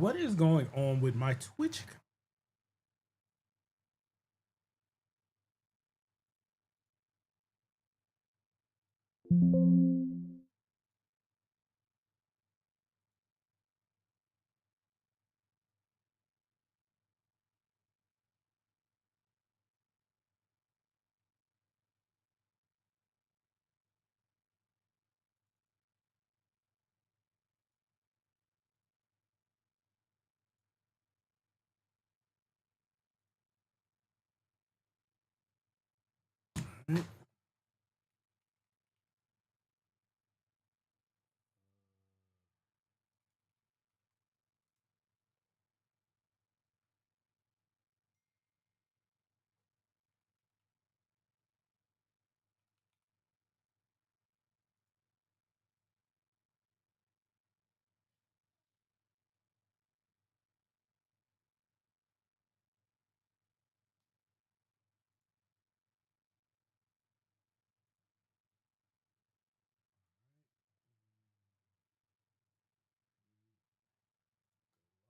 What is going on with my Twitch?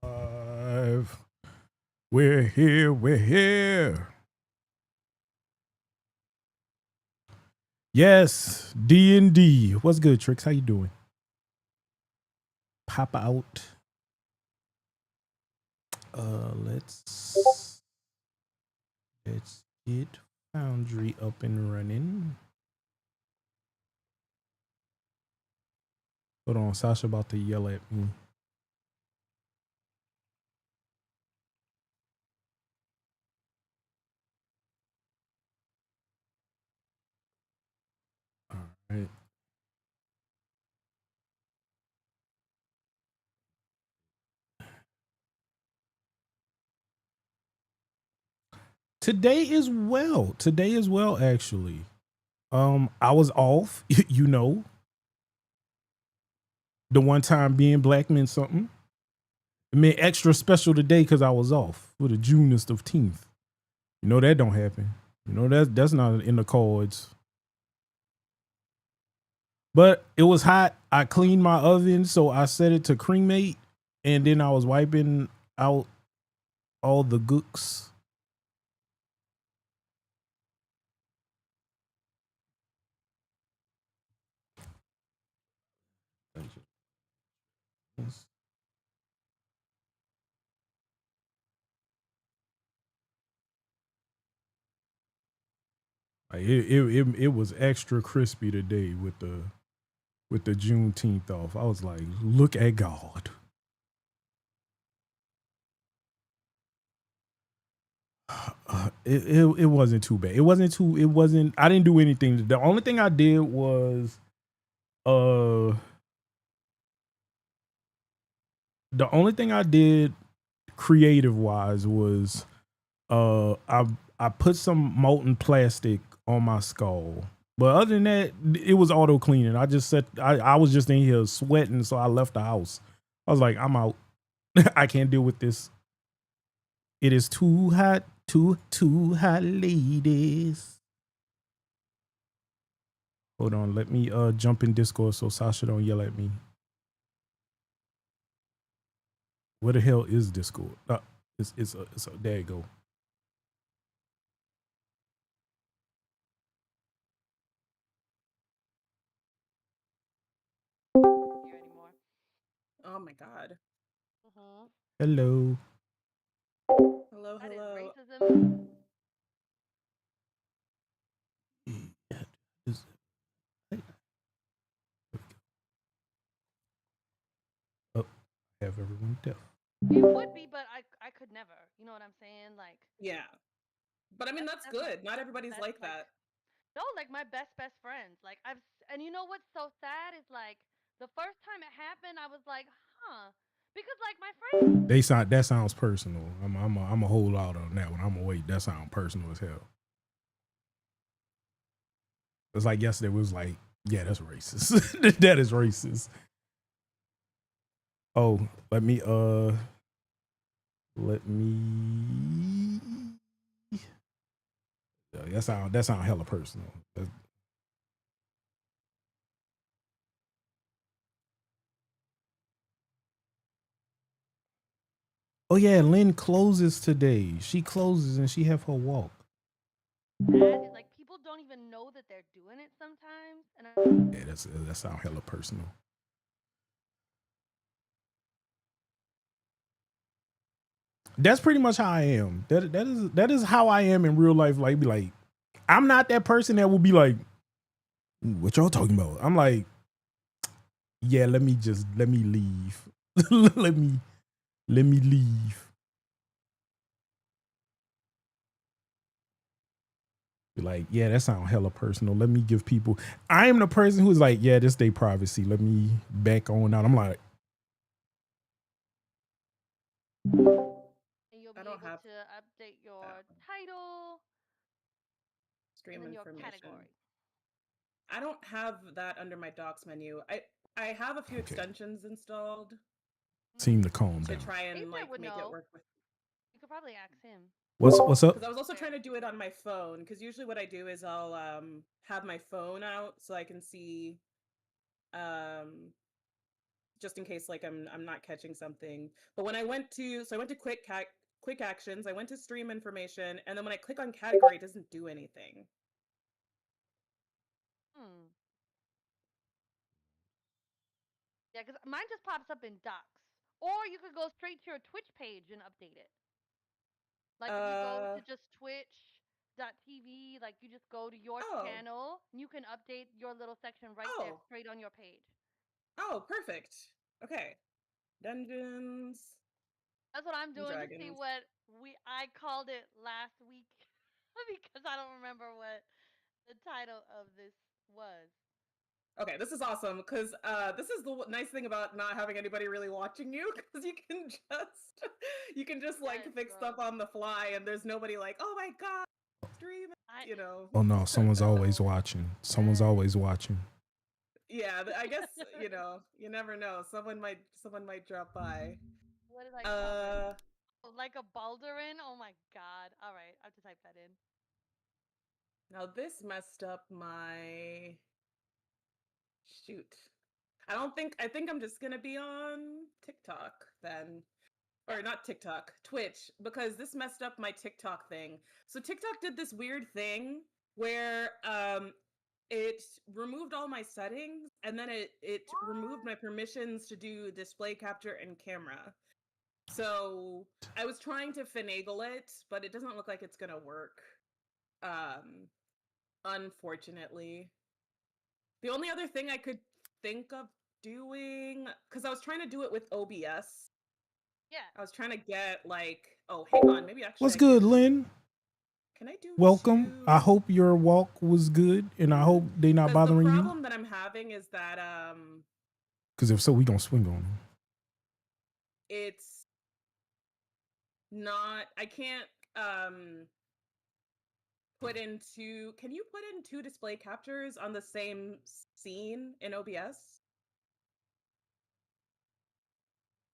Live. We're here. We're here. Yes, D&D. What's good, Tricks? How you doing? Pop out. Let's get Foundry up and running. Hold on, Sasha about to yell at me. All right. Today is well. Today is well, actually. I was off, you know. The one time being black meant something. It meant extra special today because I was off for the June 15th. You know that don't happen. You know that's not in the cards. But it was hot. I cleaned my oven, so I set it to cremate, and then I was wiping out all the gooks. It was extra crispy today with the Juneteenth off. I was like, look at God. It wasn't too bad. It wasn't. I didn't do anything. The only thing I did was uh the only thing I did creative wise was I put some molten plastic on my skull. But other than that, it was auto cleaning. I just said I was just in here sweating, so I left the house. I was like, I'm out. I can't deal with this. It is too hot, too hot, ladies. Hold on, let me jump in Discord so Sasha don't yell at me. Where the hell is Discord? It's a there you go. Anymore. Oh my god. Hello. Hello, That is hello. racism. Is- Oh, I have everyone deaf. It would be, but I could never. You know what I'm saying? Like Yeah. But I mean, that's that's my good. Not everybody's best like that. no, like my best friends. Like and you know what's so sad is like the first time it happened, I was like, huh, because like my friends. That sounds personal. I'm a hold out on that one. I'm gonna wait. That sounds personal as hell. It's like yesterday was like, yeah, that's racist. That is racist. Oh, let me that sound hella personal. Oh yeah, Lynn closes today. She closes and she have her walk. That is like people don't even know that they're doing it sometimes, and Yeah, that sound hella personal. That's pretty much how I am. That is how I am in real life. Like, be like, I'm not that person that will be like, what y'all talking about? I'm like, yeah, let me leave. let me leave. Be like, yeah, that sound hella personal. Let me give people. I am the person who's like, yeah, this day privacy. Let me back on out. I'm like, and you'll I be don't able have to update that your title and stream then your information. category. I don't have that under my docs menu. I have a few okay, extensions installed seem to calm to down. try and AJ like would make it know. work with. You could probably ask him. What's up? Because I was also trying Where? to do it on my phone. Because usually what I do is I'll have my phone out so I can see um just in case like I'm not catching something. But when I went to quick actions, I went to stream information, and then when I click on category, it doesn't do anything. Hmm. Yeah, because mine just pops up in docs. Or you could go straight to your Twitch page and update it. Like if you go Uh to just twitch.tv, like you just go to your oh. channel, you can update your little section right there Oh. straight on your page. Oh, perfect. Okay. Dungeons That's what I'm and doing to see Dragons. what I called it last week because I don't remember what the title of this was. Okay, this is awesome because this is the nice thing about not having anybody really watching you because you can just like Yes, fix stuff bro. on the fly and there's nobody like, oh my god, stream, I you know. Oh no, someone's always so watching. Someone's yes. always watching. Yeah, I guess you never know. Someone might drop by. What did I call this? Uh, Oh, like a Baldurin? Oh my god. All right, I have to type that in. Now this messed up my shoot. I think I'm just gonna be on TikTok then. Or Yep. not TikTok, Twitch, because this messed up my TikTok thing. So TikTok did this weird thing where it removed all my settings and then it removed my What? permissions to do display capture and camera. So I was trying to finagle it, but it doesn't look like it's gonna work. Um, Unfortunately. The only other thing I could think of doing, because I was trying to do it with OBS. Yeah. I was trying to get like, oh, hang on, maybe actually What's I good, can. Lynn? Can I do Welcome. I two? hope your walk was good, and I hope they not Because the bothering you. problem that I'm having is that Because if so, we gonna swing on them. it's not. I can't put into. Can you put in two display captures on the same scene in OBS?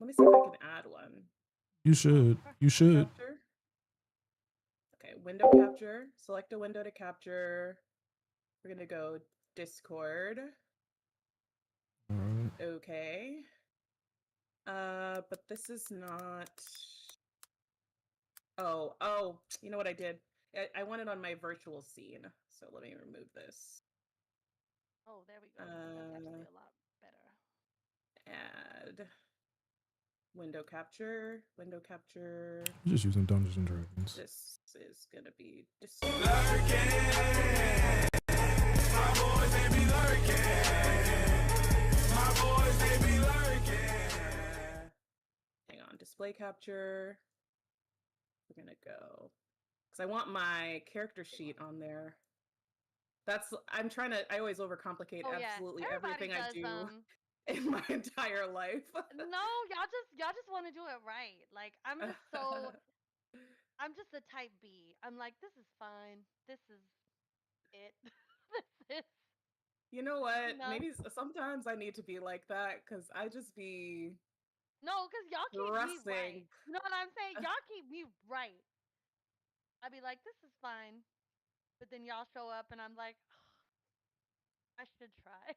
Let me see if I can add one. You Oh, should. You Window should. capture. Okay, window capture. Select a window to capture. We're gonna go Discord. All right. Okay. But this is not. Oh, you know what I did? I want it on my virtual scene. So let me remove this. oh, there we go. That's actually a lot better. Add window capture. Window capture. I'm just using Dungeons and Dragons. This is gonna be Discord. My boys, they be lurking. Hang on, display capture. We're gonna go because I want my character sheet on there. I always overcomplicate Oh yeah, absolutely everybody everything I does. do in my entire life. No, y'all just want to do it right. Like I'm just a type B. I'm like, this is fine. This is it. This is You know what? enough. Maybe sometimes I need to be like that because I just be No, because y'all keep me right. stressing. You know what I'm saying? Y'all keep me right. I'd be like, this is fine. But then y'all show up and I'm like, I should try.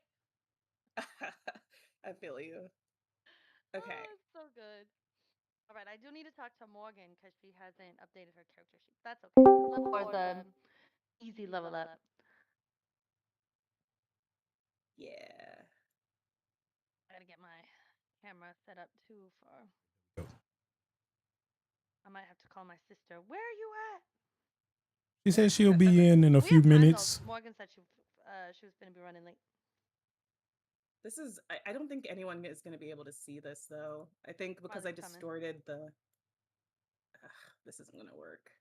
I feel you. Okay. Oh, it's so good. All right, I do need to talk to Morgan because she hasn't updated her character sheet. That's okay. 'Cause level 4 is easy level up. Yeah. I gotta get my camera set up too for. I might have to call my sister. Where are you at? She said she'll be in a We few have time, though. minutes. Morgan said she was gonna be running late. This is, I don't think anyone is going to be able to see this though. I think because I Marley's coming. distorted the, this isn't going to work.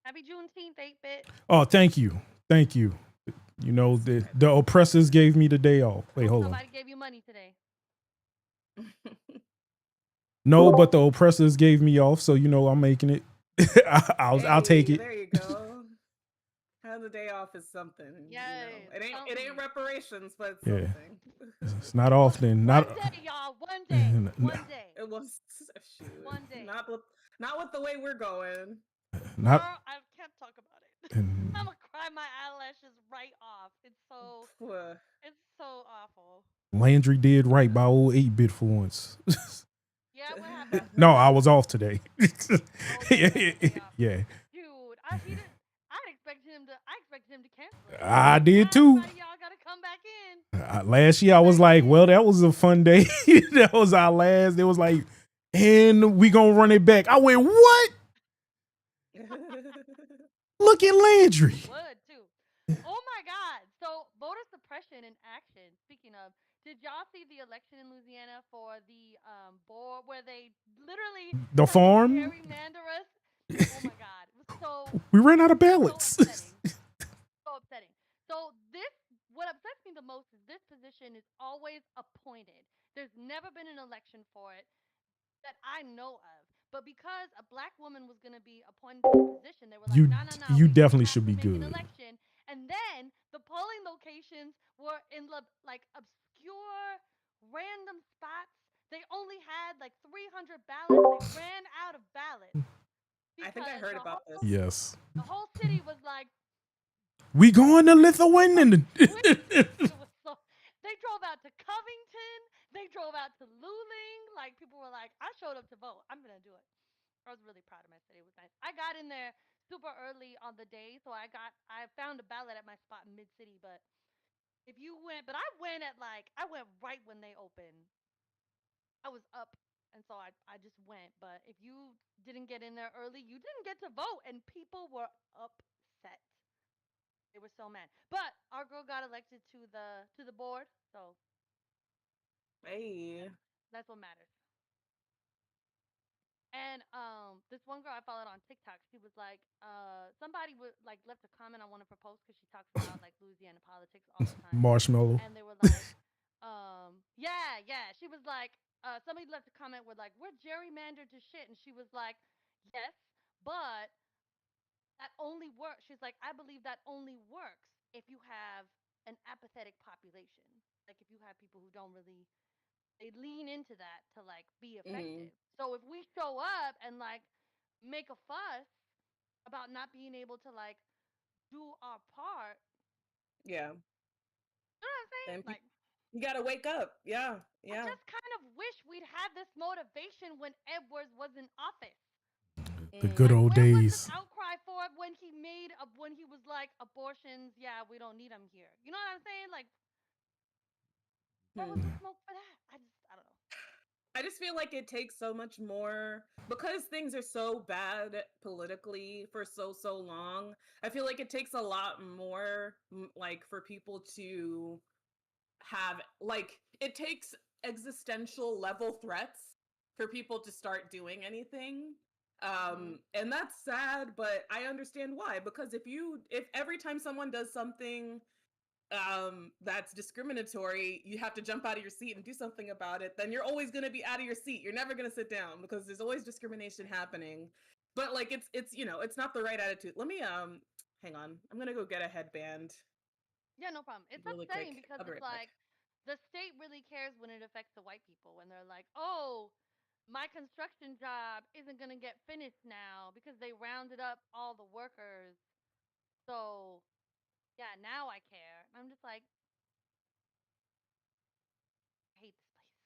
Happy Juneteenth, 8-bit. Oh, thank you. Thank you. You know, the oppressors gave me the day off. Wait, hold on. Somebody gave you money today. No, but the oppressors gave me off, so you know I'm making it. I'll take it. There you go. Have the day off is something. Yeah, you know. It ain't reparations, but it's Yeah. something. It's not often. Not one day, y'all. One day. One day. It was shoot. One day. Not with the way we're going. Not. Girl, I can't talk about it. I'm gonna cry my eyelashes right off. It's so awful. Landry did right by old 8-bit for once. Yeah, what happened? No, I was off today. Yeah. Dude, I expected him to cancel it. I did too. Y'all gotta come back in. Last year I was like, well, that was a fun day. That was our last. It was like, and we gonna run it back. I went, what? Look at Landry. Would too. Oh my God. So voter suppression in action. Speaking of, did y'all see the election in Louisiana for the board where they literally The farm? gerrymander us? Oh my God. It was we ran out of ballots. So upsetting. So what upsets me the most is this position is always appointed. There's never been an election for it that I know of. But because a black woman was going to be appointed to the position, they were like, no. You definitely should be good. An election. And then the polling locations were in like obscure, random spots. They only had like 300 ballots. They ran out of ballots. I think I heard about this. Yes. The whole city was like, we going to Lithuania. They drove out to Covington. They drove out to Luling. Like, people were like, I showed up to vote. I'm going to do it. I was really proud of my city. It was nice. I got in there super early on the day, so I found a ballot at my spot in mid-city, but I went right when they opened. I was up, and so I just went. But if you didn't get in there early, you didn't get to vote, and people were upset. They were so mad. But our girl got elected to the board, so hey, that's what matters. And this one girl I followed on TikTok, she was like, somebody would like left a comment on one of her posts because she talks about like Louisiana politics all the time. Marshmallow. And they were like, yeah. She was like, somebody left a comment with like, we're gerrymandered to shit, and she was like, yes, but that only works. She's like, I believe that only works if you have an apathetic population. Like if you have people who don't really, they lean into that to like be effective. So if we show up and like make a fuss about not being able to like do our part, yeah, you know what I'm saying? like you gotta wake up. Yeah. I just kind of wish we'd had this motivation when Edwards was in office. The good old where days. was this outcry for it when he was like, abortions, yeah, we don't need them here. You know what I'm saying? Like, what was the smoke for that? I don't know. I just feel like it takes so much more because things are so bad politically for so long. I feel like it takes a lot more like for people to have like it takes existential level threats for people to start doing anything. And that's sad, but I understand why, because if every time someone does something that's discriminatory, you have to jump out of your seat and do something about it, then you're always going to be out of your seat. You're never going to sit down because there's always discrimination happening. But like it's it's not the right attitude. Let me hang on. I'm going to go get a headband. Yeah, no problem. It's really upsetting because it's like the state really cares when it affects the white people, when they're like, "Oh, my construction job isn't going to get finished now because they rounded up all the workers." So, yeah, now I care. I'm just like, I hate this place.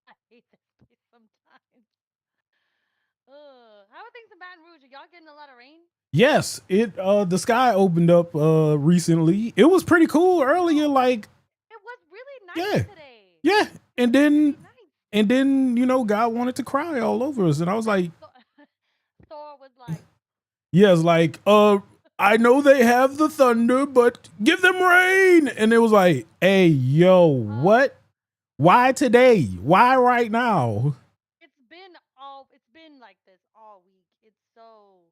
I hate this place sometimes. How are things in Baton Rouge? Are y'all getting a lot of rain? Yes, it the sky opened up recently. It was pretty cool earlier, Oh, like it was really nice yeah, today. yeah. It And was then really nice. you know, God wanted to cry all over us, and I was like, So, Thor was like, yes, like I know they have the thunder, but give them rain. And it was like, hey, yo, uh, what? Why today? Why right now? it's been like this all week. It's so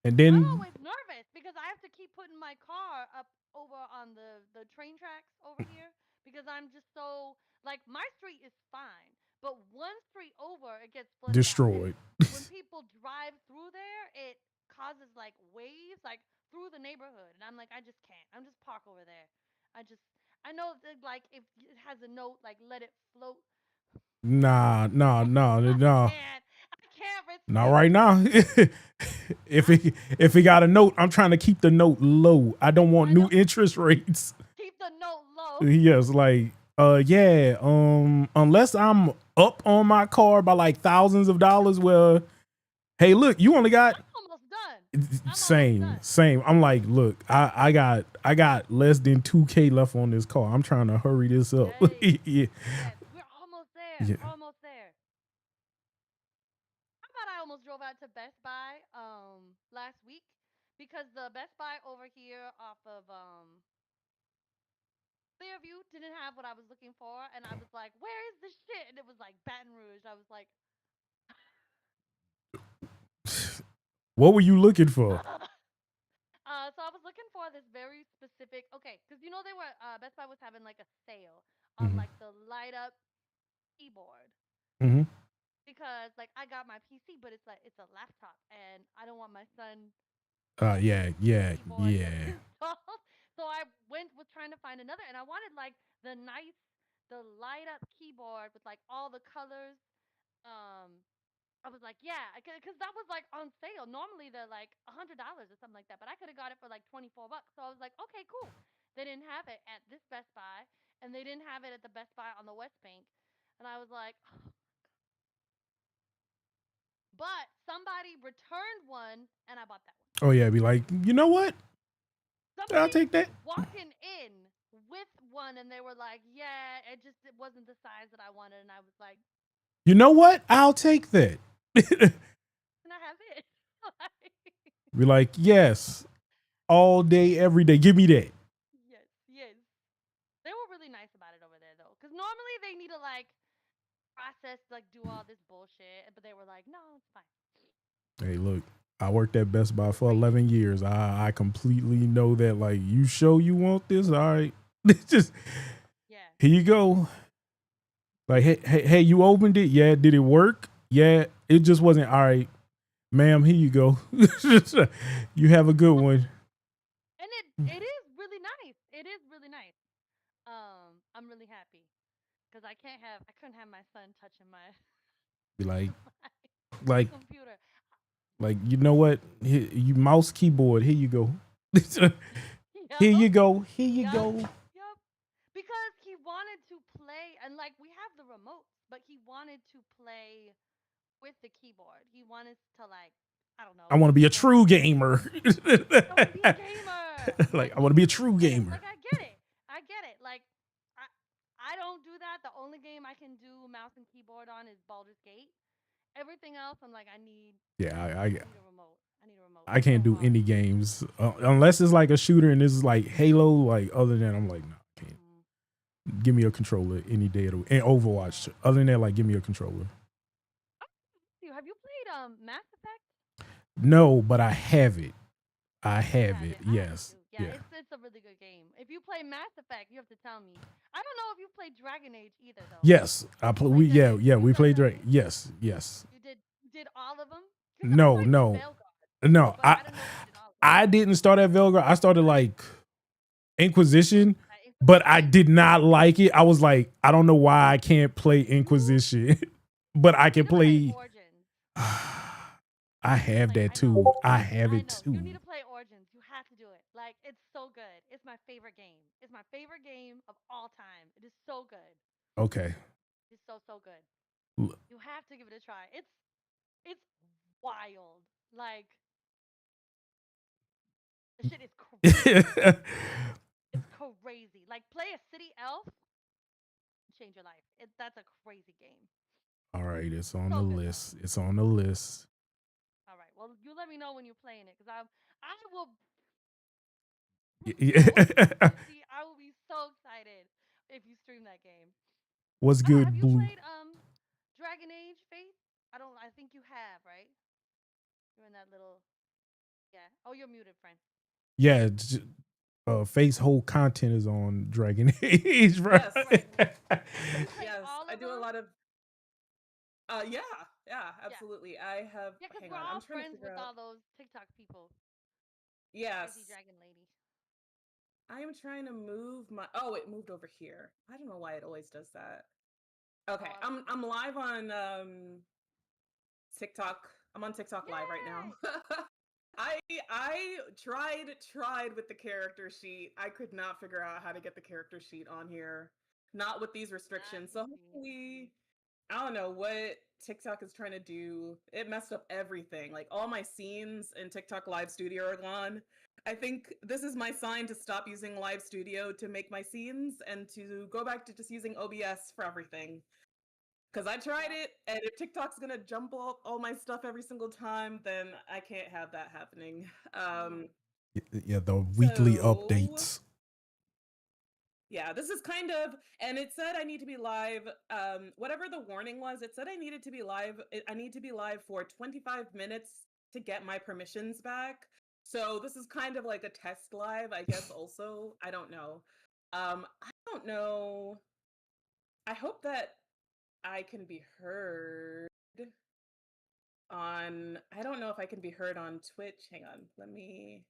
And I'm then always nervous because I have to keep putting my car up over on the train tracks over here because I'm just so like my street is fine, but one street over it gets flooded out, and destroyed. when people drive through there, it causes like waves like through the neighborhood, and I'm like I just can't. I'm just park over there. I know that like if it has a note like let it float. Nah, nah, nah, I nah. can't. I can't risk Not it. right now. I if it got a note, I'm trying to keep the note low. I don't want I know. new interest rates. Keep the note low. Yes, like yeah, unless I'm up on my car by like thousands of dollars, well, hey, look, you only got I'm almost done. I'm almost same, done. same. I'm like, look, I got less than 2K left on this car. I'm trying to hurry this up. Yay. Yeah. Yes, we're almost there. Yeah. Almost there. How about I almost drove out to Best Buy last week because the Best Buy over here off of Clearview didn't have what I was looking for, and I was like, "Where is this shit?" And it was like Baton Rouge. I was like, What were you looking for? Ugh. So I was looking for this very specific. Okay, because you know they were Best Buy was having like a sale on Hmm. like the light up keyboard Hmm. because like I got my PC, but it's a laptop, and I don't want my son touching Yeah, the yeah, keyboard that's yeah. installed. So I was trying to find another, and I wanted like the light up keyboard with like all the colors. Um, I was like, yeah, because that was like on sale. Normally they're like $100 or something like that, but I could have got it for like 24 bucks. So I was like, okay, cool. They didn't have it at this Best Buy, and they didn't have it at the Best Buy on the West Bank, and I was like, but somebody returned one, and I bought that one. Oh yeah, be like, you know what? I'll Somebody take that. was walking in with one, and they were like, yeah, it wasn't the size that I wanted, and I was like, You know what? I'll take that. can I have it? Be like, yes, all day, every day. Give me that. Yes, yes. They were really nice about it over there though, because normally they need to like process, like do all this bullshit, but they were like, no, it's fine. Hey, look, I worked at Best Buy for Gracious. 11 years. I completely know that. Like, you sure you want this? All right, just Yeah. here you go. Like, hey, you opened it? Yeah. Did it work? Yeah. It just wasn't all right, ma'am. Here you go. You have a good one. And it is really nice. It is really nice. I'm really happy because I couldn't have my son touching my Be like, my like, computer. you know what? Here, you mouse keyboard. Here you go. Here Yup. you go. Here you Yup. go. Yup. Because he wanted to play, and like we have the remotes, but he wanted to play with the keyboard. He wanted to like I don't know, I want to be a do like true gamer. I want to be a gamer. Like, Like I want to be a true gamer. like I get it. I get it. Like I I don't do that. The only game I can do mouse and keyboard on is Baldur's Gate. Everything else I'm like Yeah, I need a remote. I need a remote. I It's can't so do hard. any games unless it's like a shooter and this is like Halo. Like, other than that, I'm like, no, I can't. Mm, Give me a controller any day of the and Overwatch. yeah. Other than that, like, give me a controller. Have you played Mass Effect? No, but I have it. I You have have it. it. I have it Yes. too. Yeah, Yeah. it's a really good game. If you play Mass Effect, you have to tell me. I don't know if you played Dragon Age either though. Yes. I You play. played Dragon Age? Yeah. You We played played Dragon Drake. Age? Yes. Yes. You did all of them? Because I No. played the No. Veilguard, No. but I don't know if you did all of them. I didn't start at Velgar. I started like Inquisition, but I Inquisition. did not like it. I was like, I don't know why I can't play Inquisition, but I You need can to play play. Origins. I You need to have play. that I know. too. I have I it know. too. You need to play Origins. You have to do it. Like it's so good. It's my favorite game. It's my favorite game of all time. It is so good. Okay. It's so good. You have to give it a try. It's wild. Like the shit is crazy. It's crazy. Like play a city elf, change your life. That's a crazy game. All right, it's on the So good though. list. It's on the list. All right. Well, you let me know when you're playing it, cause I will Y- so yeah. excited. See, I will be so excited if you stream that game. What's I don't know. Have good, you Blue? played Dragon Age Faith? I don't. I think you have, right? You're in that little. Yeah. Oh, you're muted, friend. Yeah, Face whole content is on Dragon Age, bro. Yes. Right. Have you played Yes. all I of do a them? lot of yeah, yeah, Yeah. absolutely. I have Yeah, cause hang we're on, I'm all trying to friends figure with out all those TikTok people. Crazy yes. dragon lady. I am trying to move my oh, it moved over here. I don't know why it always does that. Okay. Oh, I love I'm it. live on TikTok. I'm on TikTok live right now. Yay! I tried with the character sheet. I could not figure out how to get the character sheet on here. Not with these Not restrictions. So easy. hopefully I don't know what TikTok is trying to do. It messed up everything. Like all my scenes in TikTok Live Studio are gone. I think this is my sign to stop using Live Studio to make my scenes and to go back to just using OBS for everything. Because I tried Yep. it, and if TikTok's gonna jump all my stuff every single time, then I can't have that happening. Mm. Yeah, the weekly So updates. yeah, this is kind of, and it said I need to be live. Whatever the warning was, it said I needed to be live. I need to be live for 25 minutes to get my permissions back. So this is kind of like a test live, I guess. Also, I don't know. I don't know. I hope that I can be heard on. I don't know if I can be heard on Twitch. Hang on, let me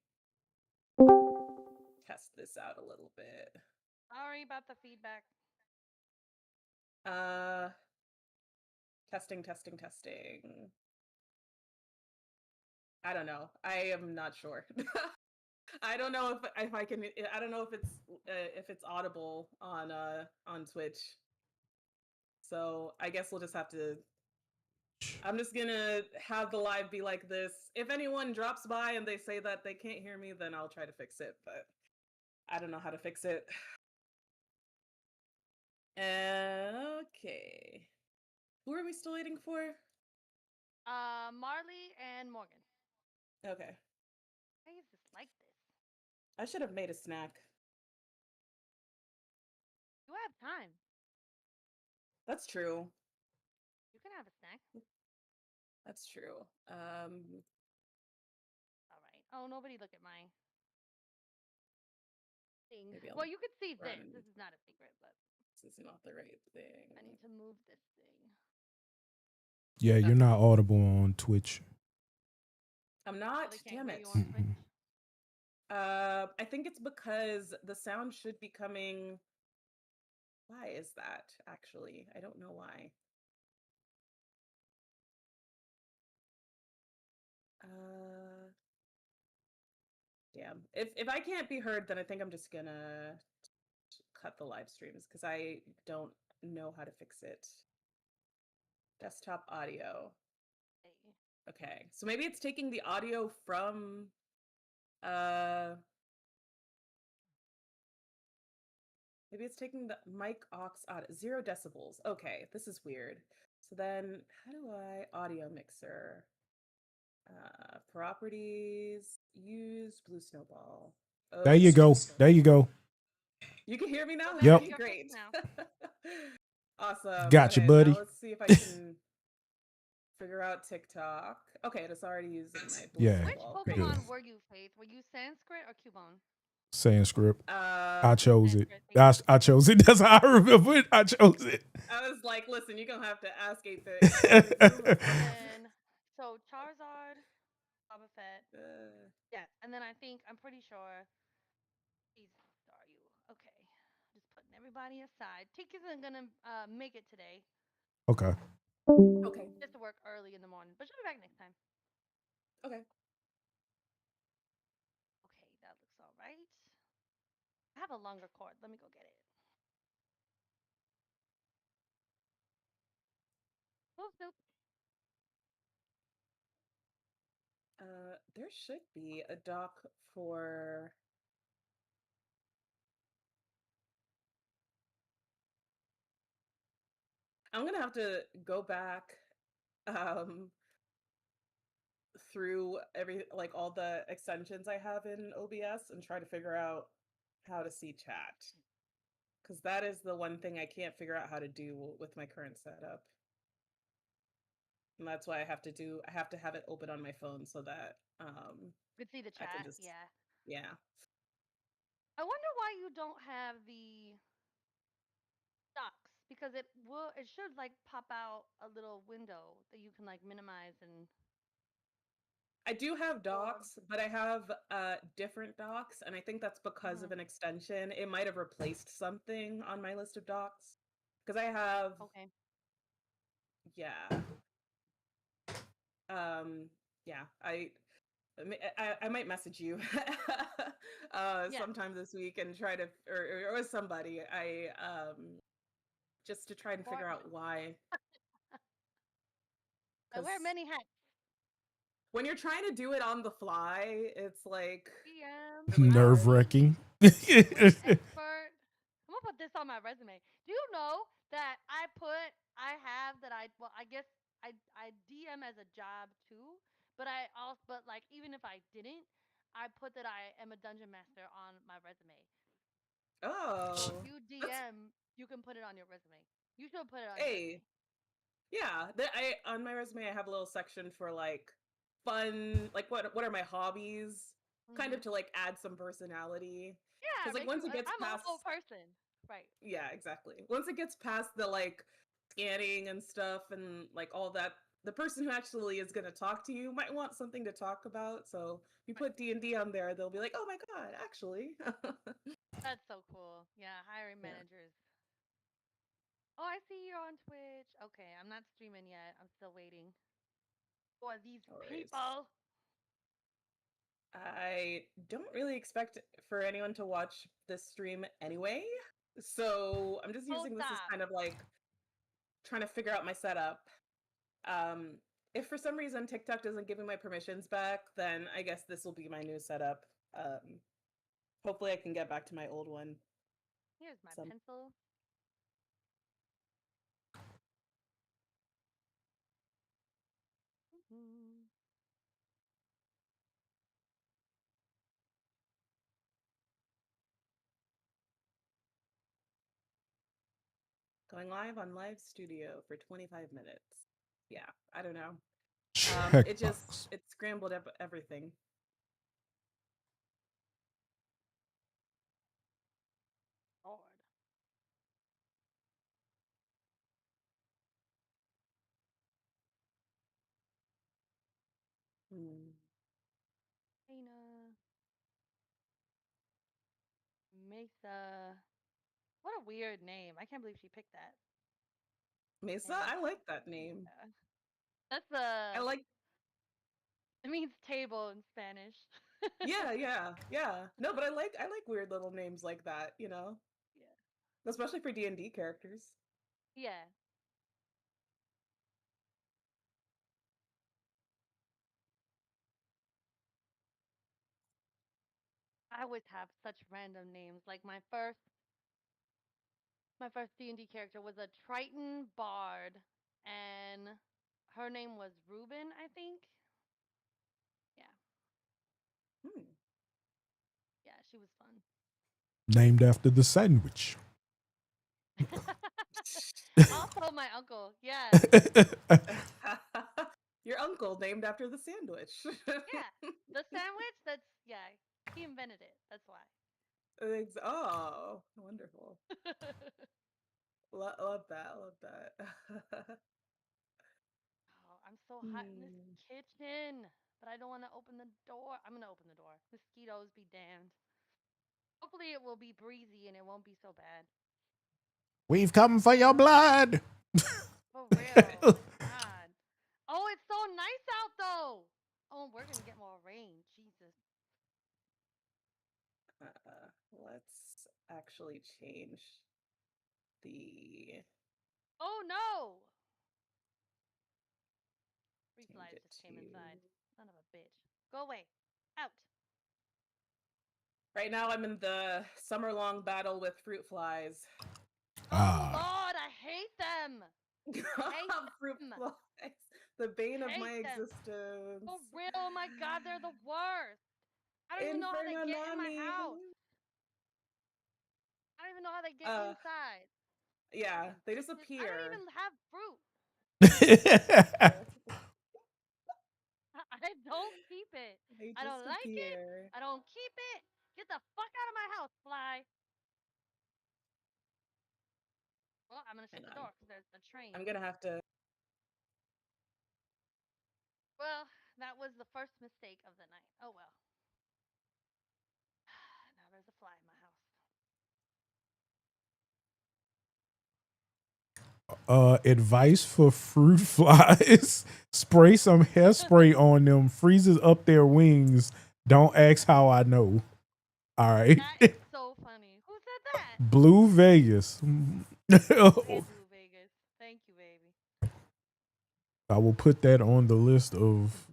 test this out a little bit. Sorry about the feedback. Uh, testing. I don't know. I am not sure. I don't know if I can. I don't know if it's audible on Twitch. So I guess we'll just have to. I'm just gonna have the live be like this. If anyone drops by and they say that they can't hear me, then I'll try to fix it. But I don't know how to fix it. Okay. Who are we still waiting for? Marley and Morgan. Okay. Why is this like this? I should have made a snack. You have time. That's true. You can have a snack. That's true. All right. Oh, nobody look at my thing. Maybe Well, I'll you could see run. this. This is not a secret, but This is not the right I thing. need to move this thing. Yeah, you're Okay. not audible on Twitch. I'm Oh, not. they can't Damn hear it. you on Twitch. Mm-mm. I think it's because the sound should be coming. Why is that? Actually, I don't know why. Uh, damn. If I can't be heard, then I think I'm just gonna cut the live streams because I don't know how to fix it. Desktop audio. Hey. Okay, so maybe it's taking the audio from uh maybe it's taking the mic aux audio 0 decibels. Okay, this is weird. So then how do I audio mixer? Properties, use blue snowball. There you Okay. go. There you go. You can hear me now? So Yep. there's Okay, your face great. now. Awesome. Got you, Okay, now buddy. let's see if I can figure out TikTok. Okay, it's already using my blue Yeah. Which snowball. Great. Good. Pokemon were you, Faith? Were you Sanskrit or Cubone? Sanskrit. I Uh, chose it. Sanskrit. Thank you. I chose it. That's how I remember it. I chose it. I was like, listen, you're gonna have to ask 8-bit. And then, so Charizard, Boba Fett. Yeah, and then I'm pretty sure he's are you. Okay, just putting everybody aside. Tiki isn't gonna make it today. Okay. Okay. Just to work early in the morning, but she'll be back next time. Okay. Okay, that looks all right. I have a longer cord. Let me go get it. No, Snoop. There should be a doc for. I'm gonna have to go back um through all the extensions I have in OBS and try to figure out how to see chat, because that is the one thing I can't figure out how to do with my current setup. And that's why I have to have it open on my phone so that You can see the I can chat. just Yeah. yeah. I wonder why you don't have the docs because it should like pop out a little window that you can like minimize and I do have or docs, but I have different docs, and I think that's because of mhm. an extension. It might have replaced something on my list of docs. Because I have Okay. yeah. Um yeah, I might message you Yeah. sometime this week and try to or with somebody. I just to try and Or figure out why. I wear Because many hats. when you're trying to do it on the fly, it's like PM. really I Nerve hard. see wracking. you an expert. I'm gonna put this on my resume. Do you know that I guess I DM as a job too, but like even if I didn't, I put that I am a dungeon master on my resume. So if Oh, you that's DM, you can put it on your resume. You should put it on your a resume. yeah. I on my resume I have a little section for like fun, like what are my hobbies, kind of Mhm. to like add some personality. Yeah, Because like make you. once it gets I'm a past whole person. Right. yeah, exactly. Once it gets past the like scanning and stuff and like all that, the person who actually is going to talk to you might want something to talk about. So if you Right. put D&D on there, they'll be like, "Oh my god, actually." That's so cool. Yeah, hiring Yeah, managers. Oh, I see you're on Twitch. Okay, I'm not streaming yet. I'm still waiting for these no worries. people. I don't really expect for anyone to watch this stream anyway. So I'm just Oh, using this as stop. kind of like trying to figure out my setup. Um, if for some reason TikTok doesn't give me my permissions back, then I guess this will be my new setup. Hopefully I can get back to my old one. Here's my Some pencil. Mhm. going live on Live Studio for 25 minutes. Yeah, I don't know. Checkbox. It scrambled up everything. Lord. Hmm. Dana. Mesa. What a weird name. I can't believe she picked that. Mesa, And I like that name. yeah. That's I like it means table in Spanish. yeah, yeah, yeah. No, but I like weird little names like that, you know? Yeah. Especially for D&D characters. Yeah. I always have such random names. Like my first D&D character was a Triton bard and her name was Ruben, I think. Yeah. Hmm. Yeah, she was fun. Named after the sandwich. Also my uncle. Yeah. Your uncle named after the sandwich. Yeah. The sandwich that's yeah, he invented it. That's why. Oh, wonderful. Love that. Love that. Oh, I'm so hot in this Hmm. kitchen, but I don't want to open the door. I'm going to open the door. Mosquitoes be damned. Hopefully it will be breezy and it won't be so bad. We've come for your blood. For real. God. Oh, it's so nice out though. Oh, we're going to get more rain. Jesus. Let's actually change the. Oh no. flies just came inside. Son of a bitch. Go away. Out. Right now, I'm in the summer-long battle with fruit flies. Oh Lord, I hate them. Hate Fruit them. flies, the bane of my Hate them. existence. For real, oh my God, they're the worst. I don't even know how they Inferno get in my Nami. house. I don't even know how they get inside. Yeah, Fucking they bitches. I don't disappear. even have fruit. I don't keep it. They I don't like it. disappear. I don't keep it. Get the fuck out of my house, fly. Well, I'm gonna shut the door because there's a train. I'm gonna have to. Well, that was the first mistake of the night. Oh well. Now there's a fly in my house. Advice for fruit flies: spray some hairspray on them, freezes up their wings. Don't ask how I know. All right. That is so funny. Who said that? Blue Vegas. Hey, Blue Vegas. Thank you, baby. I will put that on the list of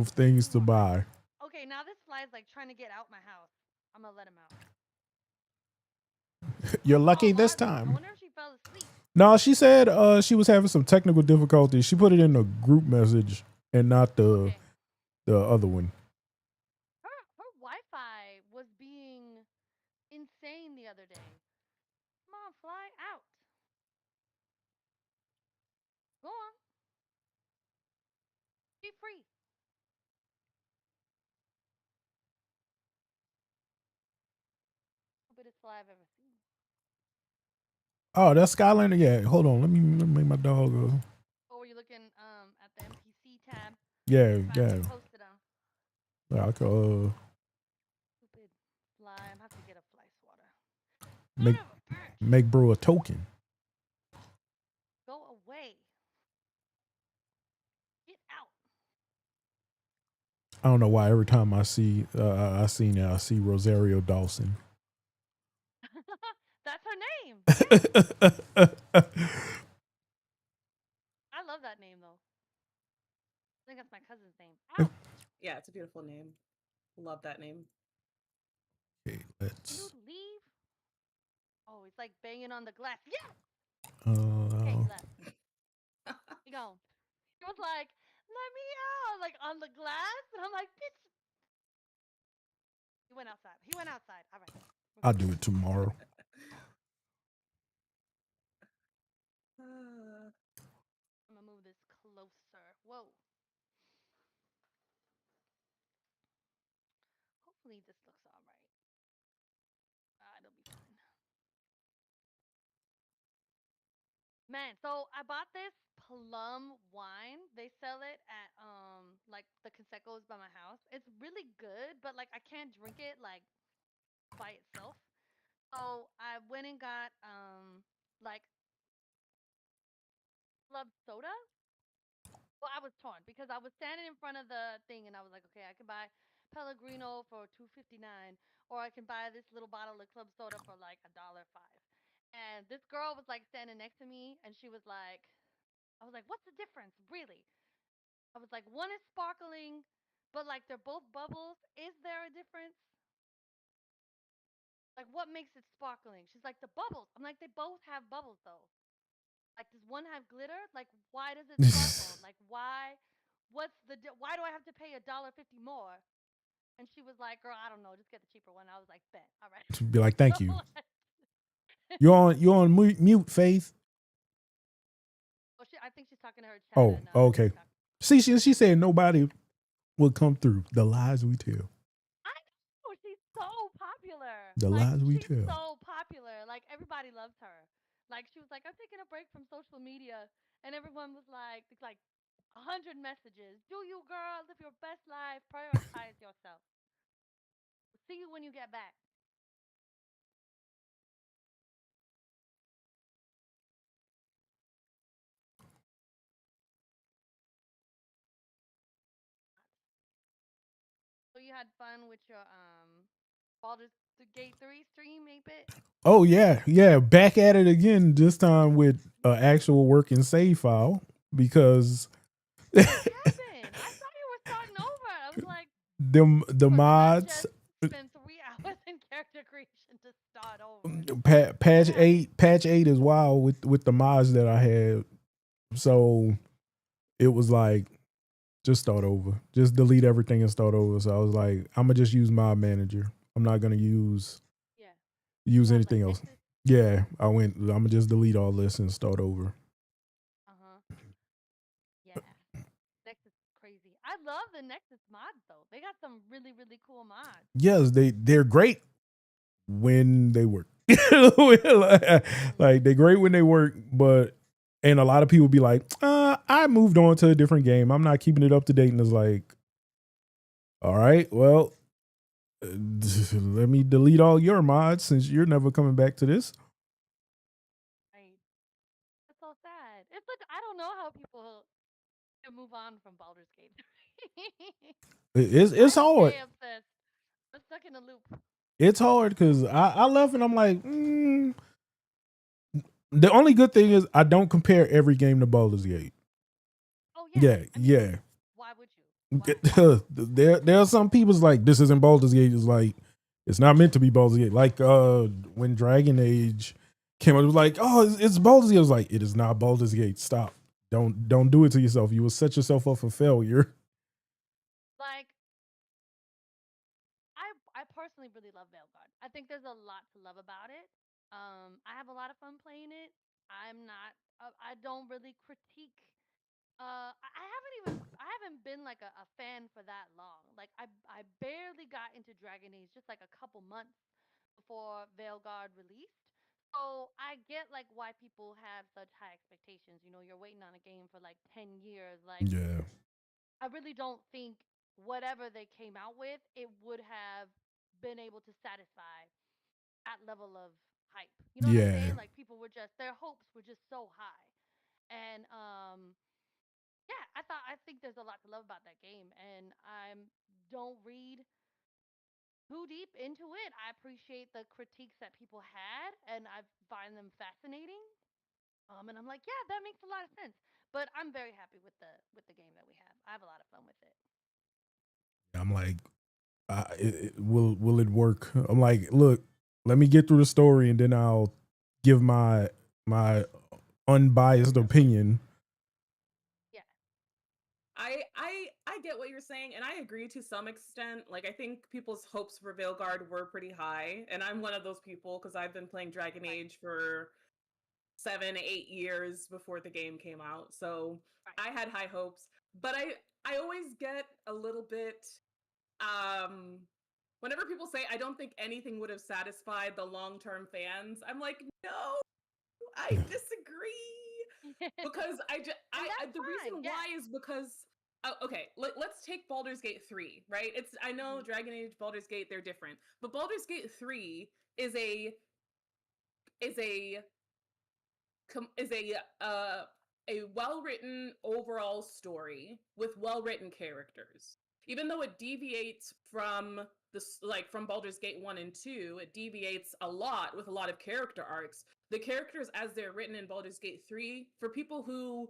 things to buy. Okay, now this fly is like trying to get out my house. I'm gonna let him out. You're lucky Oh, this Lord, I time. wonder if she fell asleep. No, she said she was having some technical difficulties. She put it in a group message and not the other one. Her Wi-Fi was being insane the other day. Come on, fly out. Go on. Be free. Biggest fly I've ever seen. Oh, that's Skylander. Yeah, hold on. Let me make my dog. Oh, were you looking at the NPC tab? Yeah, yeah. Posted them. I could Stupid fly. I'm gonna have to get a fly swatter. make bro a token. Go away. Get out. I don't know why every time I see I see Rosario Dawson. That's her name. I love that name though. I think that's my cousin's name. Ow. Yeah, it's a beautiful name. Love that name. Okay, let's. Can you leave? Oh, it's like banging on the glass. Yeah. Okay, he left. He gone. He was like, "Let me out!" Like on the glass, and I'm like, "Bitch." He went outside. All right. I'll do it tomorrow. I'm gonna move this closer. Whoa. Hopefully this looks all right. It'll be fine. Man, so I bought this plum wine. They sell it at like the Conseco's by my house. It's really good, but like I can't drink it like by itself. So I went and got like club soda. Well, I was torn because I was standing in front of the thing and I was like, okay, I can buy Pellegrino for $2.59, or I can buy this little bottle of club soda for like $1.05. And this girl was like standing next to me, and she was like, I was like, what's the difference, really? I was like, one is sparkling, but like they're both bubbles. Is there a difference? Like, what makes it sparkling? She's like, the bubbles. I'm like, they both have bubbles though. Like, does one have glitter? Like, why does it sparkle? Like, why? Why do I have to pay $1.50 more? And she was like, "Girl, I don't know. Just get the cheaper one." I was like, "Bet, all right." To be like, thank you. You're on mute, Faith. Oh, I think she's talking to her chat. Oh, okay. See, she said nobody will come through. The lies we tell. I know, she's so popular. The lies we tell. So popular. Like everybody loves her. Like she was like, "I'm taking a break from social media," and everyone was like 100 messages. Do you, girl? Live your best life. Prioritize yourself. See you when you get back. So you had fun with your Baldur's Gate 3 stream, 8-bit? Oh yeah. Back at it again. This time with an actual working save file because. What happened? I the or did I mods. just spend 3 hours in character creation to start over? Yeah. Patch 8 is wild with the mods that I had. So it was like just start over. Just delete everything and start over. So I was like, I'm gonna just use mod manager. I'm not gonna Yeah. use You have like anything else. Nexus? Yeah, I'm gonna just delete all this and start over. Uh huh. Yeah. Nexus is crazy. I love the Nexus mods though. They got some really, really cool mods. Yes, they're great when they work. Mm-hmm. Like they're great when they work, but and a lot of people be like, I moved on to a different game. I'm not keeping it up to date. And it's like, all right, well, let me delete all your mods since you're never coming back to this. Right. That's so sad. It's like I don't know how people can move on from Baldur's Gate. It's I hard. stay obsessed. I'm stuck in a loop. It's hard because I left and I'm like, the only good thing is I don't compare every game to Baldur's Gate. Oh yeah. Yeah, I mean, yeah. why would you? Why? There are some people's like this isn't Baldur's Gate. It's like it's not meant to be Baldur's Gate. Like when Dragon Age came out, it was like, oh, it's Baldur's Gate. I was like, it is not Baldur's Gate. Stop. Don't do it to yourself. You will set yourself up for failure. Like I personally really love Veilguard. I think there's a lot to love about it. I have a lot of fun playing it. I'm not. I don't really critique. I haven't even. I haven't been like a fan for that long. Like I barely got into Dragon Age just like a couple months before Veilguard released. So I get like why people have such high expectations. You know, you're waiting on a game for like 10 years. Like Yeah, I really don't think whatever they came out with, it would have been able to satisfy that level of hype. You know what I'm yeah, saying? Like people were just their hopes were just so high. And yeah, I think there's a lot to love about that game and I don't read too deep into it. I appreciate the critiques that people had and I find them fascinating. And I'm like, yeah, that makes a lot of sense. But I'm very happy with the game that we have. I have a lot of fun with it. I'm like, will it work? I'm like, look, let me get through the story and then I'll give my unbiased opinion. Yeah. I get what you're saying, and I agree to some extent. Like, I think people's hopes for Veilguard were pretty high, and I'm one of those people because I've been playing Dragon Right. Age for 7, 8 years before the game came out, so Right. I had high hopes. But I always get a little bit um whenever people say I don't think anything would have satisfied the long-term fans, I'm like, no, I disagree because And that's the fine. reason Yeah. why is because okay, let's take Baldur's Gate 3, right? It's I know Mhm. Dragon Age, Baldur's Gate, they're different, but Baldur's Gate 3 is a is a well-written overall story with well-written characters. Even though it deviates from this, like from Baldur's Gate 1 and 2, it deviates a lot with a lot of character arcs. The characters as they're written in Baldur's Gate 3, for people who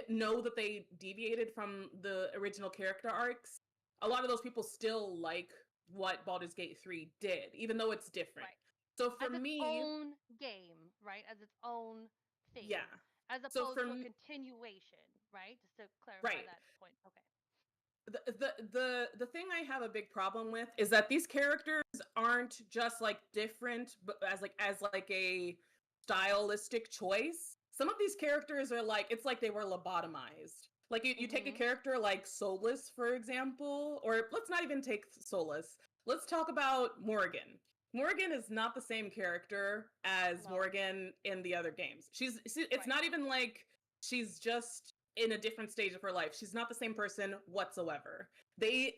know that they deviated from the original character arcs, a lot of those people still like what Baldur's Gate 3 did, even though it's different. Right. So for As its me, own game, right? As its own thing, yeah. as So opposed to a continuation, right? Just to clarify right, that point. Okay. the thing I have a big problem with is that these characters aren't just like different, but as like a stylistic choice. Some of these characters are like it's like they were lobotomized. Like you take a Mhm. character like Solus, for example, or let's not even take Solus. Let's talk about Morgan. Morgan is not the same character as No. Morgan in the other games. It's Right. not even like she's just in a different stage of her life. She's not the same person whatsoever. They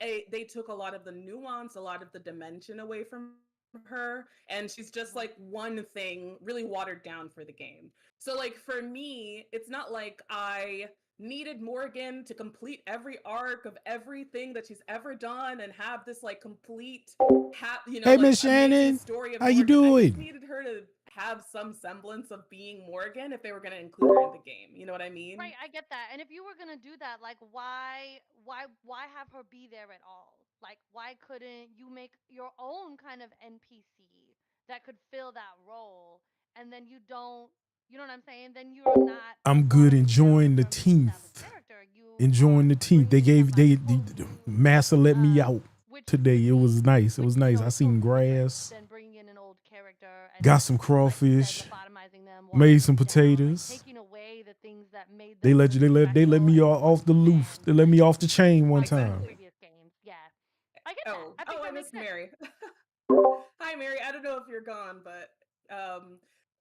took a lot of the nuance, a lot of the dimension away from her, and she's just Mhm. like one thing really watered down for the game. So like for me, it's not like I needed Morgan to complete every arc of everything that she's ever done and have this like complete, Hey, like Miss amazing Shannon, story of how you Morgan. I just doing? needed her to have some semblance of being Morgan if they were going to include her in the game. You know what I mean? Right, I get that. And if you were gonna do that, like, why have her be there at all? Like, why couldn't you make your own kind of NPC that could fill that role, and then you don't, you know what I'm saying? Then you're not I'm good watering down enjoying the your main established 10th. character. You Enjoying are the 10th. They bringing gave somebody the totally new, Massa let me out which today. It really was nice. It which was nice. I seen totally different grass, than bringing in an old character and got just, some like you said, crawfish, lobotomizing them, made watering some them down, like potatoes. taking away the things that made They them let you. really They let special me and off important the to loose. fans, They let like me off the chain one like in time. Exactly. previous games. Yeah, I get that. Oh, I think I that makes missed sense. Mary. Hi, Mary. I don't know if you're gone, but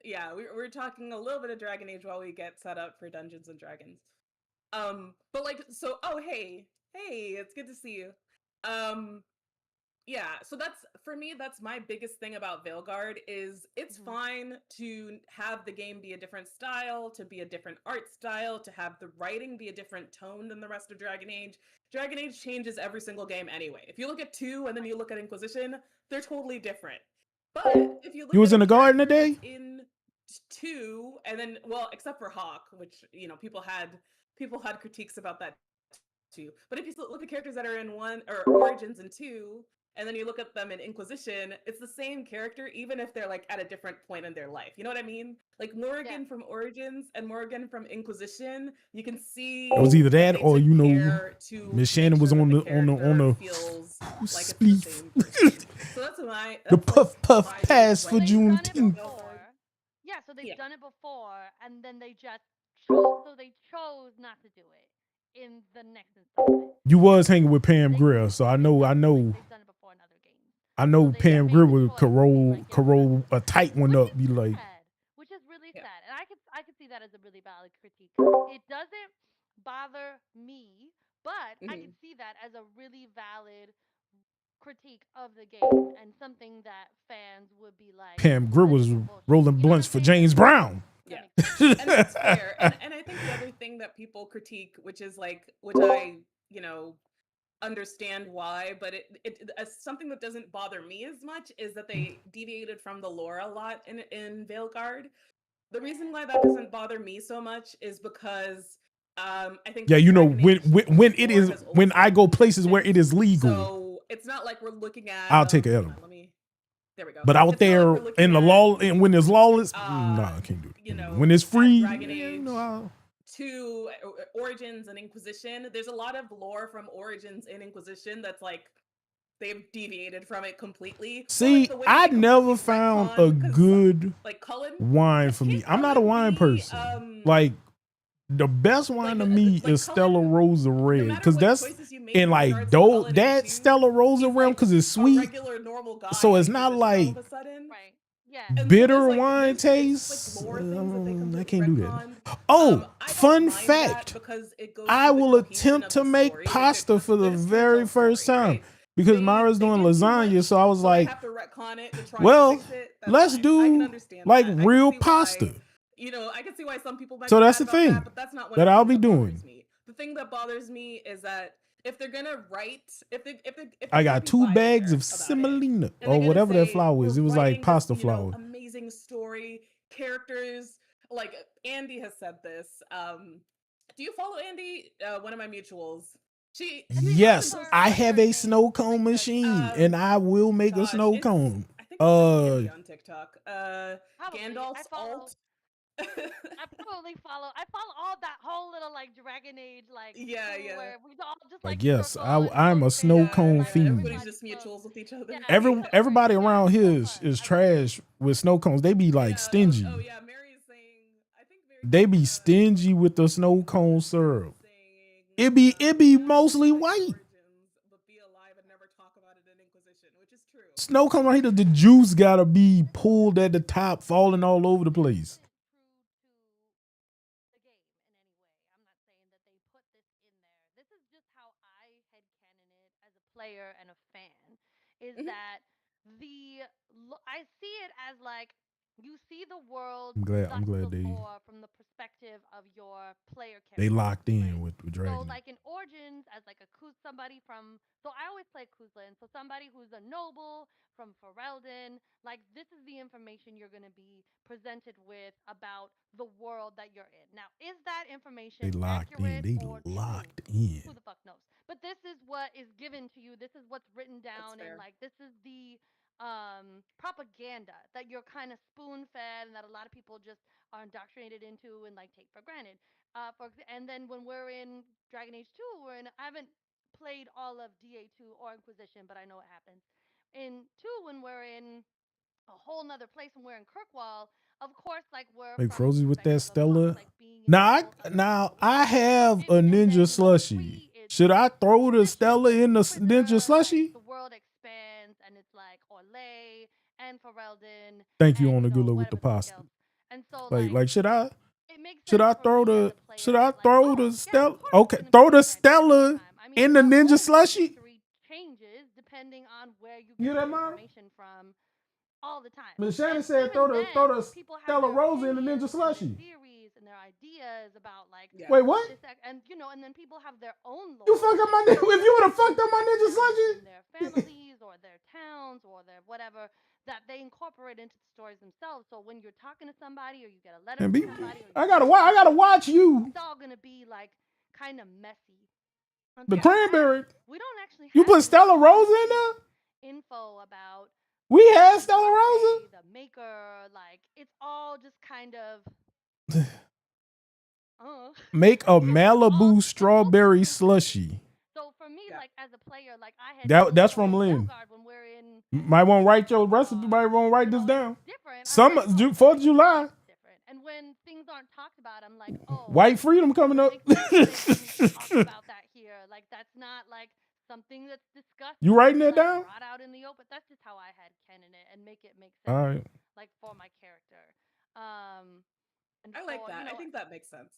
yeah, we're talking a little bit of Dragon Age while we get set up for Dungeons and Dragons. But like, so, oh, hey, it's good to see you. Um, yeah, so that's, for me, that's my biggest thing about Veilguard is it's Hmm. fine to have the game be a different style, to be a different art style, to have the writing be a different tone than the rest of Dragon Age. Dragon Age changes every single game anyway. If you look at 2 and then you look at Inquisition, they're totally different. But if you You look at was a in the garden character that's today? in 2 and then, well, except for Hawk, which, people had critiques about that too. But if you look at characters that are in 1 or Origins and 2, and then you look at them in Inquisition, it's the same character, even if they're like at a different point in their life. You know what I mean? Like Yeah. Morrigan from Origins and Morrigan from Inquisition, you can see It was either that that they or took care to Miss make Shannon was sure that on the on character the feels like it's the spleef. same person. So that's my The that's like puff puff my biggest pass So for gripe they've done it about Juneteenth. Veilguard. before. Yeah, so they've Yeah. done it before, and then they just chose. So they chose not to do it in the next installment. You was hanging with Pam They Grier, so they've done it like they've done it before in other games. So they Yeah. Pam made Grier the could choice to be like, yeah, we're not roll gonna a do it, tight one which up, is be really like, sad. Which is really Yeah. sad, and I could see that as a really valid critique. It doesn't bother me, but I Mhm. could see that as a really valid critique of the game and something that fans would be like, Pam Grier this was is some bullshit. rolling You know what blunts I'm for saying? James Brown. Yeah. That makes sense. And that's fair. And I think the other thing that people critique, which I, understand why, but it something that doesn't bother me as much is that they deviated from the lore a lot in Veilguard. The reason Yeah. why that doesn't bother me so much is because I think Yeah, Dragon Age when it lore is has always when I been go places where consistent. it is legal, So it's not like we're looking at I'll take an hold edible. on, let me there we go. But out It's not like there we're looking in the at law, and when it's lawless, uh I can't do it. When it's at free, Dragon Age I'll, 2 Origins and Inquisition, there's a lot of lore from Origins and Inquisition that's like they've deviated from it completely. Or like see, the way that I they never completely found a retcon, because good like Cullen, wine for me. can't I'm not a Cullen wine be person. Like the best wine to me like is Stella Cullen, Rosa no Red, matter because what that's choices you make and in like regards to though Cullen in that 2, Stella Rosa he's Red like because it's a sweet, regular normal guy so in it's not Inquisition all like of a sudden. Right. Yeah. And so there's bitter like wine it's just like taste. lore things that they I completely can't do that. retconned. Oh, I don't fun mind that fact. because it goes I to the will cohesion attempt of to the make story, which pasta for the they're just trying to tell very a first story, time right? because Mara's They doing did too lasagna, so much, I was so they like, have to retcon it to try and well, fix it. That's let's fine. I can do understand like that. I can real see why, pasta. I can see why some people might So be that's mad the about that, thing but that's not one that of the I'll things be that doing. bothers me. The thing that bothers me is that if they're gonna write, if I they're gonna got be 2 bags of Bioware about it, semolina and they're or gonna whatever that say flour we're is. It was like writing this, pasta flour. amazing story, characters, like Andy has said this. Do you follow Andy? One of my mutuals. I think I Yes, saw I I saw have her a name snow like cone the machine, and I will make a Gosh, snow cone. I think it's like Andy on TikTok. probably I Gandalf's follow alt. I probably follow. I follow all that whole little like Dragon Age like Yeah, crew yeah. where we all just like Like yes, circle and I'm a post snow pictures cone and like Everybody's fiend. everybody's just so mutuals with each other. yeah, it's so great. Everybody Yeah, around it's here so is fun. is I love it. trash with snow cones. They be like Yeah. Oh, stingy. yeah. Mary's saying. I think Mary They keeps be stingy with the snow cone syrup. saying. It be Not mostly like white. Origins, but be alive and never talk about it in Inquisition, which is true. Snow cone right here, the juice gotta be pulled at the top, falling all over the This place. isn't true to the game in any way. I'm not saying that they put this in there. This is just how I headcanon it as a player and a fan. Is Mhm. that I see it as like you see the world I'm glad they before from the perspective of your player character. they locked in right? with So Dragon. like in Origins, as like somebody from, so I always play Kuzlin, so somebody who's a noble from Ferelden, like this is the information you're gonna be presented with about the world that you're in. Now, is that They information locked in. accurate They or true? locked in. Who the fuck knows? But this is what is given to you. This is what's written That's down, and fair. like this is the propaganda that you're kind of spoon fed, and that a lot of people just are indoctrinated into and like take for granted. And then when we're in Dragon Age 2, I haven't played all of DA2 or Inquisition, but I know what happens. In 2, when we're in a whole nother place and we're in Kirkwall, of course, like we're Like from the Frozy with that perspective of Fox, Stella. like being in a whole other Now world. I have a And ninja then in slushie. 3, it's Should I throw the Inquisition, Stella like in the quicker, ninja like slushie? the world expands, and it's like Orlais and Ferelden Thank you and on the good luck with the whatever the fuck pasta. else. And so like Like should I it makes sense for me as a should player I that like, throw oh the yeah, of Stella? course Okay, it's gonna be throw the like that every Stella time. I mean, in the ninja whole slushie. history changes depending on where you You get hear that, your Mom? information from all the time. Miss Shannon And said even throw then, the people have Stella their Rosa in the ninja opinions and their slushie. theories and their ideas about like Yeah. Wait, what? and and then people have their own lore. You fuck up my like, if you would have fucked up my ninja in slushie? their families or their towns or their whatever that they incorporate into the stories themselves. So when you're talking to somebody or you get a letter And from be, somebody, or I gotta watch you. it's all gonna be like kind of messy. The Yeah. cranberry. We don't actually You have put any Stella Rosa in there? info about We had the Stella Rosa? latte, the maker. Like it's all just kind of Make a all Malibu it's strawberry also slushy. So for me, Yeah. like as a player, like I had no That's clue from in Lynn. Belgard when we're in Might want to write your recipe. Might want to write this it's down. different. Some I'm like, 4th of July. it's different. And when things aren't talked about, I'm like, oh, White freedom coming up. makes sense that they didn't talk about that here. Like that's not like something that's discussed. You or writing maybe, that like, down? brought out in the open. That's just how I had canon it and make it make sense. All right. Like for my character. And I like for, that. I think that makes sense.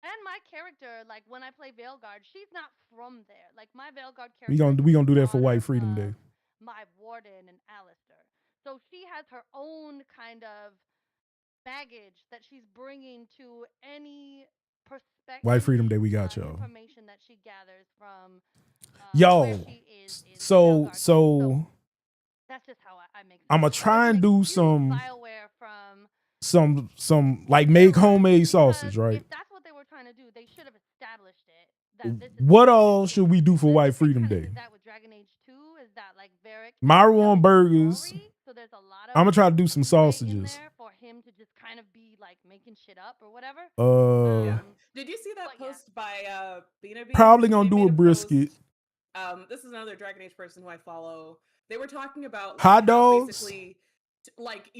and my character, like when I play Veilguard, she's not from there. Like my Veilguard character, We gonna do that for daughter White Freedom Day. of my warden and Alistair. So she has her own kind of baggage that she's bringing to any perspective. White Freedom Day, we got y'all. Information that she gathers from Yo, where she is so that's just how I make sense. I'ma try and do some BioWare from like make homemade sausage, right? If that's what they were trying to do, they should have established it. That this is What all should we do for Then White they Freedom kinda Day? did that with Dragon Age 2. Is that like Varric Maru telling on the burgers. story? So there's a lot of I'm gonna try to do some leeway in sausages. there for him to just kind of be like making shit up or whatever. Yeah. Did you see that but yeah. post by Bina Bean? Probably gonna They do made a brisket. post. This is another Dragon Age person who I follow. They were talking about like, Hot how dogs? basically, like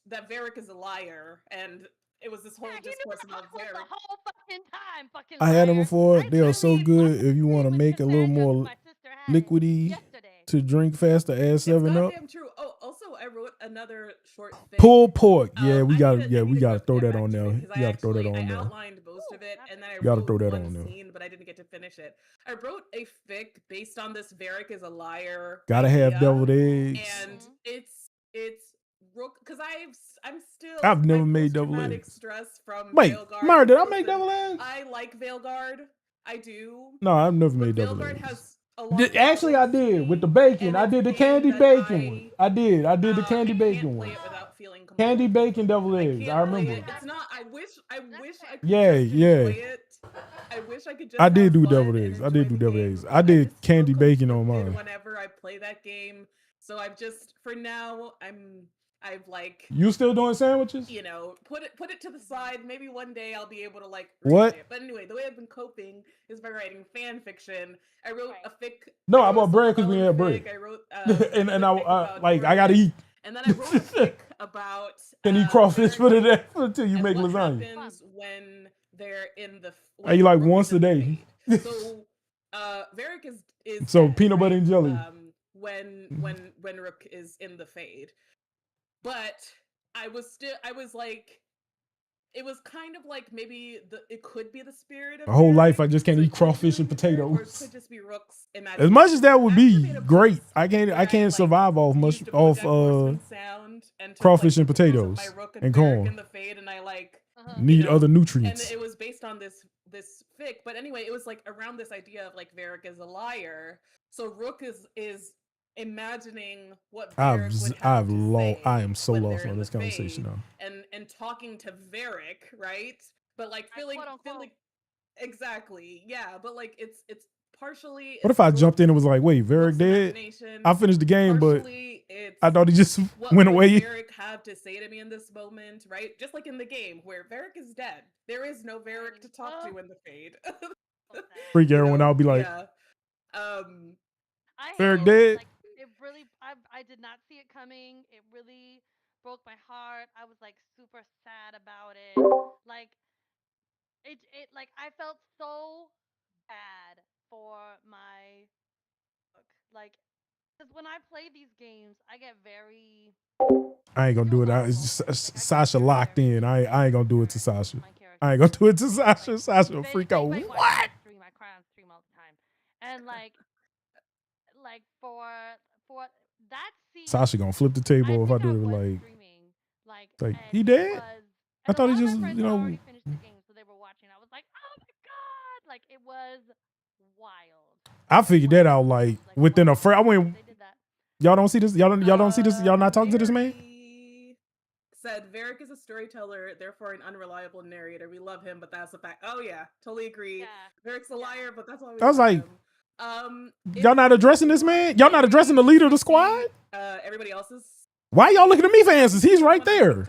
that Varric is a liar, and it was this whole Yeah, he knew discourse the about fuck was the Varric. whole fucking time. Fucking I had them liar. before. I They are so mean, good. If you want to With make a little Cassandra, 'cause more my sister had it liquidy yesterday. to drink faster, add It's 7 Up. goddamn true. Oh, also, I wrote another short thing. Pulled pork. Yeah, we I got. need to- Yeah, I we need to got to go throw get that back on to there. it, You 'cause I got to throw that actually- on I there. outlined most of it, Ooh, and then I You gotta wrote throw that one on there. scene, but I didn't get to finish it. I wrote a fic based on this Varric is a liar. Gotta have idea, deviled eggs. and it's rook because I'm still I've never my made deviled post-traumatic eggs. stress from Wait, Veilguard. Mara, did I Listen, make deviled eggs? I like Veilguard. I do. No, I've never But made deviled Veilguard eggs. has a lot of Actually, I did with the bacon. I did the candy bacon one. I did the candy bacon one. Play it without feeling Candy compelled. bacon deviled I eggs. can't I play remember. it. It's not. I wish I could Yeah, just yeah. enjoy it. I wish I could just. I did have do fun deviled and eggs. I enjoy did do the deviled game. eggs. I did just feel candy bacon on conflicted mine. whenever I play that game. So I've just for now I've like You still doing sandwiches? you know put it to the side. Maybe one day I'll be able to like What? replay it. But anyway, the way I've been coping is by writing fan fiction. I wrote a fic. No, I wrote a bought bread 'cause we Sullen had bread. fic. I wrote and a I fic about like I bread. gotta eat. And then I wrote a fic about Can eat crawfish for the Varric day until you and make what lasagna. happens when they're in the I eat like Rook once is in a the day. raid. So Varric is So dead, peanut butter right? and jelly. When Rook is in the Fade. But I was like it was kind of like maybe it could be the spirit of My whole Varric, life I just can't so it eat could crawfish be and Varric, or it potatoes. could just be Rook's As imagination. much as that would I be actually made a great, post I where can't like, survive off much used a off BoJack Horseman sound entered crawfish like and the rules of my potatoes rook and Varric corn. in the Fade, and I like Need know, other and nutrients. it was based on this fic. But anyway, it was like around this idea of like Varric is a liar. So Rook is imagining what Varric would have to say I am so when lost they're on in the this conversation Fade, now. and talking to Varric, right? But like feeling exactly, yeah. But like it's partially. What if I jumped in and was like, "Wait, Varric dead? I finished the game, but I thought he just went away." What Varric have to say to me in this moment, right? Just like in the game where Varric is dead, there is no Varric to talk to in the Fade. Freak everyone out, be like, yeah. Varric dead. Like it really, I did not see it coming. It really broke my heart. I was like super sad about it. Like it like I felt so bad for my book. Like, because when I play these games, I get very. I ain't gonna do it. It's just, Sasha locked in. I ain't gonna do it to Sasha. I ain't gonna do it to Sasha. Like, Sasha will freak out. What? Stream, I cry on stream all the time, and like for that scene, Sasha gonna flip the table if I do it. Like, streaming, like he dead? I thought he just, already finished the game, so they were watching. I was like, oh my god, like it was wild. I figured that out like within a first. I went. They did that. Y'all don't see this. Y'all don't see this. Y'all not talking to this man. Said Varric is a storyteller, therefore an unreliable narrator. We love him, but that's a fact. Oh yeah, totally agree. Varric's a liar, but that's why we. I was like, him. Y'all not addressing this man. Y'all not addressing the leader of the squad. Everybody else's. Why y'all looking at me for answers? He's right there.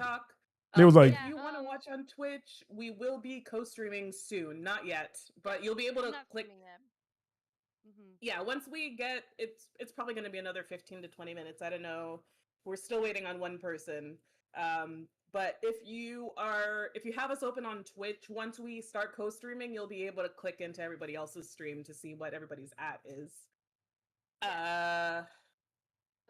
They was like, if you want to watch on Twitch, we will be co-streaming soon. Not yet, but you'll be able to click. Yeah, once we get it's probably going to be another 15 to 20 minutes. I don't know. We're still waiting on one person. But if you have us open on Twitch, once we start co-streaming, you'll be able to click into everybody else's stream to see what everybody's at is. Because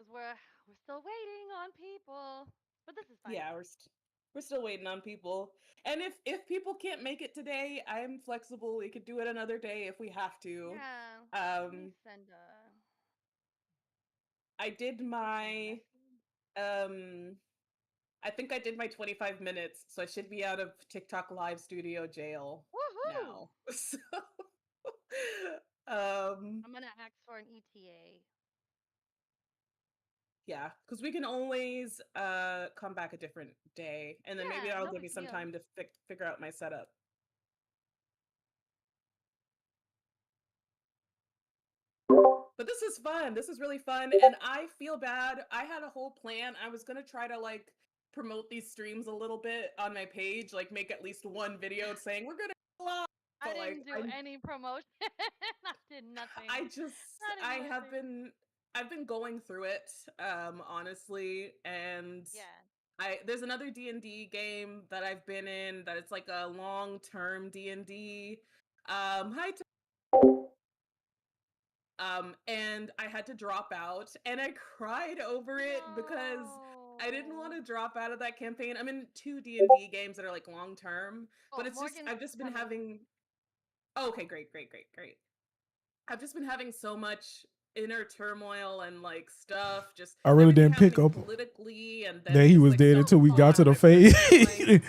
we're still waiting on people, but this is fine. Yeah, we're still waiting on people. And if people can't make it today, I am flexible. We could do it another day if we have to. Yeah. I did my I think I did my 25 minutes, so I should be out of TikTok live studio jail now. So, I'm gonna ask for an ETA. Yeah, because we can always come back a different day, and then maybe I'll give you some time to figure out my setup. But this is fun. This is really fun, and I feel bad. I had a whole plan. I was gonna try to like promote these streams a little bit on my page, like make at least one video saying we're gonna live. I didn't do any promotion. I did nothing. I've been going through it, honestly, and there's another D&D game that I've been in that it's like a long-term D&D. And I had to drop out, and I cried over it because I didn't want to drop out of that campaign. I'm in 2 D&D games that are like long-term, but it's just I've just been having. Oh, okay, great. I've just been having so much inner turmoil and like stuff. Just I really didn't pick up politically, and that he was dead until we got to the Fade.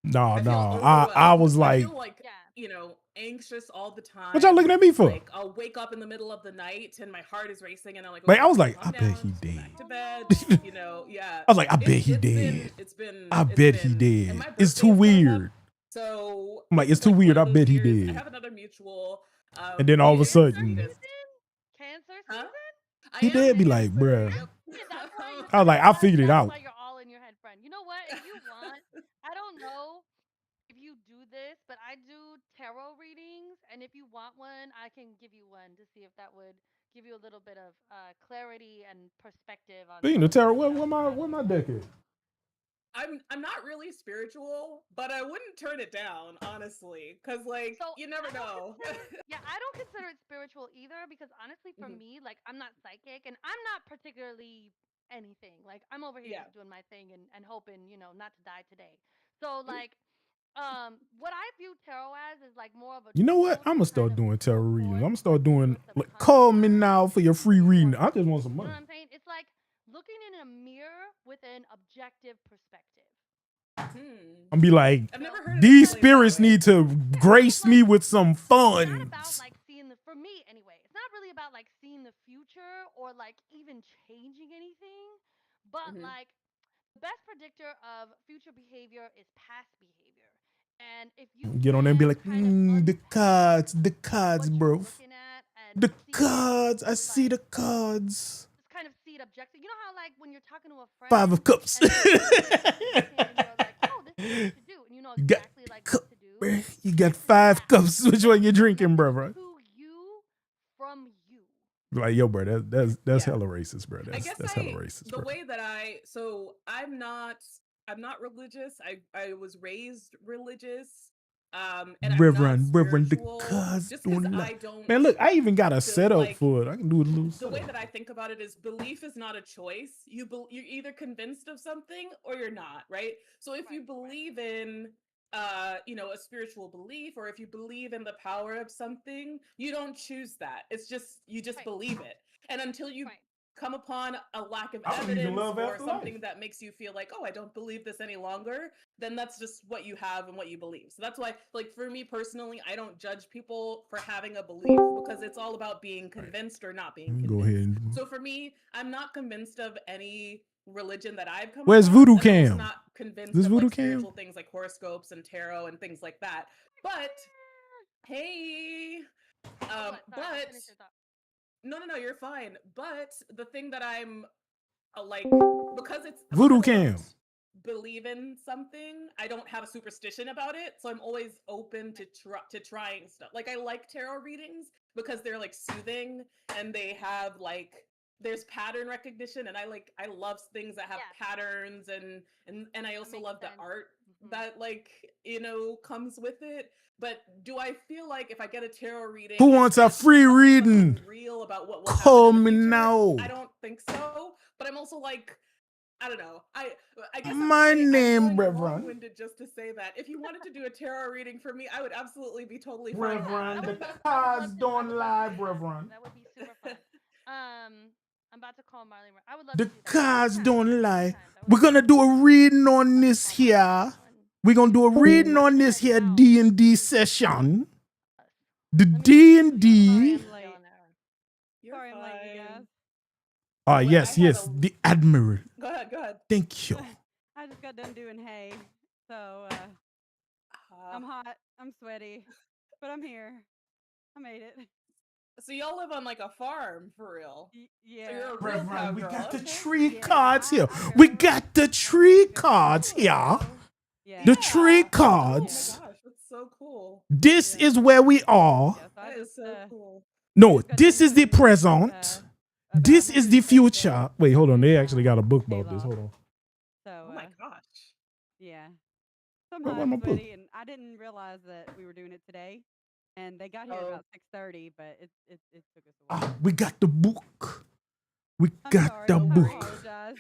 No, I was like, anxious all the time. What y'all looking at me for? Like, I'll wake up in the middle of the night and my heart is racing, and I'm like, okay, I was like, I bet he dead. Back to bed, yeah. I was like, I bet he dead. I bet he dead. It's too weird. So I'm like, it's too weird. I bet he dead. I have another mutual. And then all of a sudden, cancer season? He did be like, bruh. I was like, I figured it out. You're all in your head, friend. You know what? If you want, I don't know if you do this, but I do tarot readings, and if you want one, I can give you one to see if that would give you a little bit of clarity and perspective on. Speaking of tarot, what my deck is? I'm not really spiritual, but I wouldn't turn it down, honestly, because like you never know. I don't consider it spiritual either, because honestly, for me, like I'm not psychic, and I'm not particularly anything. Like I'm over here just doing my thing and hoping, not to die today. So like, what I view tarot as is like more of a. You know what? I'm gonna start doing tarot readings. I'm gonna start doing like, call me now for your free reading. I just want some money. You know what I'm saying? It's like looking in a mirror with an objective perspective. I'm be like, I've never heard these it spirits need to grace me with some It's not fun. about like seeing the, for me anyway, it's not really about like seeing the future or like even changing anything, but like the best predictor of future behavior is past behavior. And if you Get on there and be can like, kind of the cards, what you're bro. looking at and The see cards, it, I see the like, cards. just kind of see it objectively. You know how like when you're talking to a friend, 5 of Cups. and and you're like, oh, this is what you should do, and you know You got exactly like cup, what to do. bruh. You got 5 cups. Which one you drinking, bro? To you from you. Like, yo, bro, that's Yeah. hella racist, bro. I guess That's hella racist, the bro. way that I'm not religious. I was raised religious. And Reverend, I'm not the spiritual, cards just because don't lie. I don't Man, look, I even got a feel setup like for it. I can do a little the setup. way that I think about it is belief is not a choice. You're either convinced of something or you're not, right? So if you believe in a spiritual belief, or if you believe in the power of something, you don't choose that. It's just you just believe it. And until you come upon a lack of evidence or something that makes you feel like, oh, I don't believe this any longer, then that's just what you have and what you believe. So that's why, like, for me personally, I don't judge people for having a belief, because it's all about being convinced or not being convinced. Go ahead. So for me, I'm not convinced of any religion that I've come Where's across, Voodoo and I'm also Cam? not convinced This of Voodoo like Cam? spiritual things like horoscopes and tarot and things like that. But hey, but no, you're fine. But the thing that I'm like, Voodoo because I Cam. don't believe in something, I don't have a superstition about it, so I'm always open to trying stuff. Like, I like tarot readings because they're like soothing, and they have like there's pattern recognition, and I love things that have patterns, and I also love the art that comes with it. But do I feel like if I get a tarot reading, Who wants a free reading? Real about what will Call happen me in the future? now. I don't think so. But I'm also like, I don't know. I guess My name, I'm Reverend. long-winded just to say that if you wanted to do a tarot reading for me, I would absolutely be totally fine. Reverend, the cards don't lie, Reverend. That would be super fun. I'm about to call Marley. I would love The to do that. cards don't lie. We're gonna do a reading on this here. We're gonna do a reading on this here D&D session. The D&D. Sorry I'm late, you guys. Ah, yes, the Admiral. Go ahead. Thank you. I just got done doing hay, so I'm hot, I'm sweaty, but I'm here. I made it. So y'all live on like a farm for real? Yeah. So you're a real cowgirl. We got the Okay. tree cards here. We got the tree cards here. Yeah. The tree cards. Oh my gosh, that's so cool. This is where we are. Yeah, so That is so cool. No, this is the present. This is the future. Wait, hold on. They actually got a book about this. Hold on. So, oh my gosh. Yeah. So I'm Where hot my and book? sweaty, and I didn't realize that we were doing it today. And they got here about 6:30, but it took us a while. Ah, we got the book. We I'm got sorry, the I book. apologize.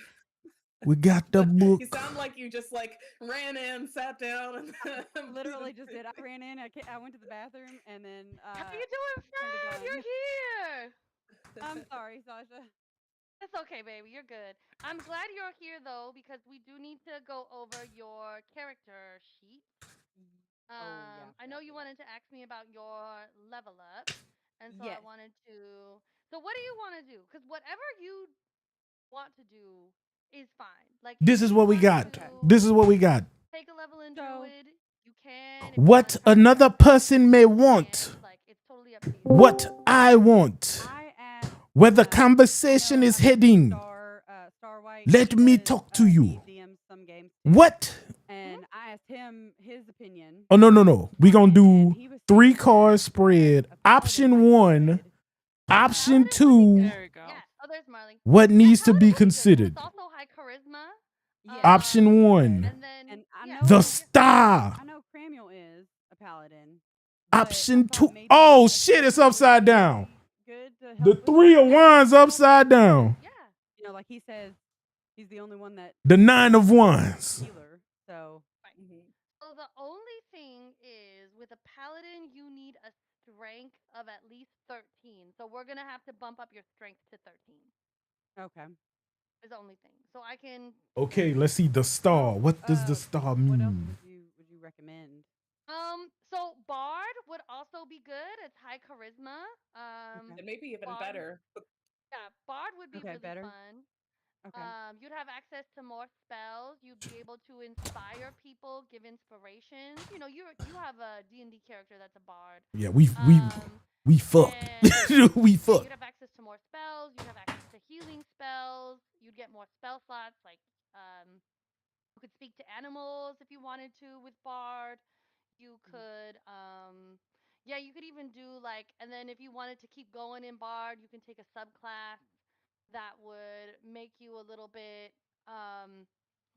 We got the book. You sound like you just like ran in, sat down, and Literally just did. I ran in. I went to the bathroom, and then. How you doing, Fred? You're here. I'm sorry, Sasha. It's okay, baby. You're good. I'm glad you're here though, because we do need to go over your character sheet. I know you wanted to ask me about your level up, and so I wanted to. So what do you want to do? Because whatever you want to do is fine. Like This is what we got. This is what we got. Take a level in Druid. You can. What another person may want. Like, it's totally up to you. What I want. Where the conversation is heading. Let me talk to you. What? And I asked him his opinion. Oh, no. We're going to do 3 card spread. Option 1. Option 2. Yeah. Oh, there's Marley. What needs to be considered? It's also high charisma. Option 1. And The star. I know Cramuel is a paladin. Option 2. Oh, shit, it's upside down. Good The 3 of Wands upside down. Yeah. You know, like he says, he's the only one that. The 9 of Wands. Healer, so. So the only thing is, with a paladin, you need a strength of at least 13. So we're gonna have to bump up your strength to 13. Okay. is the only thing. So I can. Okay, let's see the star. What does the star What else mean? would you recommend? So Bard would also be good. It's high charisma. Okay. And maybe even Bard. better. Yeah, Bard would be Okay, really better. fun. Okay. You'd have access to more spells. You'd be able to inspire people, give inspirations. You know, you have a D&D character that's a bard. Yeah, we fucked. And we yeah, fucked. you'd have access to more spells. You'd have access to healing spells. You'd get more spell slots. Like, you could speak to animals if you wanted to with bard. You could, yeah, you could even do like, and then if you wanted to keep going in bard, you can take a subclass that would make you a little bit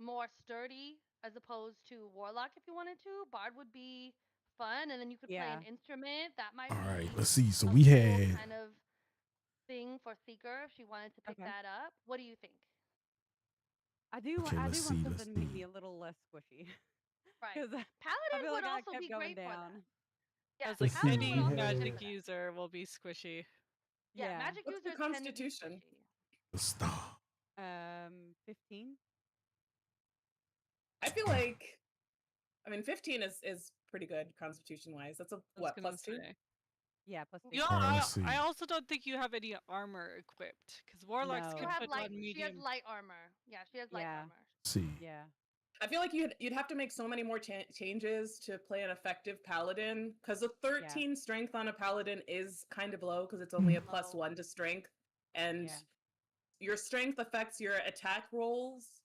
more sturdy as opposed to warlock if you wanted to. Bard would be fun, and then you could play Yeah. an instrument. That might All right, be let's see. So a we cool had kind of thing for Seeker if she wanted to pick Okay. that up. What do you think? I do Okay, want let's see, something let's to make see. me a little less squishy. Right. Because I Paladin feel would like I also be kept going great for that. down. Yeah, I was like, Let's see, Paladin would any we also be good magic for that. user will be squishy. Yeah, Yeah. magic What's the users tend to be constitution? squishy. The star. 15. I feel like, I mean, 15 is pretty good constitution wise. That's a I was what, gonna plus 2? say. Yeah, plus You know, 2. All right, let's see. I also don't think you have any armor equipped because warlocks No. You can have put light. on She has medium. light armor. Yeah, she has light Yeah. armor. Let's see. Yeah. I feel like you'd have to make so many more changes to play an effective paladin because a 13 strength on a paladin is kind of low because it's only a Low. +1 to strength, and Yeah. your strength affects your attack rolls.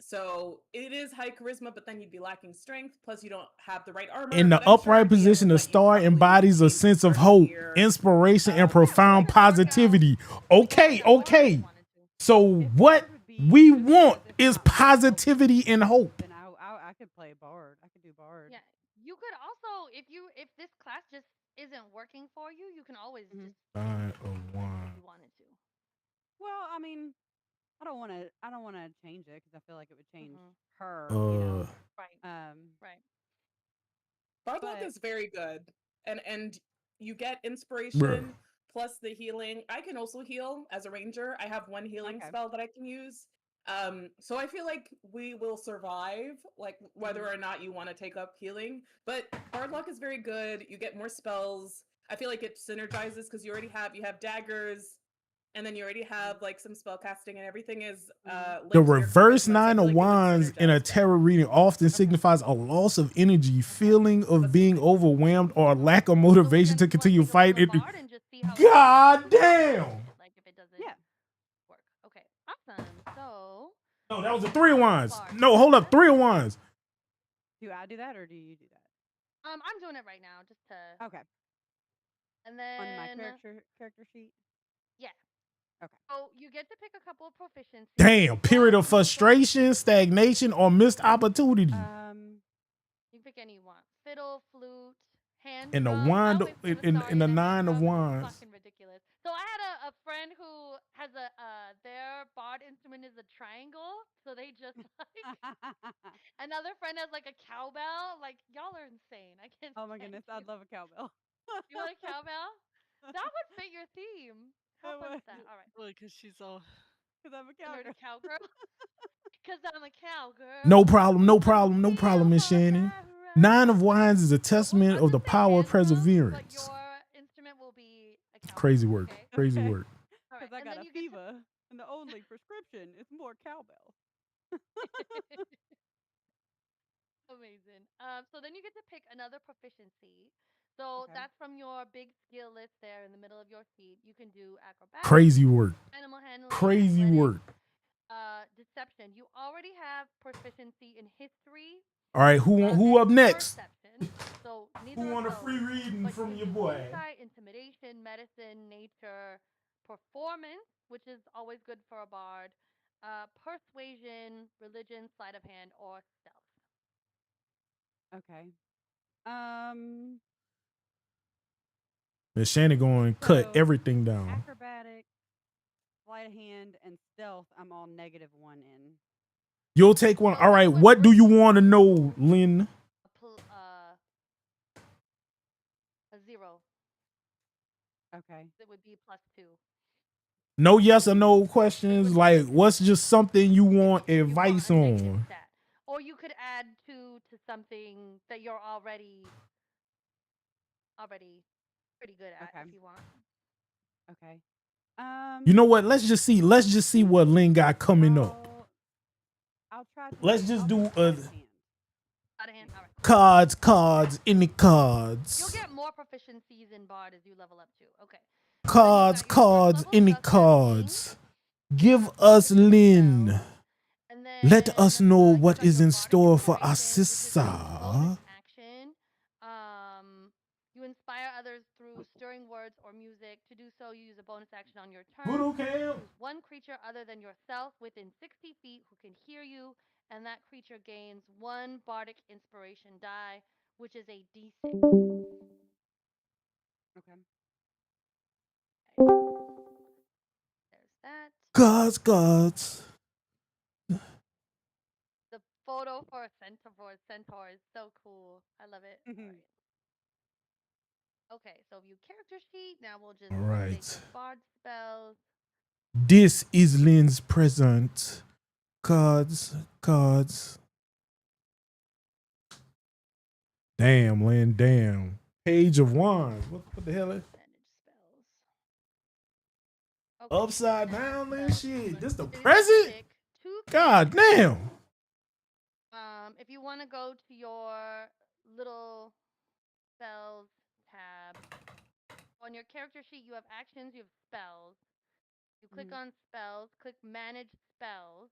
So it is high charisma, but then you'd be lacking strength. Plus, you don't have the right armor. In the but I'm sure upright I'd be able position, to the let you star probably embodies a change sense of parts hope, your, inspiration, and yeah, profound could work out. positivity. Okay, Yeah, whatever okay. you wanted to. So If what Bard would be we good want because if is not, Bard helps positivity and hope. Then I could play Bard. I could do Bard. Yeah, you could also if this class just isn't working for you, you can always Mhm. just Sign change it of if wine. you wanted to. Well, I mean, I don't want to change it because I feel like it would change Mhm. her. You know. Right. Right. Bardlock But is very good, and you get Bruh. inspiration plus the healing. I can also heal as a ranger. I have one healing Okay. spell that I can use. So I feel like we will survive, like whether or not you want to take up healing. But Bardlock is very good. You get more spells. I feel like it synergizes because you have daggers, and then you already have like some spell casting, and everything is linked The to your reverse charisma, so I nine feel of like it would wands in a synergize well. tarot reading often signifies a loss of energy, feeling of That's being fine. overwhelmed, or a lack of So motivation to then, do you want to continue take a look fighting. at Bard and just see how it God works? damn! Like if it doesn't yeah. work. Okay. Awesome. So No, that was a 3 of wands. Bard. No, hold up, 3 of wands. Do I do that or do you do that? I'm doing it right now just to Okay. and On my then character sheet. yeah. Okay. So you get to pick a couple of proficiencies. Damn, period One, of you can go- frustration, stagnation, or missed opportunity. You can pick any you want. Fiddle, flute, hand In the drum. I wand, always put a in star the in a hand 9 of drum. It's wands. fucking ridiculous. So I had a friend who has their bard instrument is a triangle. So they just like another friend has like a cowbell. Like y'all are insane. I can't. Oh my stand goodness, you. I'd love a cowbell. You want a cowbell? That would fit your theme. How That fun is would. that? All right. Well, because she's all. Because I'm a The nerdy cowgirl. cowgirl. Because I'm a cowgirl. No problem, no I'm problem, no still problem, Miss for Shannon. right. 9 of wands is a So we'll testament of the just say power of hand drum, but perseverance. your instrument will be a cowbell. Crazy work, Okay. crazy Okay. work. All right. Because I And got then a you get to fever, and the only prescription is more cowbell. amazing. So then you get to pick another proficiency. So Okay. that's from your big skill list there in the middle of your sheet. You can do acrobatics, Crazy work, animal handling, crazy athletics, work. deception. You already have proficiency in history. All right, who up and next? Perception. So neither Who of want a those, free reading but from you your can do boy? insight, intimidation, medicine, nature, performance, which is always good for a bard, persuasion, religion, sleight of hand, or stealth. Okay. Miss Shannon going to cut So everything down. acrobatics, sleight of hand, and stealth. I'm all -1 in. You'll take one. So All right, you would what do you bring want to know, Lynn? A 0. Okay. It would be +2. No yes or no questions. would Like, like to what's just something you want you advice want a negative on? stat. Or you could add two to something that you're already pretty good at Okay. if you want. Okay. You know what? Let's just see. Let's just see what Lynn got coming up. I'll try to. Let's just I'll do sleight of hand. Out of hand. All right. cards, any You'll cards. get more proficiencies in Bard as you level up too. Okay. Cards, any cards. Give us Lynn. And then Let us know you what got is your in bardic store for inspiration, our which is a sister. bonus action. You inspire others through stirring words or music. To do so, you use a bonus action on your turn. Voodoo Camp. Choose one creature other than yourself within 60 feet who can hear you, and that creature gains one bardic inspiration die, which is a d6. Okay. There's that. Cards. The photo for a centaur is so cool. I love it. All right. Okay, so view character sheet. Now we'll just All right. take the bard spells. This is Lynn's present. Cards. Damn, Lynn, damn. Page of Wands. What the hell is Manage spells. Okay, upside manage down, Lynn? spells. Shit. This the So you present? pick two God damn. if you want to go to your little spells tab, on your character sheet you have actions, you have spells. You click on spells, click manage spells,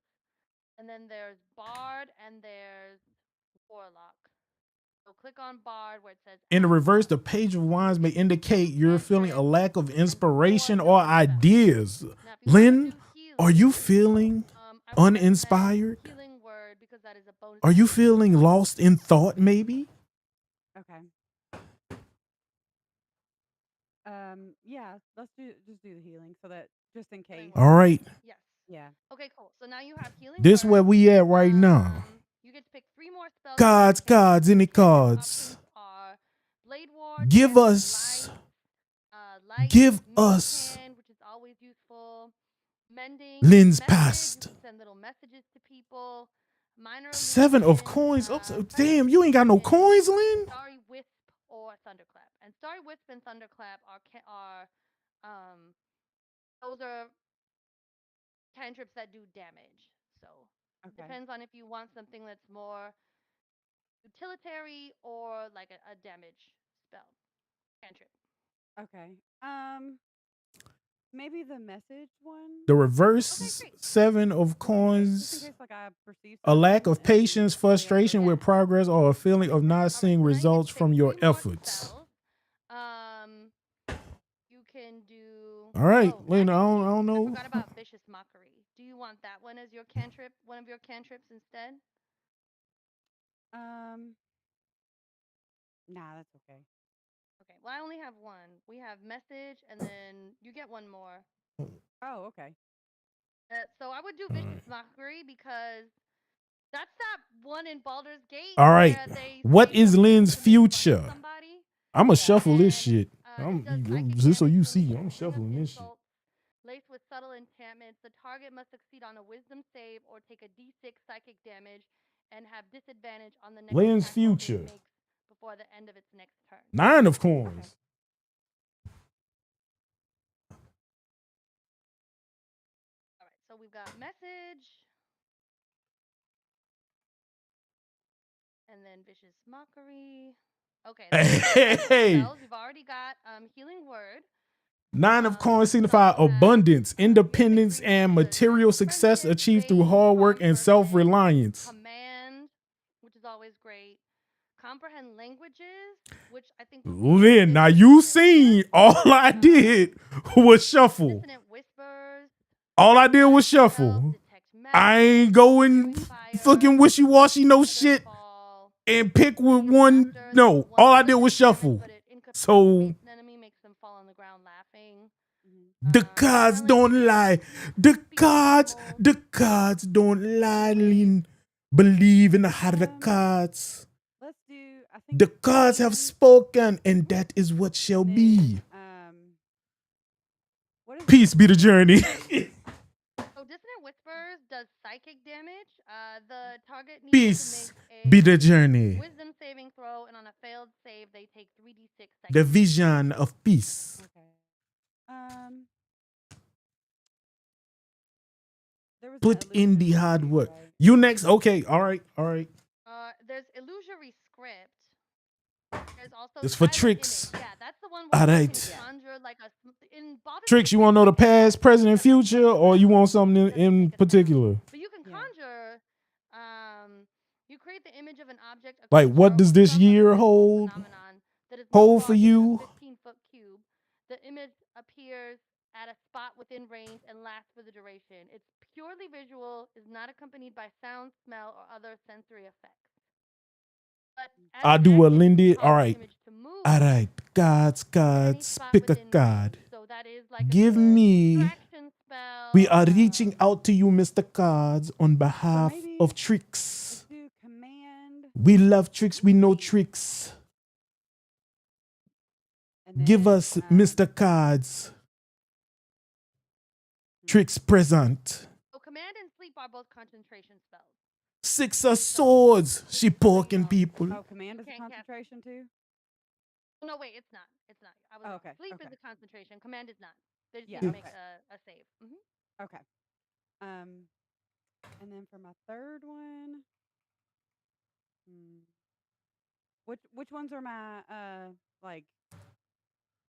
and then there's bard and there's warlock. So click on bard where it says In the actions. reverse, the page of wands may indicate you're feeling a Cantrips lack of and inspiration four or spells. ideas. Now, if you wanna Lynn, do are you healing, feeling I would recommend uninspired? healing word because that is a bonus Are you action. feeling lost in thought, maybe? Okay. Yeah, let's just do the healing so that just in case. All right. Yes. Yeah. Okay, cool. So now you have healing This word. where we at right now. You get to pick 3 more spells. Cards, any cards. Are Blade War, Give Dancing us. Light, Give Mage us Hand, which is always useful. Mending, Lynn's message, past. you can send little messages to people. Minor 7 of illusion, coins. Oh, so, presence damn, you ain't got no illusion, coins, Lynn? Starry Wisp or Thunderclap. And Starry Wisp and Thunderclap are those are cantrips that do damage. So depends on if you want something that's more utilitarian or like a damage spell cantrip. Okay. Maybe the message one. The reverse 7 of Just in coins. case, like, I perceive A lack something of and patience, somebody else frustration doesn't. with progress, or a feeling of not seeing So now you get results to from pick your 3 more efforts. spells. You can do. All right, Oh, Lynn, I actually, don't I know. forgot about vicious mockery. Do you want that one as your cantrip? One of your cantrips instead? Nah, that's okay. Okay. Well, I only have one. We have message, and then you get one more. Oh, okay. So I would do vicious mockery because that's that one in Baldur's Gate. All right, Where they what say is something Lynn's to make fun of future? somebody. I'm gonna shuffle this And, shit. it does psychic Just so damage you from see, the I'm string of shuffling this shit. insults laced with subtle enchantments. The target must succeed on a wisdom save or take a d6 psychic damage and have disadvantage on the next Lynn's attack roll it future. makes before the end of its next turn. 9 of coins. All right, so we've got message, and then vicious mockery. Okay, Hey. spells. We've already got healing word. 9 of coins signify abundance, independence, and material success achieved through hard work and self-reliance. Command, which is always great. Comprehend languages, which I think. Lynn, now you seen all I did was shuffle. Dissonant whispers. All I did was shuffle. I ain't going fucking wishy-washy no shit and pick with one. No, all I did was shuffle. So the cards don't lie. The cards don't lie, Lynn. Believe in the heart of the cards. Let's do. I think The cards have spoken, and that is what shall be. What is Peace be the journey. So Dissonant Whispers does psychic damage. The target needs Peace to make be a the journey. wisdom saving throw, and on a failed save, they take 3d6 psychic The damage. vision of peace. Okay. There was an Put in the illusory hard script, work. right? You next. Okay. All right. All right. There's illusory script. There's also It's for silent tricks. image. Yeah, that's the one where All you right. can conjure like in Baldur's Tricks, you Gate, want to know the you can past, present, and conjure future, or you want something in doesn't make a sound. particular? But you can Yeah. conjure. You create the image of an object. A Like, creature, what or does this some other year visual hold? phenomenon that is no Hold for larger than you? a 15-foot cube. The image appears at a spot within range and lasts for the duration. It's purely visual, is not accompanied by sound, smell, or other sensory effects. But as I an do a action, you Lindy. can cause All the right. image to move All right. Gods, at any gods, spot pick a within god. range. So that is like Give a good me. distraction spell. We are reaching out to you, Mr. Cards, on So behalf maybe of Tricks. let's do command. We love Tricks. We know Tricks. And Give then, us Mr. Cards. Tricks present. So command and sleep are both concentration spells. 6 of swords. She poking people. Oh, command is a Can't cast- concentration too. No, wait, it's not. It's not. I was Oh, wrong. okay, Sleep okay. is a concentration. Command is not. They just Yeah, need to make okay. a save. Okay. And then for my third one, which ones are my like?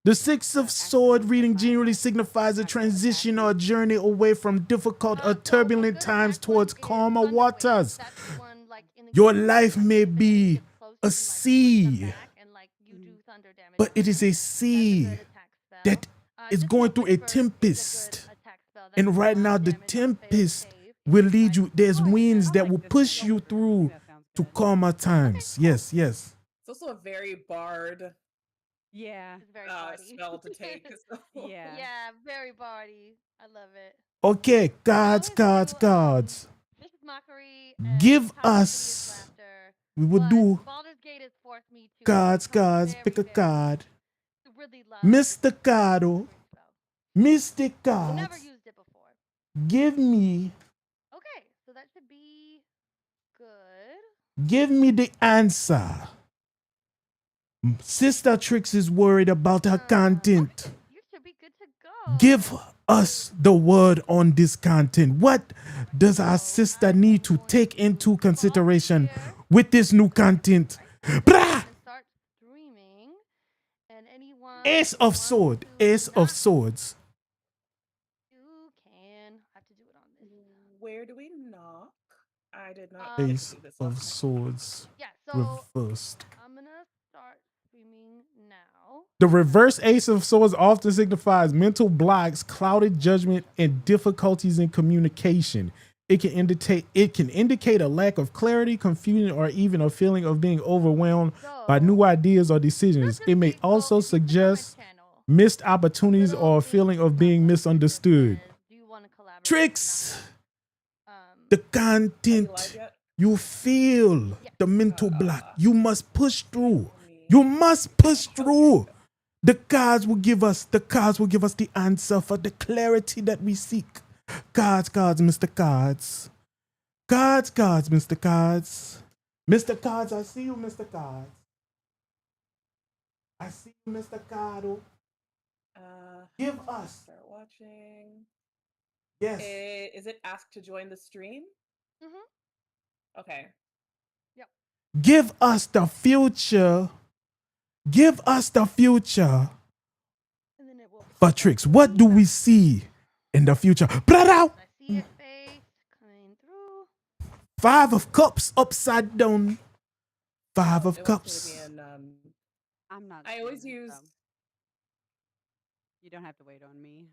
The 6 of sword actions, reading like my generally actual signifies a attack transition or a speed? journey away from difficult or So a turbulent good times attack one towards is calmer Thunder Wave. waters. That's the one, like, in the Your game where, life like, may if an enemy be gets close, a you can, like, push them sea, back and, like, you do thunder damage but to it is them. a That's a sea good attack spell. that is Dissonant going through a Whisper is tempest. good attack spell. That And does a right lot now, of the damage on a failed tempest save. will It's lead like you. There's winds I that like will this push one. you I think through that sounds to good. calmer times. Yes, yes. It's also a very barred Yeah. It's very bardy. spell to take. So. Yeah. Yeah, very bardy. I love it. Okay, So gods, his gods, two, gods. Vicious Mockery and Give Power of Hideous us. Laughter. We will But do Baldur's Gate has forced me to gods, become gods. very, Pick a very, card. really love Mr. this Cardo. concentration spell. Mystic I've never gods. used it before. Give me. Okay, so that should be good. Give me the answer. Sister Trix is worried about her content. You should be good to go. Give us the word on this content. What does our sister need to take into consideration with this new content? Brah! And start streaming. And anyone Ace who of wants sword. to Ace of not- swords. You can have to do it on this. Where do we knock? I did not. Ace do this of last time. swords. Yeah, so Reversed. I'm gonna start streaming now. The reverse ace of swords often signifies mental blocks, clouded judgment, and difficulties in communication. It can indicate a lack of clarity, confusion, or even a feeling of being overwhelmed by new ideas or decisions. It may also suggest missed opportunities or a feeling of being misunderstood. Do you want to collaborate? Tricks. Um, The Are you live content. yet? You feel the mental block. You must push through. You must push through. The cards will give us the answer for the clarity that we seek. Cards, Mr. Cards. Cards, Mr. Cards. Mr. Cards, I see you, Mr. Cards. I see you, Mr. Cardo. Give us. Start watching. Yes. Is it ask to join the stream? Okay. Give us the future. Give us the future. and then it will. For Tricks, what do we see in the future? Brother! I see your face coming through. 5 of Cups upside down. 5 of It wants me to Cups. be in, I'm not. I always streaming, use. so you don't have to wait on me.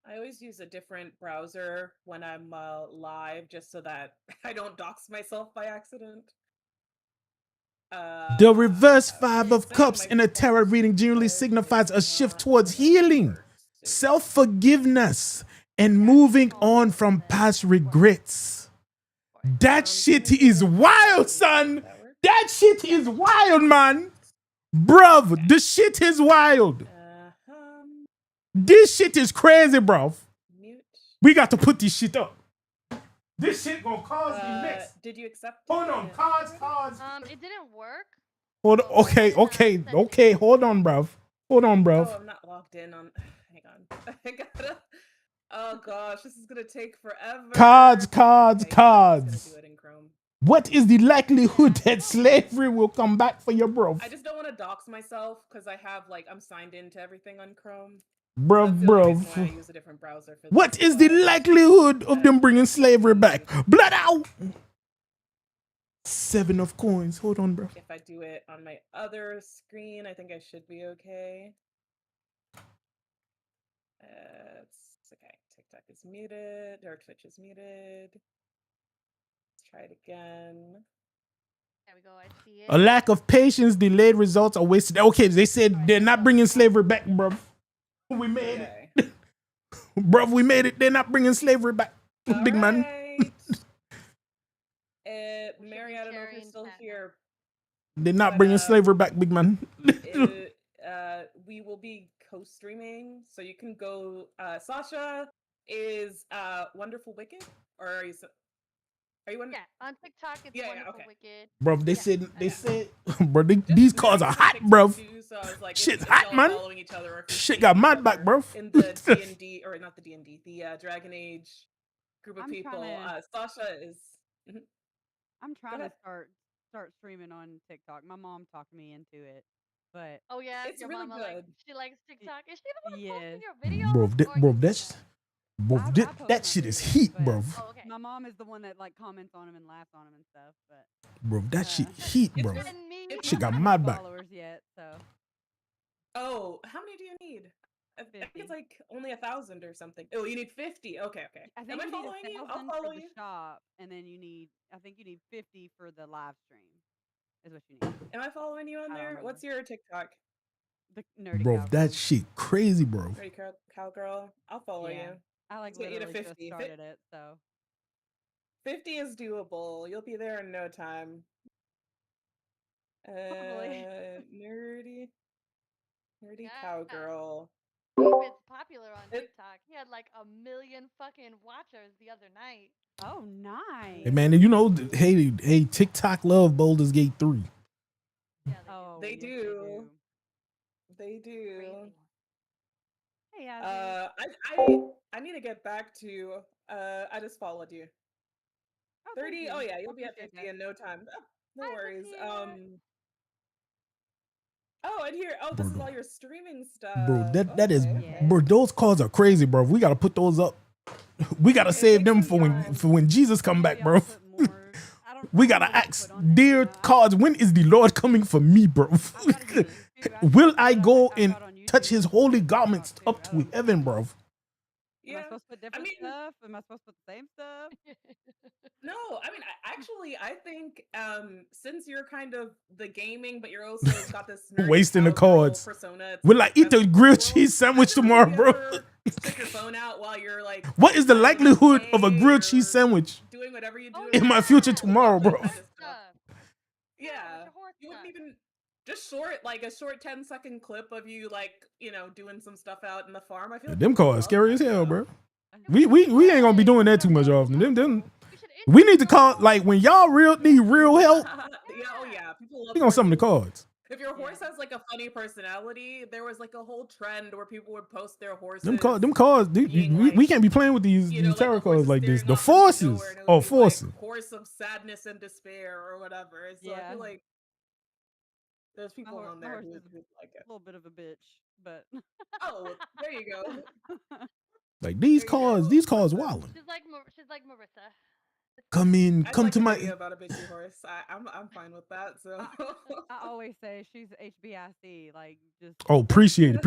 I always use a different browser when I'm live, just so that I don't dox myself by accident. The reverse 5 of saying Cups my in a tarot reading generally voice signifies a is shift not towards gonna healing, work soon. self-forgiveness, and moving on from past regrets. That shit is wild, son. That works? That shit is wild, man. Bruv, the shit is wild. This shit is crazy, bro. Mute. We got to put this shit up. This shit gonna cause the mess. Did you accept? Hold on, it? cards. It didn't work. Hold on. So I Okay, did not okay, send it. okay. Hold on, bro. Hold on, bro. Oh, I'm not logged in on. Hang on. I gotta. Oh gosh, this is gonna take forever. Cards. Okay, I'm just gonna do it in Chrome. What is the likelihood that slavery will come back for you, bro? I just don't want to dox myself because I have I'm signed into everything on Chrome. Bro, That's the only reason why I use a different browser for what this, is the but, likelihood of them bringing slavery back? Blood out! 7 of coins. Hold on, bro. If I do it on my other screen, I think I should be okay. It's okay. TikTok is muted, or Twitch is muted. Let's try it again. There we go. I see it. A lack of patience, delayed results, are wasted. Okay, they said they're not bringing slavery back, bro. We made it. Bro, we made it. They're not bringing slavery back. Big man. Mary, I don't know if you're still here. They're not bringing slavery back, big man. We will be co-streaming, so you can go. Sasha is Wonderful Wicked, or are you? Yeah, on TikTok it's Wonderful Wicked. Bro, they said, bro, these cards are hot, bro. Too, so I was like, shit's hot, man. Each other shit got mad back, bro. In the D&D, or not the D&D, the Dragon Age group of people. Sasha is. I'm trying to start streaming on TikTok. My mom talked me into it, but it's your really mama good. She likes TikTok. Is she the one posting your videos? Bro, that shit is heat, bro. Okay. My mom is the one that comments on them and laughs on them and stuff. But bro, that shit heat, bro. Shit got mad back. Followers yet, so. Oh, how many do you need? I think it's only 1,000 or something. Oh, you need 50. Okay. I think you need 1,000 for the shop, and then I think you need 50 for the live stream. Is what you need. Am I following you on there? What's your TikTok? The nerdy bro, cowgirl. that shit crazy, bro. Nerdy cowgirl. I'll follow you. I get you to 50. Just started it, so 50 is doable. You'll be there in no time. Nerdy cowgirl. It's popular on TikTok. He had 1 million fucking watchers the other night. Oh, nice. Hey man, you know, hey, TikTok love Baldur's Gate 3. Yeah, they do. They do. Crazy. Hey, I need to get back to. I just followed you. 30. Oh yeah, you'll be at 50 in no time. Oh, no worries. Oh, and here. Oh, this is all your streaming stuff. Bro, that is. Bro, those cards are crazy, bro. We gotta put those up. We gotta save them for when Jesus come back, bro. We gotta ask, dear cards, when is the Lord coming for me, bro? Will I go and touch his holy garments up to heaven, bro? Am I supposed to put different stuff? Am I supposed to put the same stuff? No, I mean, I think since you're kind of the gaming, but you're also got this wasting the cards. Persona, will I eat the grilled cheese sandwich tomorrow, bro? Stick your phone out while you're what is the likelihood of a grilled cheese sandwich doing whatever you do in my future tomorrow, bro? Yeah, you wouldn't even just a short 10-second clip of you doing some stuff out in the farm. I feel them cards scary as hell, bro. We ain't gonna be doing that too much often. Them we need to call when y'all need real help. Yeah, people love. We on some of the cards. If your horse has a funny personality, there was a whole trend where people would post their horses. Them cards, we can't be playing with these tarot cards like this. The forces, forces. Horse of sadness and despair, or whatever. So I feel like there's people on there who like it. A little bit of a bitch, but oh, there you go. These cards wild. She's like Marissa. Come to my. About a bitchy horse. I'm fine with that. So I always say she's HBIC. Just. Oh, appreciate it.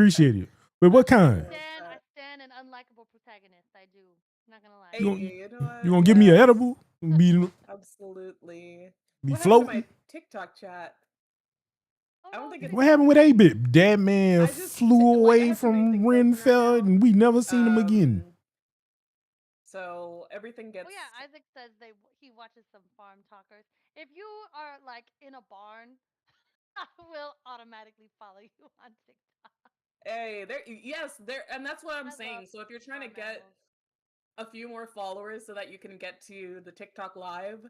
But what kind? I stand an unlikable protagonist. I do. I'm not gonna lie. You gonna give me an edible? Absolutely. Be floating. My TikTok chat. I don't think what happened with A-Bit? That man flew away from Renfeld and we never seen him again. So everything gets. Oh yeah, Isaac says he watches some farm talkers. If you are in a barn, I will automatically follow you on TikTok. Hey, and that's what I'm I saying. love So if you're trying to farm get animals. a few more followers so that you can get to the TikTok live,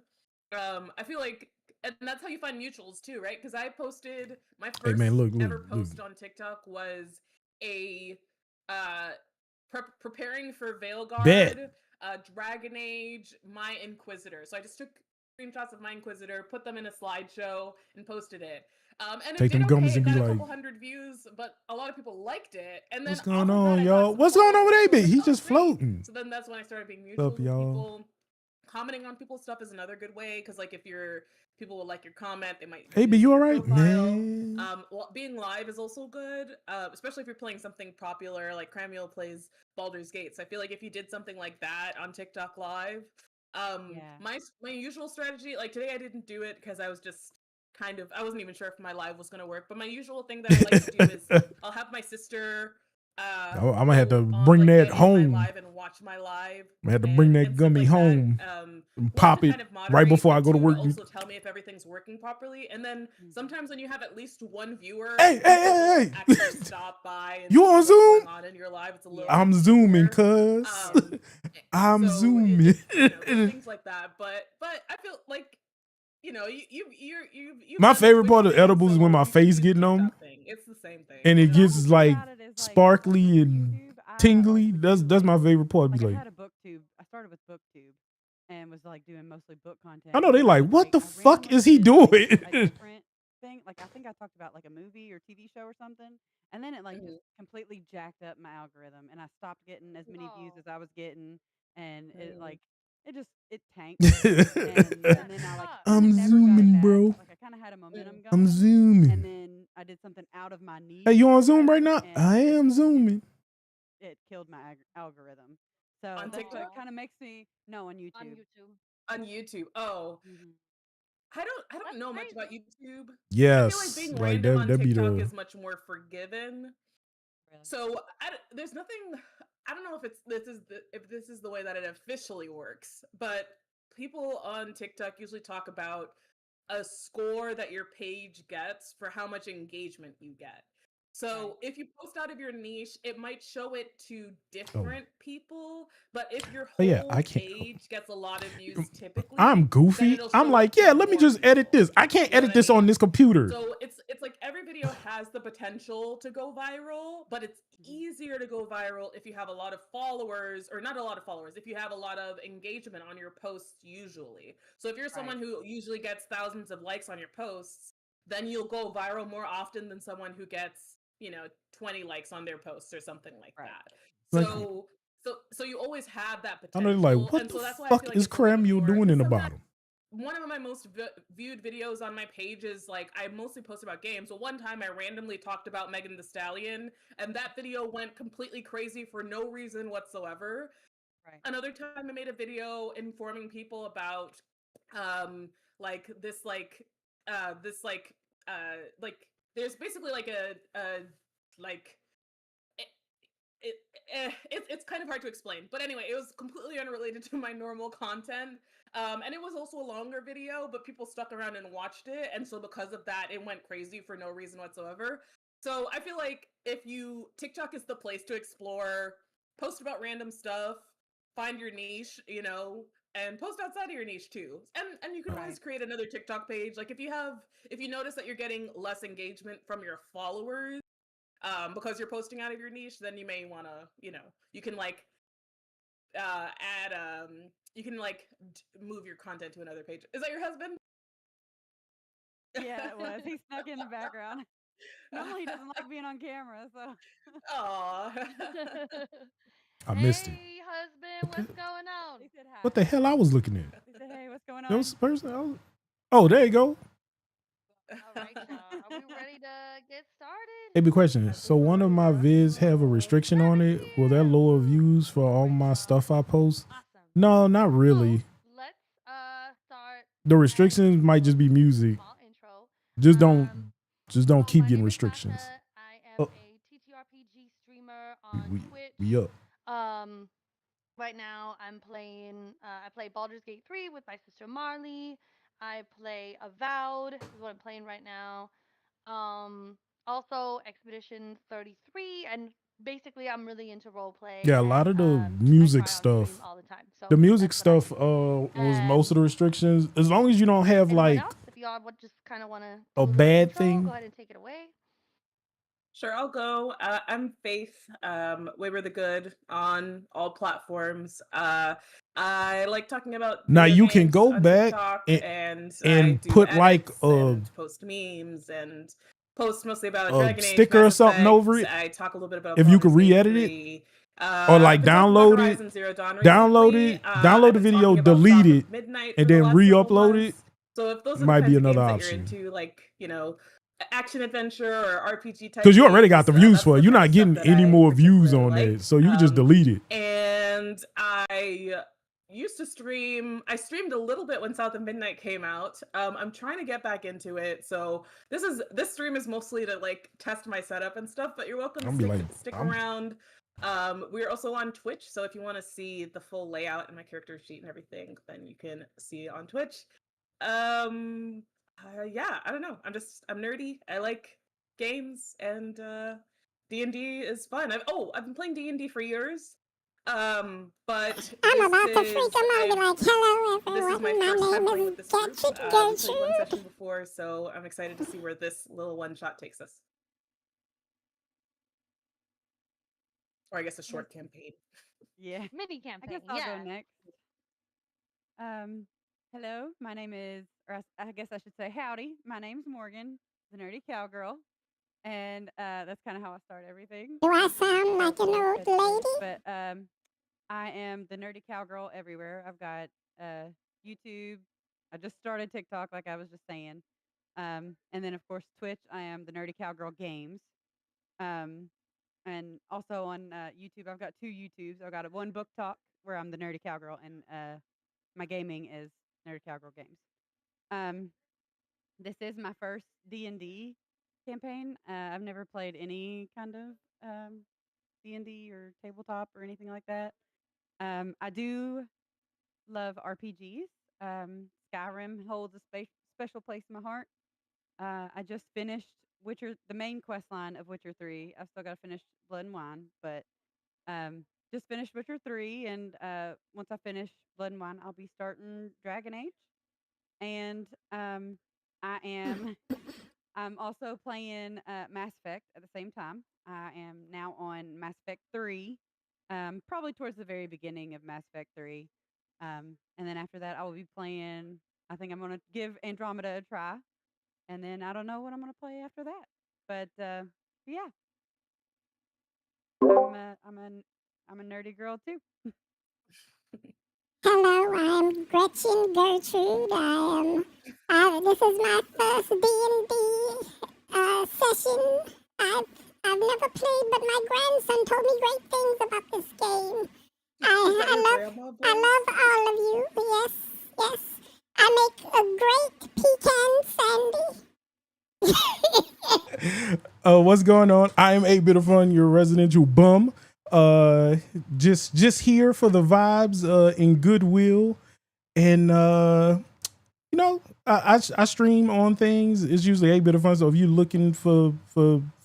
I feel like, and that's how you find mutuals too, right? Because I posted my Hey first man, look, ever post on TikTok was a uh preparing for Bet. Veilguard, Dragon Age, my Inquisitor. So I just took screenshots of my Inquisitor, put them in a slideshow, and posted it. And it Take did them okay. gummies It and be got a like, couple hundred views, but a lot of people liked it. And then what's going off of that, on, I got y'all? some What's going on followers. with So I was AB? like, He's oh, just sweet. floating. So then that's when I started being What's up, mutuals with y'all? people. Commenting on people's stuff is another good way because, like, if people will like your comment, they might AB, visit you all your right, profile. man? Being live is also good, especially if you're playing something popular. Like Cramuel plays Baldur's Gate, so I feel like if you did something like that on TikTok live, Yeah. my usual strategy, like today I didn't do it because I was just I wasn't even sure if my live was gonna work. But my usual thing that I like to do is I'll have my sister I'm gonna have to on, bring like, that get in my home. live and watch my live. I had to bring that And stuff gummy like home that. and One, pop to it kind of right moderate, before I but go to two, to work. also tell me if everything's working properly. And then Mhm. sometimes when you have at least one viewer Hey, who will hey, hey, actually hey. stop by and You see on what's Zoom? going on in your live, it's a little Yeah. I'm bit zooming, easier. cuz. I'm So zooming. there's things like that. But I feel like, you've My done the favorite Twitch part of thing, edibles is when so my you can face do the getting them TikTok thing. It's the same thing. and it What I gets like like about it is like sparkly with and YouTube, I tingly. would That's do that's like my favorite part. Be I like, had a booktube. I started with booktube and was like doing mostly book content. I know And they then like, what the I fuck randomly is he did like a doing? different thing. Like I think I talked about like a movie or TV show or something. And then it like just Mhm, completely jacked up my algorithm and I stopped getting as many views No. as I was getting and it mhm, like it tanked. And That then I like sucks. kind of I'm never got it zooming, back. bro. Like I kind of had a mhm. momentum I'm going and zooming. then I did something out of my Hey, niche you or on Zoom right whatever now? and I am zooming. it killed my algorithm. So On that's what TikTok? Oh, kind of makes me no on on YouTube. YouTube. On YouTube. Oh, Hmm. I don't That's know much about crazy. YouTube. I feel like Yes, being like random on that be TikTok the is much more forgiven. Really? So there's nothing. I don't know if this is the way that it officially works, but people on TikTok usually talk about a score that your page gets for how much engagement you get. Right. So if you post out of your niche, it might show it to oh. different people, but if your Oh yeah, I whole can't. page gets a lot of views I'm typically, then goofy. it'll I'm show it like, to yeah, let me more just edit people. this. I can't You know what edit I this on mean? this computer. So it's like every video has the potential to go viral, but it's Hmm. easier to go viral if you have a lot of followers, or not a lot of followers, if you have a lot of engagement on your posts usually. So if you're Right. someone who usually gets thousands of likes on your posts, then you'll go viral more often than someone who gets, 20 likes on their posts or something like Right. that. Like, Right. So you always have that I know they're like, potential, what and the so that's why I feel fuck like is it's a little bit Cramuel more, doing in because the sometimes bottom? one of my most viewed videos on my page is like, I mostly post about games. So one time I randomly talked about Megan the Stallion, and that video went completely crazy for no reason whatsoever. Right. Another time I made a video informing people about like like there's basically like a like it, it's kind of hard to explain, but anyway, it was completely unrelated to my normal content, and it was also a longer video, but people stuck around and watched it, and so because of that, it went crazy for no reason whatsoever. So I feel like if you TikTok is the place to explore, post about random stuff, find your niche, and post outside of your niche too. And you can Right. always create another TikTok page. Like if you notice that you're getting less engagement from your followers, because you're posting out of your niche, then you may want to, you can like add you can like move your content to another page. Is that your husband? Yeah, it was. He snuck in the background. Normally he doesn't like being on camera, so Aw. I missed it. Hey, husband, What the, what's going on? he said what hi. the hell I was looking at? He said, "Hey, what's going That was on?" the person. Oh, there you go. All right, y'all. Are we ready to get started? Hey, big question. I So think one of we my vids have a are. restriction on it. Will that Barbecue! lower views for all All right, my y'all. stuff I post? Awesome. No, not So really. let's start The as restrictions might just usual be with a music. small intro. Just Um, don't so keep my getting name is restrictions. Sasha. I am Oh, a TTRPG streamer we on we, Twitch. we up. Um, right now I'm playing. I play Baldur's Gate 3 with my sister Marley. I play Avowed is what I'm playing right now. Um, Also Expedition 33, and basically I'm really into role play. Yeah, a and, lot of the I music try on stream stuff. all the time. So The music that's what I stuff do. was most of And the restrictions. As long as you don't have anyone like else, if y'all would just kind of want to a do a little bad intro, thing. go ahead and take it away. Sure, I'll go. I'm Faith. We were the good on all platforms. I like talking about Now video you can games go on back TikTok, and I and do put like edits and post memes and post mostly about a Dragon Age, sticker or Mass something over Effect. it. I talk a little bit about If you Baldur's could Gate re-edit it 3. or I've like been talking about download it, Horizon Zero Dawn recently. download I've the been video, talking about delete Song it, of Midnight and for the then last several re-upload it. months. So if those are the Might be kinds of another games that option. you're into, like, action adventure or RPG type Because you already got games, the views that's for it. the You're kind not of stuff getting that any I more views particularly on like. it, so you can just delete it. And I used to stream. I streamed a little bit when South of Midnight came out. I'm trying to get back into it. So this stream is mostly to like test my setup and stuff. But you're welcome to stick around. We're also on Twitch, so if you want to see the full layout and my character sheet and everything, then you can see it on Twitch. Yeah, I don't know. I'm nerdy. I like games, and D&D is fun. I've been playing D&D for years. But I'm about to freak them out and be like, hello this is everyone, my first time my playing name with is this group. Gertrude We played one Gertrude. session before, so I'm excited to see where this little one shot takes us. Or I guess a short campaign. Yeah. Mini I campaign. guess I'll Yeah. go next. Hello, my name is, or I guess I should say howdy. My name's Morgan, the nerdy cowgirl, and that's kind of how I start everything. Do I sound like an old lady? But I am the nerdy cowgirl everywhere. I've got YouTube. I just started TikTok, like I was just saying, and then of course Twitch. I am the nerdy cowgirl games. And also on YouTube, I've got 2 YouTubes. I've got one book talk where I'm the nerdy cowgirl, and my gaming is nerdy cowgirl games. This is my first D&D campaign. I've never played any kind of D&D or tabletop or anything like that. I do love RPGs. Skyrim holds a special place in my heart. I just finished Witcher, the main quest line of Witcher 3. I've still got to finish Blood and Wine, but just finished Witcher 3, and once I finish Blood and Wine, I'll be starting Dragon Age. And I'm also playing Mass Effect at the same time. I am now on Mass Effect 3, probably towards the very beginning of Mass Effect 3. And then after that, I will be playing, I think I'm going to give Andromeda a try. And then I don't know what I'm going to play after that. But yeah, I'm a nerdy girl too. Hello, I'm Gretchen Gertrude. This is my first D&D session. I've never played, but my grandson told me great things about this game. I love all of you. Yes, yes. I make a great pecan sandy. What's going on? I am 8-Bit of Fun, your residential bum. Just here for the vibes, in goodwill, and you know, I stream on things. It's usually 8-Bit of Fun. So if you're looking for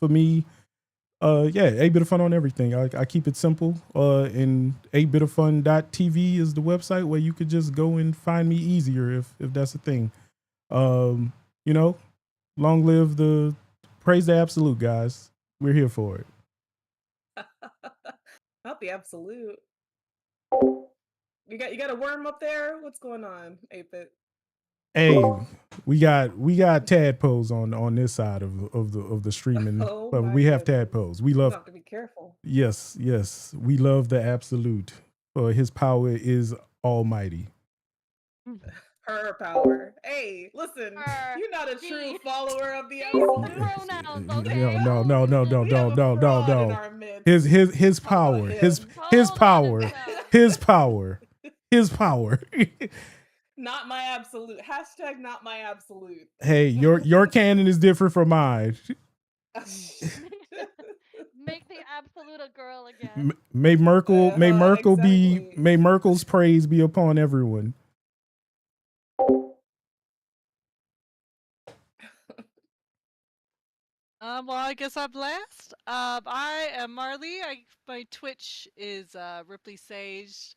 me, yeah, 8-Bit of Fun on everything. I keep it simple. And 8bitofun.tv is the website where you could just go and find me easier if that's a thing. You know, long live the praise the absolute, guys. We're here for it. Not the absolute. You got a worm up there? What's going on, 8-Bit? Hey, we got tadpoles on this side of the streaming. Oh, but my we have goodness. tadpoles. We You love. have to be careful. Yes, we love the absolute. His power is almighty. Her power. Hey, listen, Her. you're not a true follower of the These absolute. pronouns, okay? No. We have a fraud in our midst. His How about power. him? His Hold on power. a second. His power. His power. Not my absolute. Hashtag not my absolute. Hey, your canon is different from mine. Make the absolute a girl again. May Merkel exactly. may Merkel's praise be upon everyone. Well, I guess I'm last. I am Marley. My Twitch is Ripley Sage.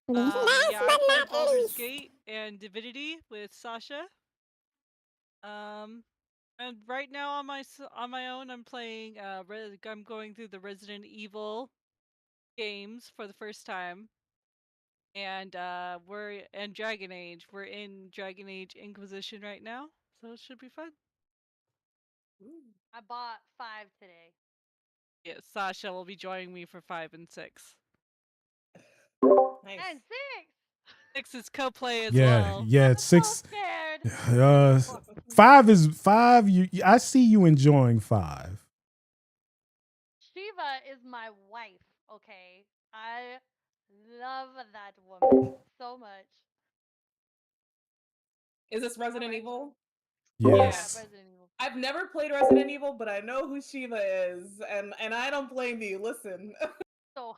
Last Yeah, I but play not Baldur's least. Gate and Divinity with Sasha. And right now on my own, I'm playing. I'm going through the Resident Evil games for the first time, and we're in Dragon Age. We're in Dragon Age Inquisition right now, so it should be fun. I bought 5 today. Yeah, Sasha will be joining me for 5 and 6. Nice. And 6. 6 is co-play as Yeah, well. yeah. I'm so 6. scared. 5 is 5. I see you enjoying 5. Shiva is my wife, okay? I love that woman so much. Is this Resident Alright, Evil? Yeah, Yes. Resident Evil. I've never played Resident Evil, but I know who Shiva is, and I don't blame you. Listen, So,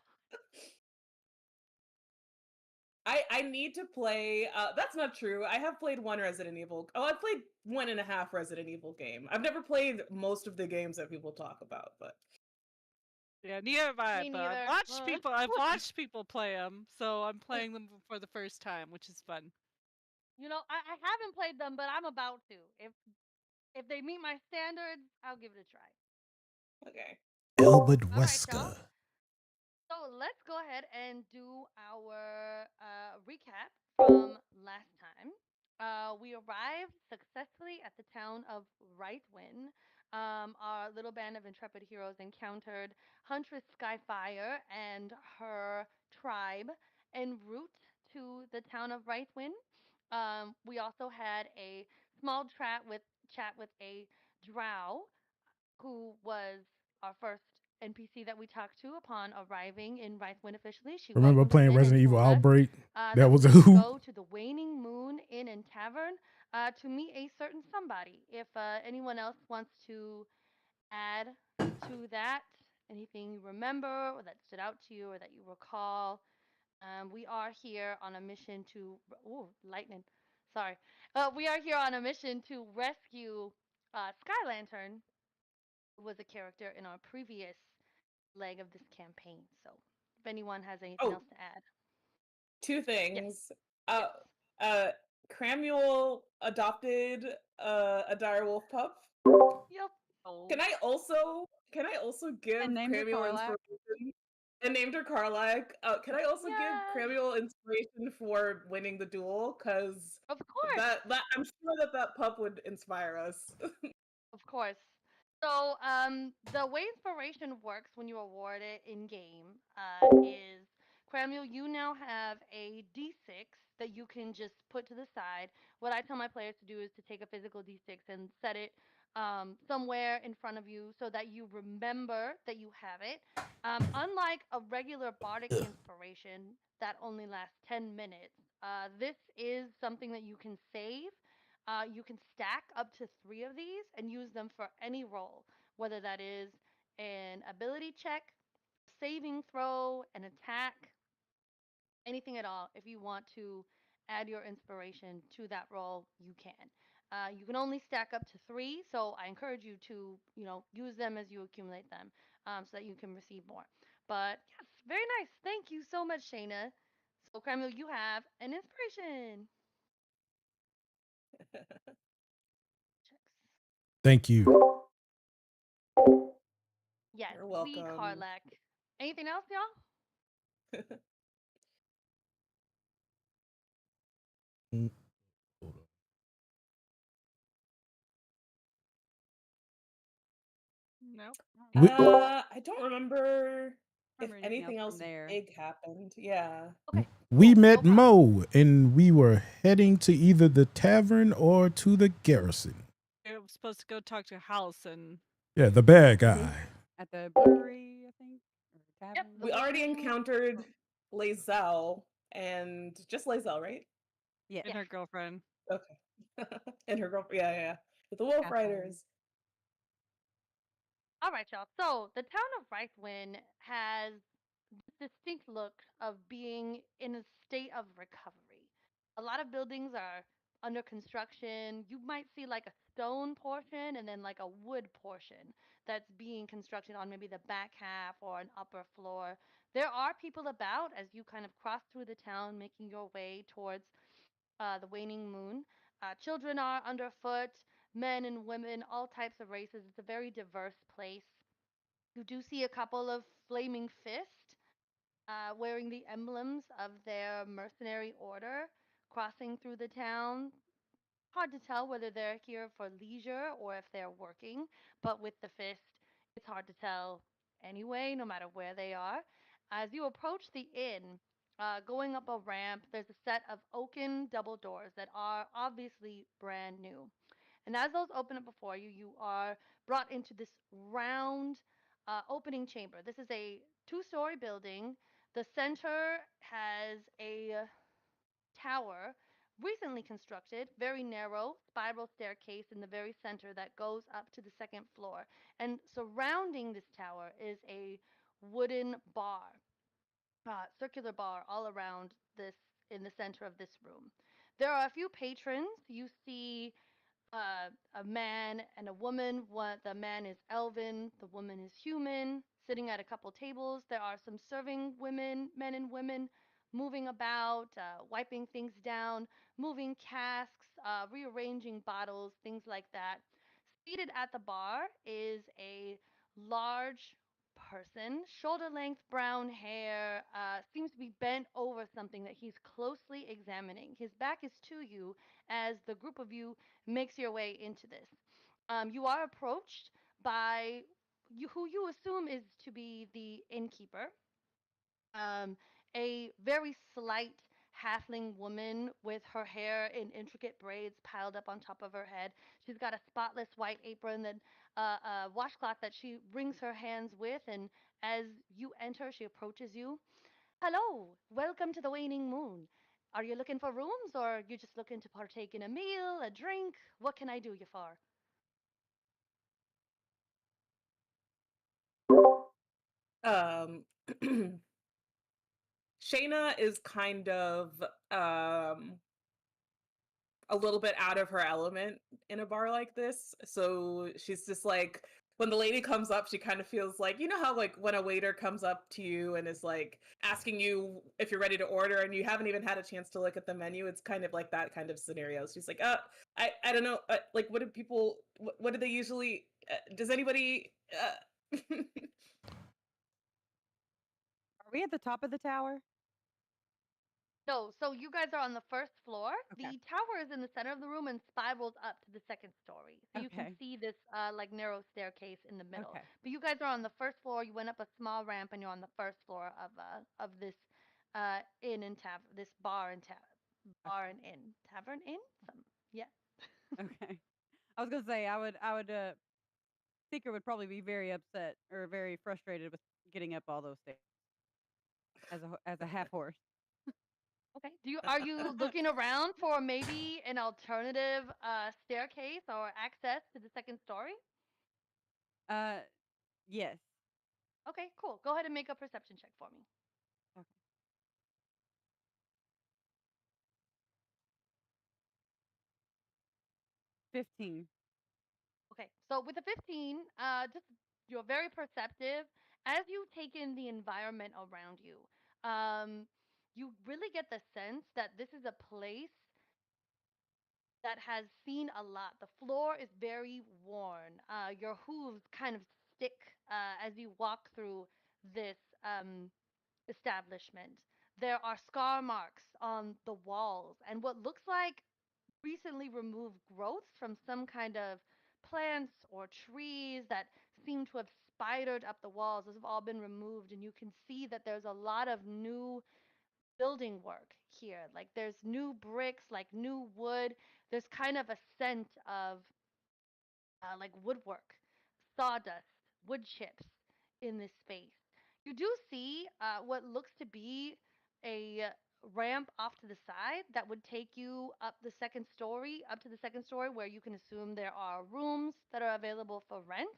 I need to play. That's not true. I have played one Resident Evil. Oh, I played 1.5 Resident Evil game. I've never played most of the games that people talk about, but Yeah, neither have I, me but I've neither. watched people. I've watched people play them, so I'm playing them for the first time, which is fun. You know, I haven't played them, but I'm about to. If they meet my standards, I'll give it a try. okay. Elbert All right, y'all. Wesker. So let's go ahead and do our recap from last time. We arrived successfully at the town of Rightwin. Our little band of intrepid heroes encountered Huntress Skyfire and her tribe en route to the town of Rightwin. We also had a small chat with a drow who was our first NPC that we talked to upon arriving in Rythwin officially. She Remember welcomed us playing in Resident and Evil told us Outbreak? that That we was a should hoot. go to the Waning Moon Inn and Tavern to meet a certain somebody. If anyone else wants to add to that, anything you remember or that stood out to you or that you recall, we are here on a mission to. Oh, lightning. Sorry. We are here on a mission to rescue Sky Lantern, was a character in our previous leg of this campaign. So, if anyone has anything Oh, else to add, two yes, things. yes, Uh, Cramuel adopted a direwolf pup. yep. Can I also give And named her Cramuel Carlac. inspiration? And named her Carlac. Can I also give Yes, Cramuel inspiration for winning the duel? Because of course. that I'm sure that pup would inspire us. Of course. So, the way inspiration works when you award it in game is Cramuel, you now have a D6 that you can just put to the side. What I tell my players to do is to take a physical D6 and set it somewhere in front of you so that you remember that you have it. Unlike a regular bardic inspiration that only lasts 10 minutes, this is something that you can save. You can stack up to 3 of these and use them for any role, whether that is an ability check, saving throw, an attack, anything at all. If you want to add your inspiration to that role, you can. You can only stack up to 3, so I encourage you to, use them as you accumulate them, so that you can receive more. But yes, very nice. Thank you so much, Shayna. So, Cramuel, you have an inspiration. Checks. Thank you. Yes, You're we welcome. Carlac. Anything else, y'all? Mm, hold on. Nope. We, I don't remember if Remember anything else anything from else there? big happened. Yeah. Okay, we cool. No met problem. Mo and we were heading to either the tavern or to the garrison. You're supposed to go talk to House and Yeah, the bad Mhm. guy. At the brewery, I think, or Yep, tavern. the We already Waning. encountered Lae'zel and just Lae'zel, right? Yes. and her girlfriend. Okay. And her girlfriend. Yeah, yeah, yeah. With the Wolf Catherine. Riders. All right, y'all. So the town of Rythwin has this distinct look of being in a state of recovery. A lot of buildings are under construction. You might see like a stone portion and then like a wood portion. that's being constructed on maybe the back half or an upper floor. There are people about as you kind of cross through the town, making your way towards the waning moon. Children are underfoot, men and women, all types of races. It's a very diverse place. You do see a couple of flaming fists wearing the emblems of their mercenary order crossing through the town. Hard to tell whether they're here for leisure or if they're working, but with the fist, it's hard to tell anyway, no matter where they are. As you approach the inn, going up a ramp, there's a set of oaken double doors that are obviously brand new. And as those open up before you, you are brought into this round opening chamber. This is a two-story building. The center has a tower, recently constructed, very narrow spiral staircase in the very center that goes up to the second floor. And surrounding this tower is a wooden bar, circular bar all around this in the center of this room. There are a few patrons. You see a man and a woman. The man is elven, the woman is human, sitting at a couple tables. There are some serving women, men and women, moving about, wiping things down, moving casks, rearranging bottles, things like that. Seated at the bar is a large person, shoulder length brown hair, seems to be bent over something that he's closely examining. His back is to you as the group of you makes your way into this. You are approached by who you assume is to be the innkeeper, um, a very slight halfling woman with her hair in intricate braids piled up on top of her head. She's got a spotless white apron that a washcloth that she wrings her hands with, and as you enter, she approaches you. Hello, welcome to the Waning Moon. Are you looking for rooms, or are you just looking to partake in a meal, a drink? What can I do you for? Um, Shayna is kind of a little bit out of her element in a bar like this. So she's just like, when the lady comes up, she kind of feels like, you know how like when a waiter comes up to you and is like asking you if you're ready to order and you haven't even had a chance to look at the menu. It's kind of like that kind of scenario. She's like, I don't know, like what do people, what do they usually, does anybody, Are we at the top of the tower? No, so you guys are on the first floor. Okay. The tower is in the center of the room and spirals up to the second story. So you can Okay. see this like narrow staircase in the middle. Okay. But you guys are on the first floor. You went up a small ramp and you're on the first floor of this inn and tavern, this bar and inn, tavern inn. Yeah. Okay. I was gonna say I would Seeker would probably be very upset or very frustrated with getting up all those stairs as a half horse. Okay. Are you looking around for maybe an alternative staircase or access to the second story? Uh, yes. Okay, cool. Go ahead and make a perception check for me. Okay. 15. Okay, so with a 15, just you're very perceptive as you take in the environment around you. You really get the sense that this is a place that has seen a lot. The floor is very worn. Your hooves kind of stick as you walk through this establishment. There are scar marks on the walls and what looks like recently removed growths from some kind of plants or trees that seem to have spidered up the walls. Those have all been removed, and you can see that there's a lot of new building work here. Like there's new bricks, like new wood. There's kind of a scent of like woodwork, sawdust, wood chips in this space. You do see what looks to be a ramp off to the side that would take you up to the second story, where you can assume there are rooms that are available for rent.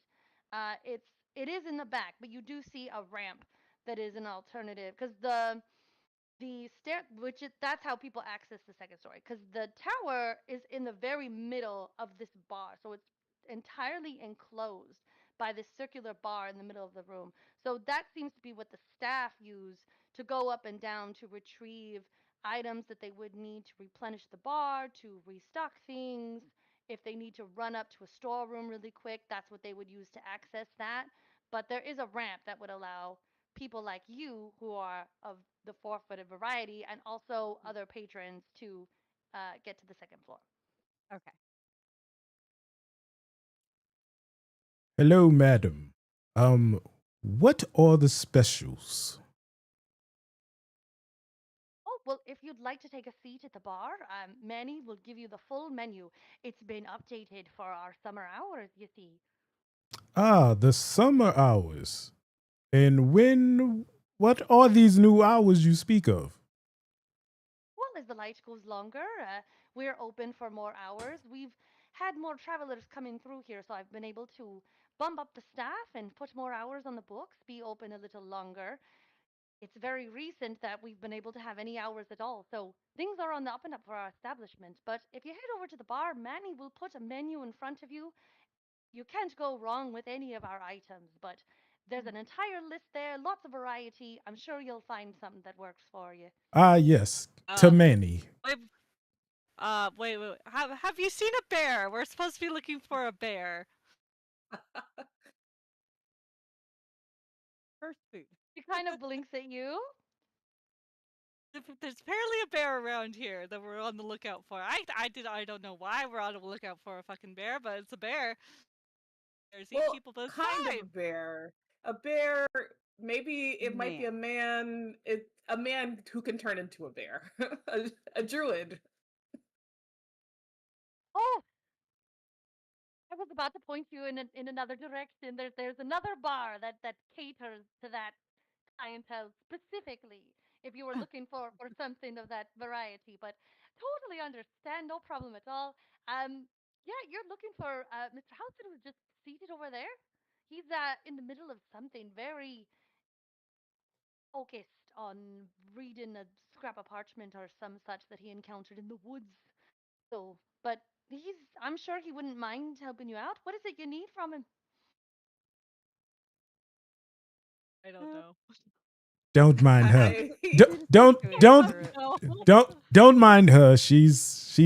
It is in the back, but you do see a ramp that is an alternative because the stair, that's how people access the second story, because the tower is in the very middle of this bar, so it's entirely enclosed. by this circular bar in the middle of the room. So that seems to be what the staff use to go up and down to retrieve items that they would need to replenish the bar, to restock things. If they need to run up to a storeroom really quick, that's what they would use to access that. But there is a ramp that would allow people like you, who are of the 4-footed variety, and also other patrons to get to the second floor. Okay. Hello, madam. What are the specials? Oh, well, if you'd like to take a seat at the bar, Manny will give you the full menu. It's been updated for our summer hours, you see. Ah, the summer hours. And what are these new hours you speak of? Well, as the light goes longer, we're open for more hours. We've had more travelers coming through here, so I've been able to bump up the staff and put more hours on the books, be open a little longer. It's very recent that we've been able to have any hours at all, so things are on the up and up for our establishment. But if you head over to the bar, Manny will put a menu in front of you. You can't go wrong with any of our items, but there's an entire list there, lots of variety. I'm sure you'll find something that works for you. Ah, yes, to Manny. Wait, wait. Have you seen a bear? We're supposed to be looking for a bear. First food. She kind of blinks at you. There's apparently a bear around here that we're on the lookout for. I don't know why we're on the lookout for a fucking bear, but it's a bear. Bears eat Well, people, but it's kind of a fine. bear. A bear. Maybe it might be a Man. man. A man who can turn into a bear. a druid. Oh, I was about to point you in another direction. There's another bar that caters to that clientele specifically. If you were looking for something of that variety, but totally understand, no problem at all. Yeah, you're looking for Mr. Houston, who's just seated over there. He's in the middle of something very focused on reading a scrap of parchment or some such that he encountered in the woods. So, but I'm sure he wouldn't mind helping you out. What is it you need from him? I don't know. Don't mind her. I, Don't don't Go don't answer it. No. don't mind her. She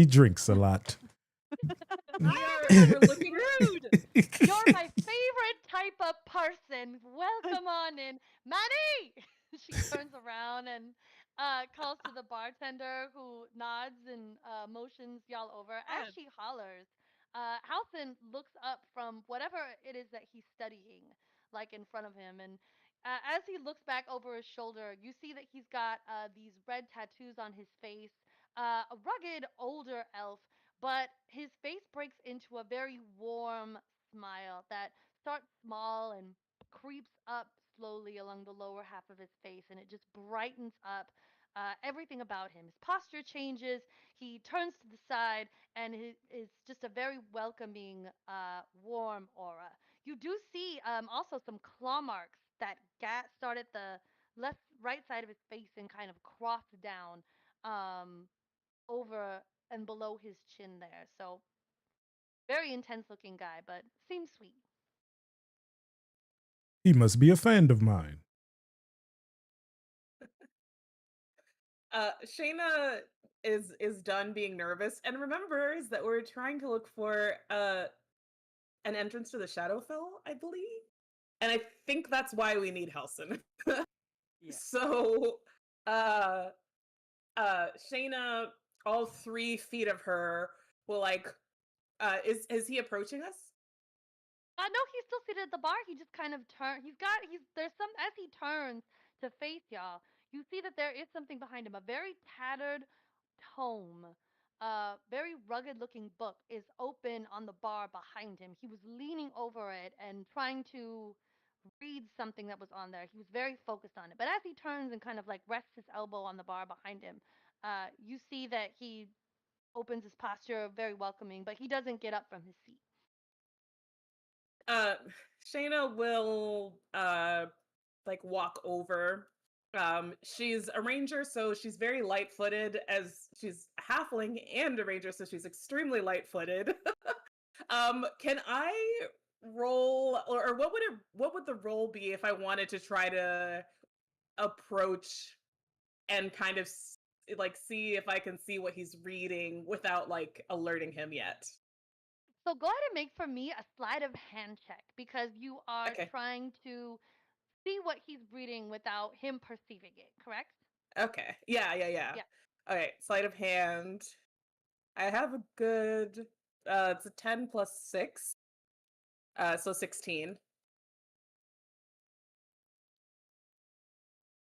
drinks a lot. we're looking. Rude. You're my favorite type of person. Welcome on in. Manny! She turns around and calls to the bartender, who nods and motions y'all over. As Fun. she hollers, Halcyon looks up from whatever it is that he's studying, like in front of him. And as he looks back over his shoulder, you see that he's got these red tattoos on his face. A rugged older elf, but his face breaks into a very warm smile that starts small and creeps up slowly along the lower half of his face, and it just brightens up everything about him. His posture changes, he turns to the side, and it's just a very welcoming, warm aura. You do see also some claw marks that start at the right side of his face and kind of cross down um, over and below his chin there. So very intense looking guy, but seems sweet. He must be a friend of mine. Shayna is done being nervous and remembers that we're trying to look for an entrance to the Shadowfell, I believe. And I think that's why we need Helson. Yeah. So Shayna, all 3 feet of her will is he approaching us? No, he's still seated at the bar. He just kind of there's some, as he turns to face y'all, you see that there is something behind him. A very tattered tome, very rugged looking book is open on the bar behind him. He was leaning over it and trying to read something that was on there. He was very focused on it. But as he turns and kind of like rests his elbow on the bar behind him, you see that he opens his posture very welcoming, but he doesn't get up from his seat. Shayna will walk over. She's a ranger, so she's very light-footed, as she's a halfling and a ranger, so she's extremely light-footed. Can I role, or what would the role be if I wanted to try to approach and kind of like see if I can see what he's reading without like alerting him yet? So go ahead and make for me a sleight of hand check because you are Okay. trying to see what he's reading without him perceiving it, correct? Okay. Yeah, yeah, yeah. Yeah. Okay, sleight of hand. I have a good it's a 10 plus 6. So 16.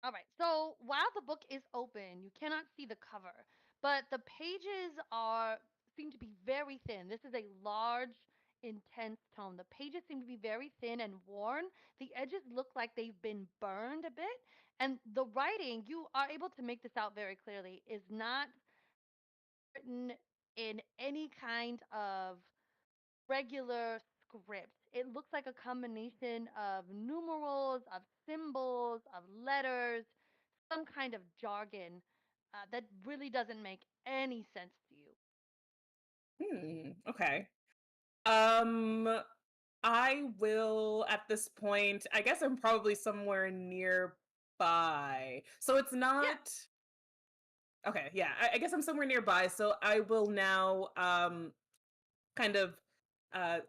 All right. So while the book is open, you cannot see the cover, but the pages are seem to be very thin. This is a large, intense tome. The pages seem to be very thin and worn. The edges look like they've been burned a bit, and the writing, you are able to make this out very clearly, is not written in any kind of regular script. It looks like a combination of numerals, of symbols, of letters, some kind of jargon that really doesn't make any sense to you. Okay. Um I will at this point, I guess I'm probably somewhere nearby. So it's Yeah, not okay, yeah. I guess I'm somewhere nearby. So I will now kind of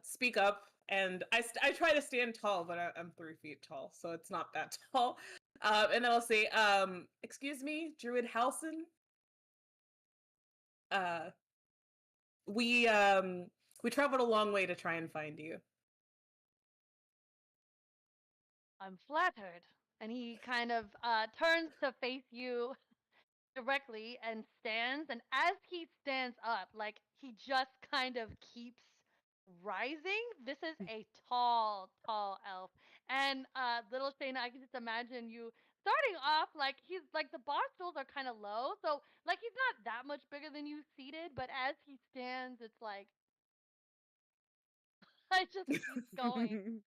speak up, and I try to stand tall, but I'm 3 feet tall, so it's not that tall. And then I'll say, excuse me, Druid Halson. Uh, we um we traveled a long way to try and find you. I'm flattered. And he kind of turns to face you directly and stands. And as he stands up, like he just kind of keeps rising. This is a tall, tall elf. And little Shayna, I can just imagine you starting off like he's like the bar stools are kind of low. So like he's not that much bigger than you seated, but as he stands, it's like I just keeps going.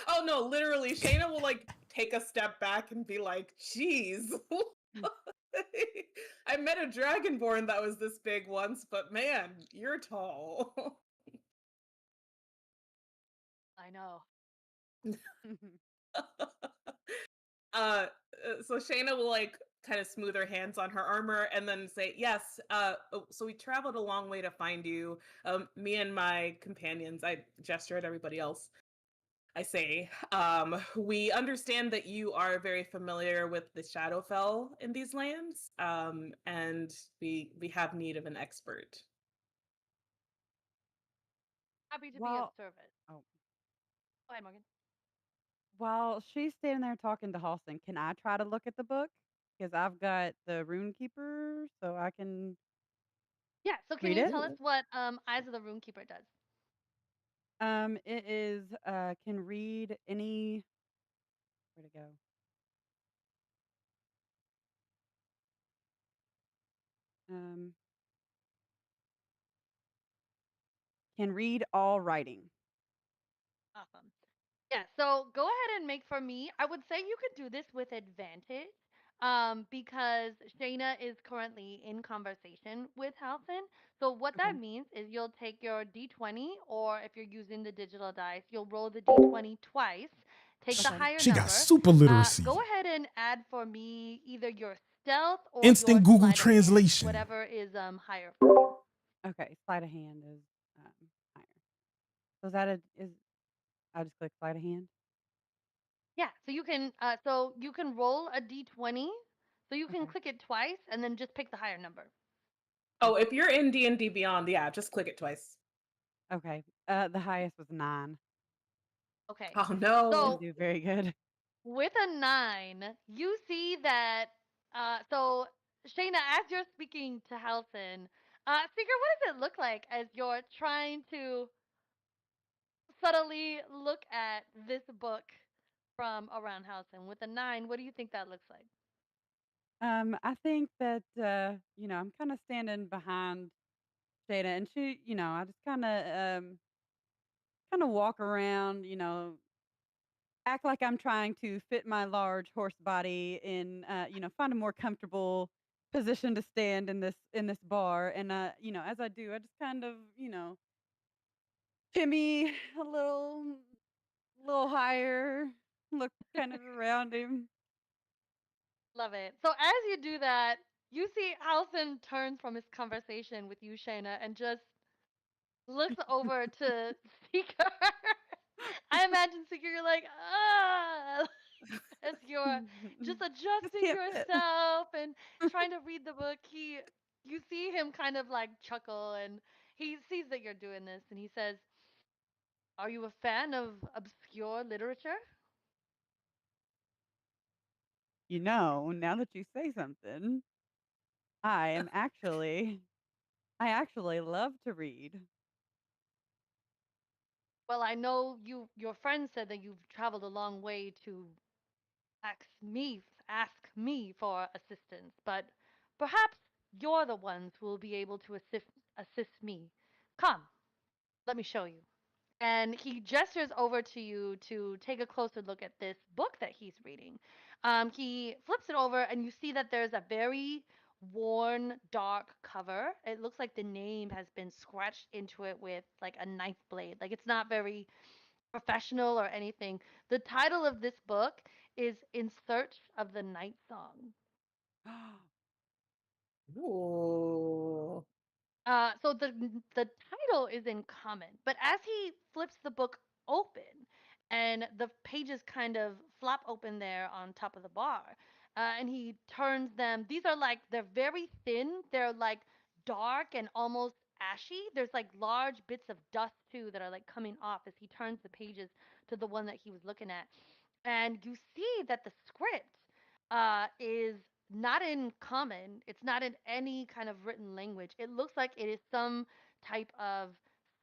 Oh no, literally, Shayna will like take a step back and be like, "Jeez, I met a dragonborn that was this big once, but man, you're tall." I know. uh so Shayna will like kind of smooth her hands on her armor and then say, "Yes, so we traveled a long way to find you. Me and my companions," I gesture at everybody else. I say, we understand that you are very familiar with the Shadowfell in these lands, and we have need of an expert." Happy to be of While service. oh, Go ahead, Morgan. while she's standing there talking to Halston, can I try to look at the book? Because I've got the Rune Keeper, so I can Yeah, so can read you it. tell us what Eyes of the Runekeeper does? It is can read any where to go. Um, can read all writing. Awesome. Yeah, so go ahead and make for me. I would say you could do this with advantage because Shayna is currently in conversation with Halson. So what that Okay. means is you'll take your d20, or if you're using the digital dice, you'll roll the d20 twice, take the Okay. higher She got number. super literacy. Go ahead and add for me either your stealth or your Instant Google sleight of hand, translation. whatever is higher for you. Okay. Sleight of hand is higher. So is that a is I just click sleight of hand? Yeah, so you can roll a d20. So you can Okay. click it twice and then just pick the higher number. Oh, Okay. if you're in D&D Beyond, yeah, just click it twice. Okay. The highest was 9. Okay. Oh Didn't no. So do very good. with a 9, you see that so Shayna, as you're speaking to Halson, Seeker, what does it look like as you're trying to subtly look at this book from around Halson? With a 9, what do you think that looks like? I think that I'm kind of standing behind Jada, and she, I just kind of walk around, act like I'm trying to fit my large horse body in, find a more comfortable position to stand in this bar, and as I do, I just kind of, shimmy a little higher, look kind of around him. Love it. So as you do that, you see Alton turns from his conversation with you, Shayna, and just looks over to Seeker. I imagine Seeker, you're like, ah, as you're just Just adjusting can't fit. yourself and trying to read the book. You see him kind of like chuckle, and he sees that you're doing this, and he says, "Are you a fan of obscure literature?" Now that you say something, I actually love to read. Well, I know your friend said that you've traveled a long way to ask me for assistance, but perhaps you're the ones who will be able to assist me. Come, let me show you. And he gestures over to you to take a closer look at this book that he's reading. He flips it over, and you see that there's a very worn, dark cover. It looks like the name has been scratched into it with like a knife blade. Like it's not very professional or anything. The title of this book is In Search of the Night Song. Ooh. So the title is in common, but as he flips the book open, and the pages kind of flop open there on top of the bar, and he turns them. These are like they're very thin. They're like dark and almost ashy. There's like large bits of dust too that are like coming off as he turns the pages to the one that he was looking at, and you see that the script is not in common. It's not in any kind of written language. It looks like it is some type of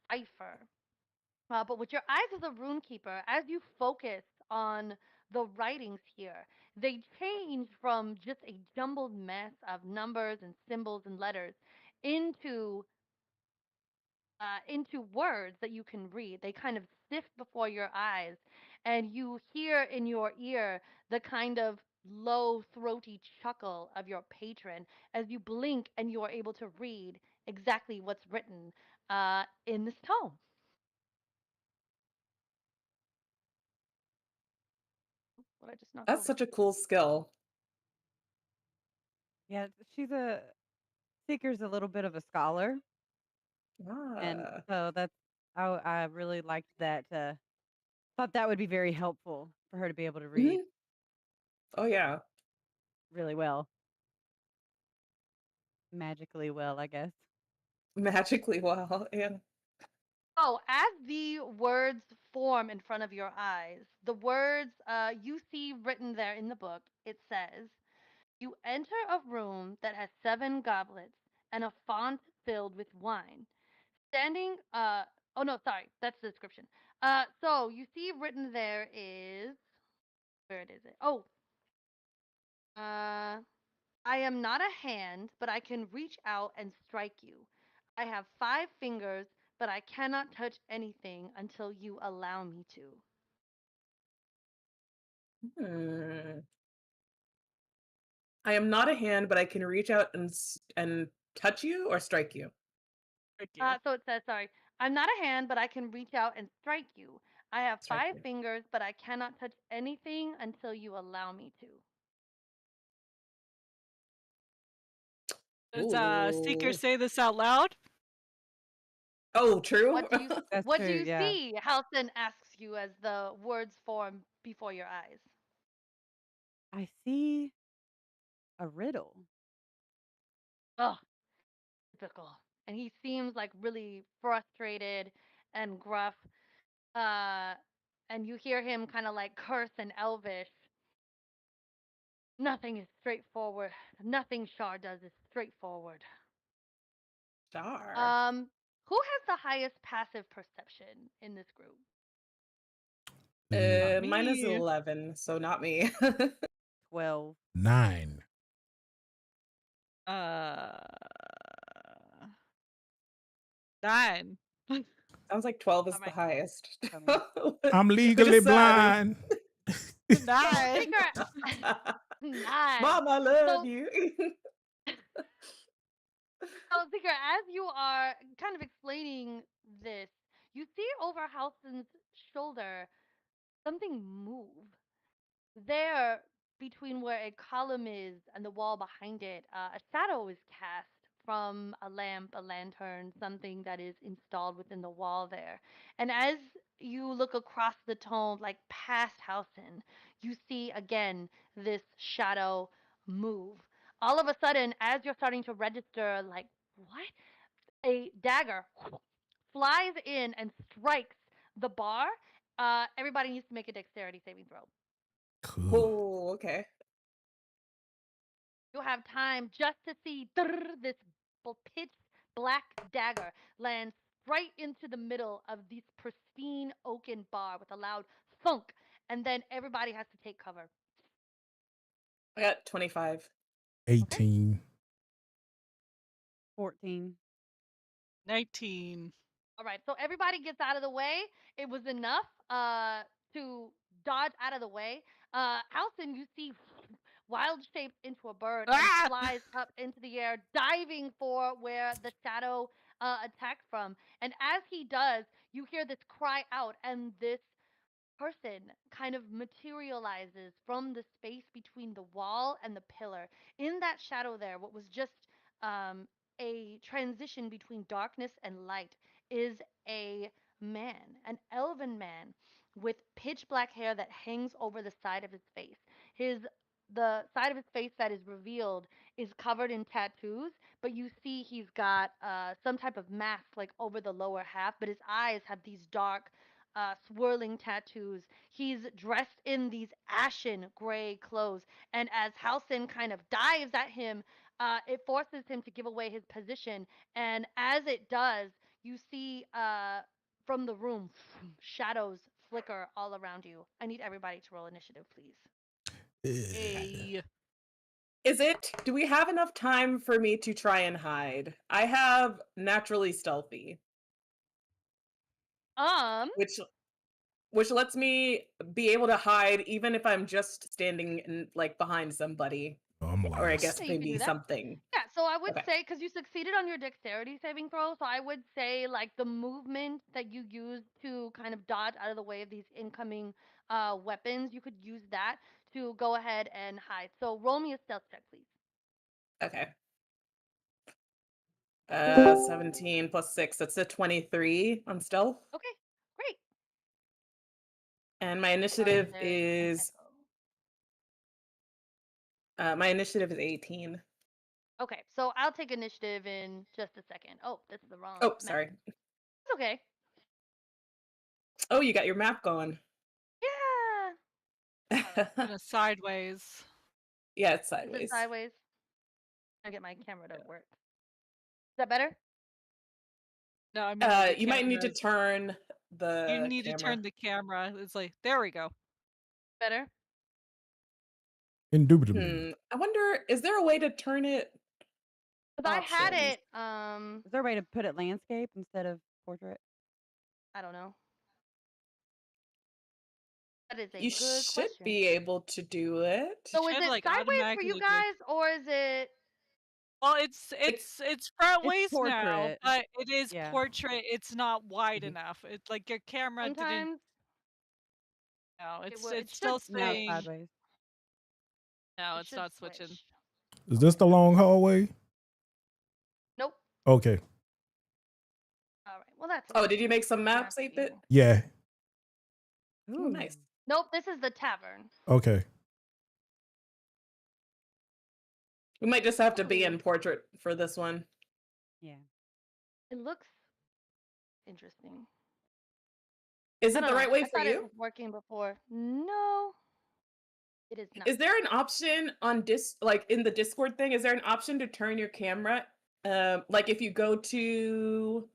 cipher. But with your eyes as a rune keeper, as you focus on the writings here, they change from just a jumbled mess of numbers and symbols and letters into into words that you can read. They kind of sift before your eyes, and you hear in your ear the kind of low, throaty chuckle of your patron as you blink and you are able to read exactly what's written in this tome. What I just knocked That's over. such a cool skill. Yeah, Seeker's a little bit of a scholar, and Ah. so I really liked that. Thought that would be very helpful for her to be able to read Mhm. Oh yeah. really well, magically well, I guess. Magically well. Yeah. Oh, as the words form in front of your eyes, the words you see written there in the book, it says, "You enter a room that has 7 goblets and a font filled with wine. Standing, oh no, sorry, that's the description. So you see written there is, where is it? Oh, uh, I am not a hand, but I can reach out and strike you. I have 5 fingers, but I cannot touch anything until you allow me to." Hmm. I am not a hand, but I can reach out and touch you or strike you. Thank you. So it says, sorry, "I'm not a hand, but I can reach out and strike you. I have Strike five you. fingers, but I cannot touch anything until you allow me to." Does Seeker Ooh. say this out loud? Oh, true. What do you That's what do true. you Yeah, see? Halson asks you as the words form before your eyes. I see a riddle. Oh, typical. And he seems like really frustrated and gruff. Uh, and you hear him kind of like curse in Elvish. "Nothing is straightforward. Nothing Shar does is straightforward." Star. Um, who has the highest passive perception in this group? Mm, Mine is Me. 11, so not me. 12. 9. Uh, 9. Sounds like 12 is Am the I highest. Coming. I'm Which legally is sad. blind. So 9? Seeker 9. Mom, I love So you. So, Zikr, as you are kind of explaining this, You see over Halson's shoulder something move. There, between where a column is and the wall behind it, a shadow is cast from a lamp, a lantern, something that is installed within the wall there. And as you look across the tome, like past Housen, you see again this shadow move. All of a sudden, as you're starting to register, like, what? A dagger flies in and strikes the bar. Everybody needs to make a dexterity saving throw. Cool. Oh, okay. You have time just to see this pitch black dagger land right into the middle of this pristine oaken bar with a loud thunk, and then everybody has to take cover. I got 25. 18. 14. 19. All right, so everybody gets out of the way. It was enough to dodge out of the way. Halson, you see wild shapes into a bird and Ah! flies up into the air, diving for where the shadow attacks from. And as he does, you hear this cry out, and this person kind of materializes from the space between the wall and the pillar. In that shadow there, what was just um, a transition between darkness and light is a man, an elven man with pitch black hair that hangs over the side of his face. His the side of his face that is revealed is covered in tattoos, but you see he's got some type of mask like over the lower half, but his eyes have these dark swirling tattoos. He's dressed in these ashen gray clothes, and as Halson kind of dives at him, it forces him to give away his position. And as it does, you see from the room shadows flicker all around you. I need everybody to roll initiative, please. Hey. Do we have enough time for me to try and hide? I have naturally stealthy, which lets me be able to hide even if I'm just standing like behind somebody, I'm or I lost. guess Yeah, you can do maybe that. something. Yeah, so I would Okay. say, because you succeeded on your dexterity saving throw, so I would say, like, the movement that you use to kind of dodge out of the way of these incoming weapons, you could use that to go ahead and hide. So roll me a stealth check, please. Okay. 17 plus 6, that's a 23 on stealth. Okay, great. And my Sorry, initiative there's an is echo. my initiative is 18. Okay, so I'll take initiative in just a second. Oh, this is the wrong Oh, map. sorry. It's okay. Oh, you got your map going. Yeah. Alright. Kinda sideways. Yeah, it's Is it sideways. sideways? I get my camera to work. Is that better? No, I mean, like, the You might need to cameras. turn You the need to camera. turn the camera. It's like, there we go. Better? Indubitably. I wonder, is there a way to turn it? Because I had Options. it, Is there a way to put it landscape instead of portrait? I don't know. That is a You good should question. be able to do it. So is should, it like, sideways for you automatically do. guys, or is it? Well, it's front It's ways now, portrait. but it is Yeah. portrait. It's not wide Mhm. enough. It's like your camera didn't. Sometimes No, it it's will. It it's should still Now it's switch. saying sideways. no. It It's should not switching. switch. Is this the long hallway? Nope. Okay. All right. Well, that's. Oh, Okay. did you make some It's maps, not 8-bit? you. Yeah. Oh, Ooh. nice. Nope. This is the tavern. Okay. We might just have to be Ooh. in portrait for this one. Yeah. It looks interesting. Is I it don't the know. right way I for thought it you? was working before. No, it is not. Is there an option on like in the Discord thing? Is there an option to turn your camera? Like if you go to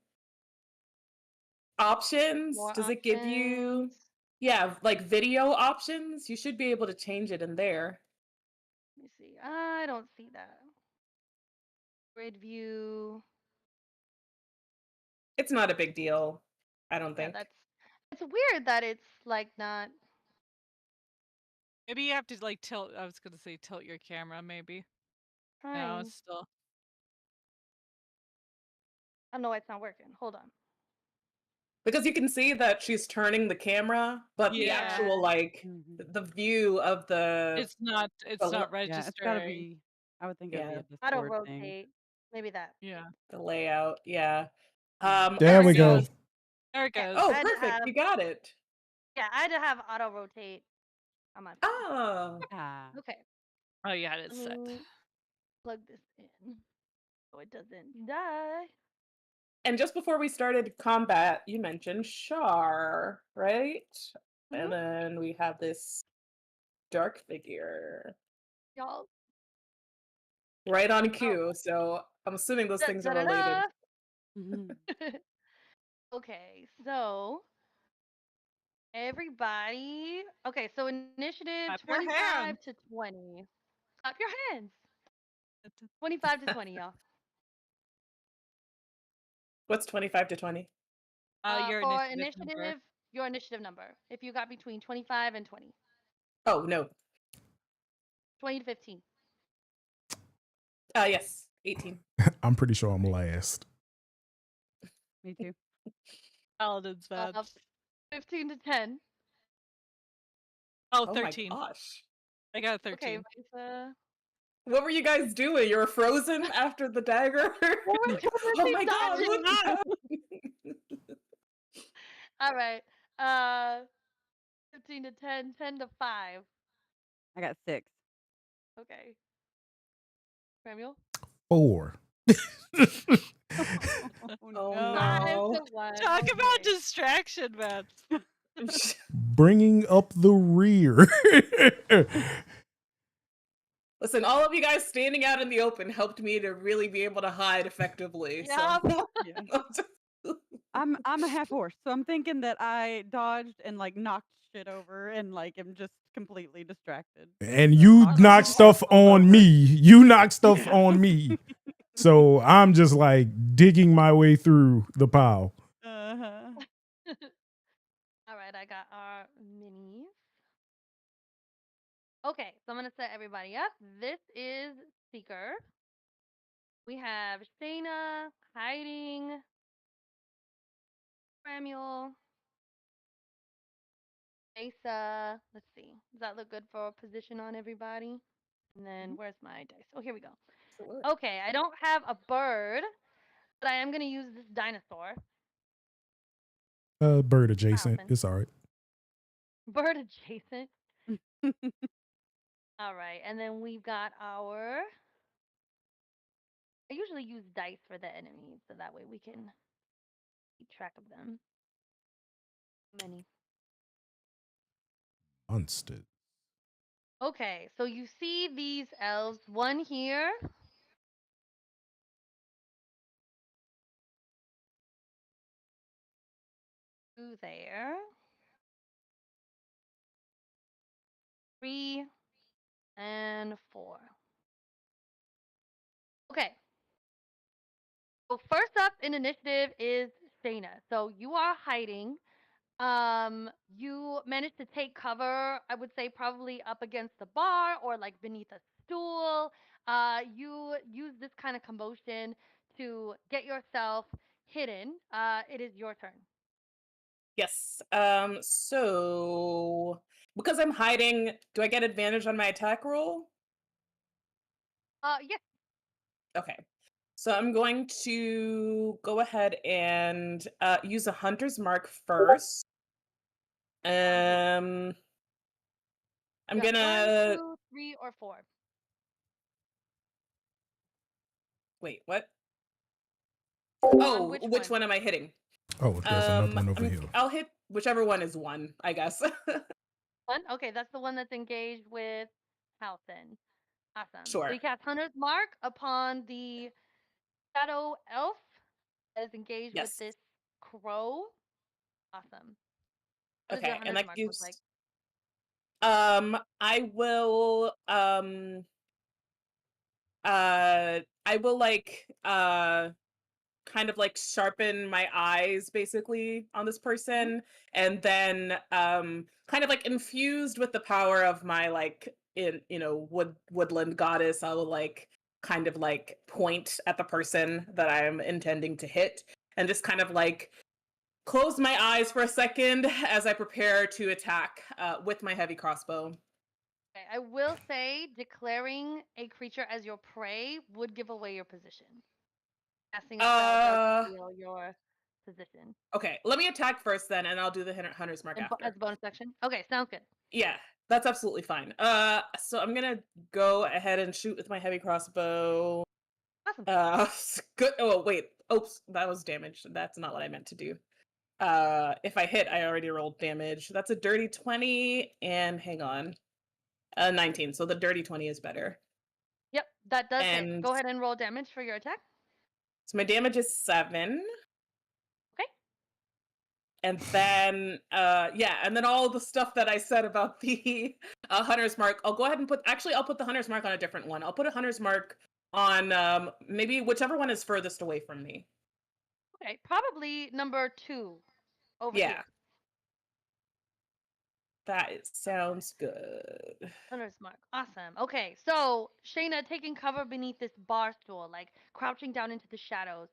options, More does it give you? options. Yeah, like video options. You should be able to change it in there. Let me see. I don't see that. Grid view. It's not a big deal, I don't Yeah, think. it's weird that it's like not. Maybe you have to like tilt. I was gonna say tilt your camera. Maybe. No, Trying. it's still. I don't know why it's not working. Hold on. Because you can see that she's turning the camera, but the Yeah. actual like Mhm. the view of the It's not the registering. Yeah, it's gotta be. I would think it would be yeah, a Auto Discord thing. rotate. Maybe that. Yeah. the layout. Yeah. Mhm. There Alright, we so go. There it Yeah. goes. oh, I had to perfect. have You got it. yeah, I had to have auto rotate on my phone. Oh. Ah. Okay. Oh, you had it set. Plug this in so it doesn't die. And just before we started combat, you mentioned Char, right? Mhm. And then we have this dark figure Y'all. right on Oh. cue. So I'm assuming those things are related. Da-da-da. Mhm. Okay, so everybody. Okay, so initiative Clap your 25 hands. to 20. Clap your hands. 25 to 20, y'all. What's 25 to 20? Your For initiative number. initiative, your initiative number. If you got between 25 and 20. Oh, no. 20 to 15. Yes, 18. I'm pretty sure I'm last. Me too. Paladin's bad. 15 to 10. Oh, Oh 13. my gosh. I got a Okay, 13. Misa. What were you guys doing? You were frozen after the dagger? were too Oh busy my god, dodging. what's happening? All right. 15 to 10, 10 to 5. I got 6. Okay. Samuel? 4. Oh no. 5 no. to 1. Talk about Okay. distraction, man. Bringing up the rear. Listen, all of you guys standing out in the open helped me to really be able to hide effectively. Yup. So Yeah. I'm a half horse, so I'm thinking that I dodged and like knocked shit over and like am just completely distracted. And So you knock knock stuff stuff on over. me. You knock stuff Yeah. on me. So I'm just like digging my way through the pile. Uh-huh. All right, I got our minis. Okay, so I'm going to set everybody up. This is Seeker. We have Shayna, Hiding, Samuel, Asa. Let's see. Does that look good for position on everybody? And then where's my dice? Oh, here we go. Okay, I don't have a bird, but I am going to use this dinosaur. Bird adjacent. Allison. It's all right. Bird adjacent. All right, and then we've got our. I usually use dice for the enemies, so that way we can keep track of them. Many. Monsters. Okay, so you see these elves. One here. Two there. 3 and 4. Okay. So first up in initiative is Shayna. So you are hiding. You managed to take cover, I would say probably up against the bar or like beneath a stool. You use this kind of commotion to get yourself hidden. It is your turn. Yes. So because I'm hiding, do I get advantage on my attack roll? Yes. Okay. So I'm going to go ahead and use a hunter's mark first. I'm You got gonna 1, 2, 3, or 4. wait. What? On Oh, which which one? one am I hitting? Oh, there's another one over here. I'll hit whichever one is 1, I guess. 1? Okay, that's the one that's engaged with Halson. Awesome. So Sure. you cast Hunter's Mark upon the Shadow Elf that is engaged with Yes. this crow. Awesome. What does your Okay, and Hunter's that Mark look gives. like? I will. I will like kind of like sharpen my eyes basically on this person, and then kind of like infused with the power of my like woodland goddess, I will like kind of like point at the person that I'm intending to hit and just kind of like close my eyes for a second as I prepare to attack with my heavy crossbow. Okay, I will say declaring a creature as your prey would give away your position. Casting a spell does reveal your position. Okay, let me attack first then, and I'll do the hunter's mark after. As a bonus action? Okay, sounds good. Yeah, that's absolutely fine. So I'm gonna go ahead and shoot with my heavy crossbow. Awesome. Good. Oh wait. Oops, that was damage. That's not what I meant to do. If I hit, I already rolled damage. That's a dirty 20, and hang on, 19. So the dirty 20 is better. Yep, that does hit. Go ahead and roll damage for your attack. So my damage is 7. Okay. And then, yeah, and then all the stuff that I said about the hunter's mark, I'll go ahead and I'll put the hunter's mark on a different one. I'll put a hunter's mark on maybe whichever one is furthest away from me. Okay, probably number 2 over Yeah. here. That sounds good. Hunter's mark. Awesome. Okay, so Shayna taking cover beneath this bar stool, like crouching down into the shadows.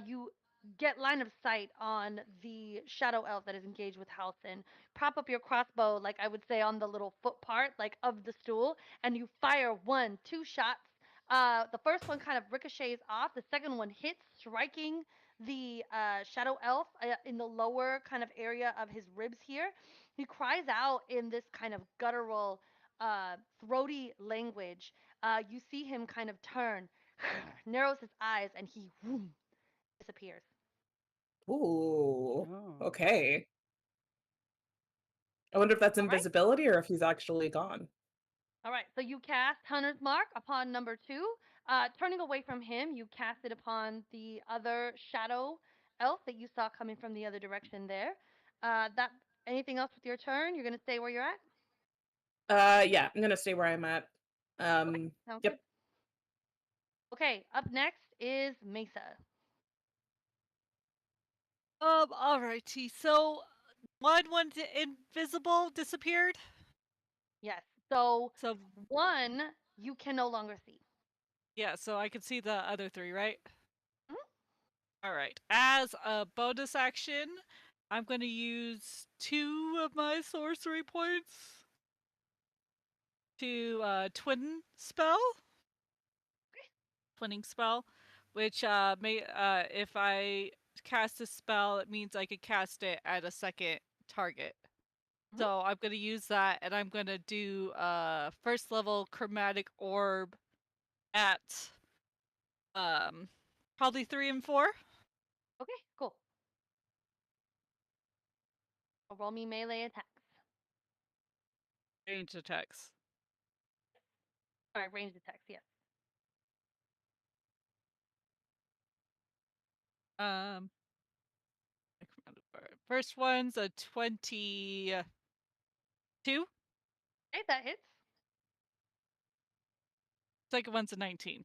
You get line of sight on the shadow elf that is engaged with Halson. Prop up your crossbow, like I would say, on the little foot part, like of the stool, and you fire 1, 2 shots. The first one kind of ricochets off. The second one hits, striking the shadow elf in the lower kind of area of his ribs here. He cries out in this kind of guttural, throaty language. You see him kind of turn, narrows his eyes, and he disappears. Ooh. Oh. Okay. I wonder if that's All right. invisibility or if he's actually gone. All right, so you cast Hunter's Mark upon number 2. Turning away from him, you cast it upon the other shadow elf that you saw coming from the other direction there. That anything else with your turn? You're gonna stay where you're at? Yeah, I'm gonna stay where I'm at. Sounds Yep. good. Okay, up next is Mesa. Alrighty. So one invisible disappeared. Yes. So So 1 you can no longer see. yeah, so I can see the other 3, right? Mhm. All right. As a bonus action, I'm going to use 2 of my sorcery points to twin spell. Twinning spell, which if I cast a spell, it means I could cast it at a second target. Mhm. So I'm going to use that, and I'm going to do first level chromatic orb at probably 3 and 4. Okay, cool. Roll me melee attacks. Range attacks. Sorry, ranged attacks, yes. First one's a 22. Okay, that hits. Second one's a 19.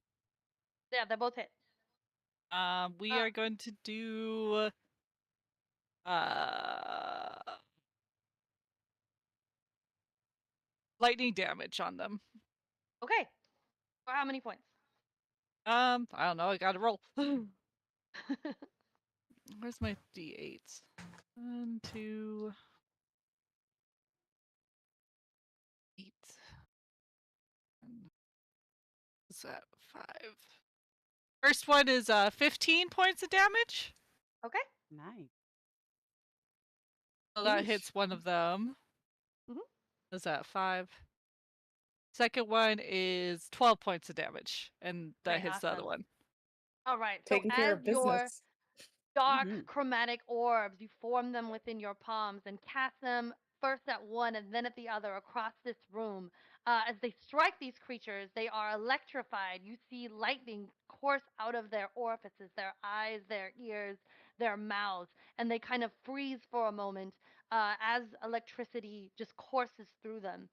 Yeah, they both hit. We are going to do lightning damage on them. Okay. For how many points? I don't know. I gotta roll. Where's my d8s? 1, 2, 8. What's that? 5. First one is 15 points of damage. Okay. Nice. So that Eesh. hits one of them. Mhm. Is that 5? Second one is 12 points of damage, and that Okay, hits the other awesome. one. All right. Taking so care as of your business. dark Mhm. chromatic orbs, you form them within your palms and cast them first at one and then at the other across this room. As they strike these creatures, they are electrified. You see lightning course out of their orifices, their eyes, their ears, their mouths, and they kind of freeze for a moment as electricity just courses through them.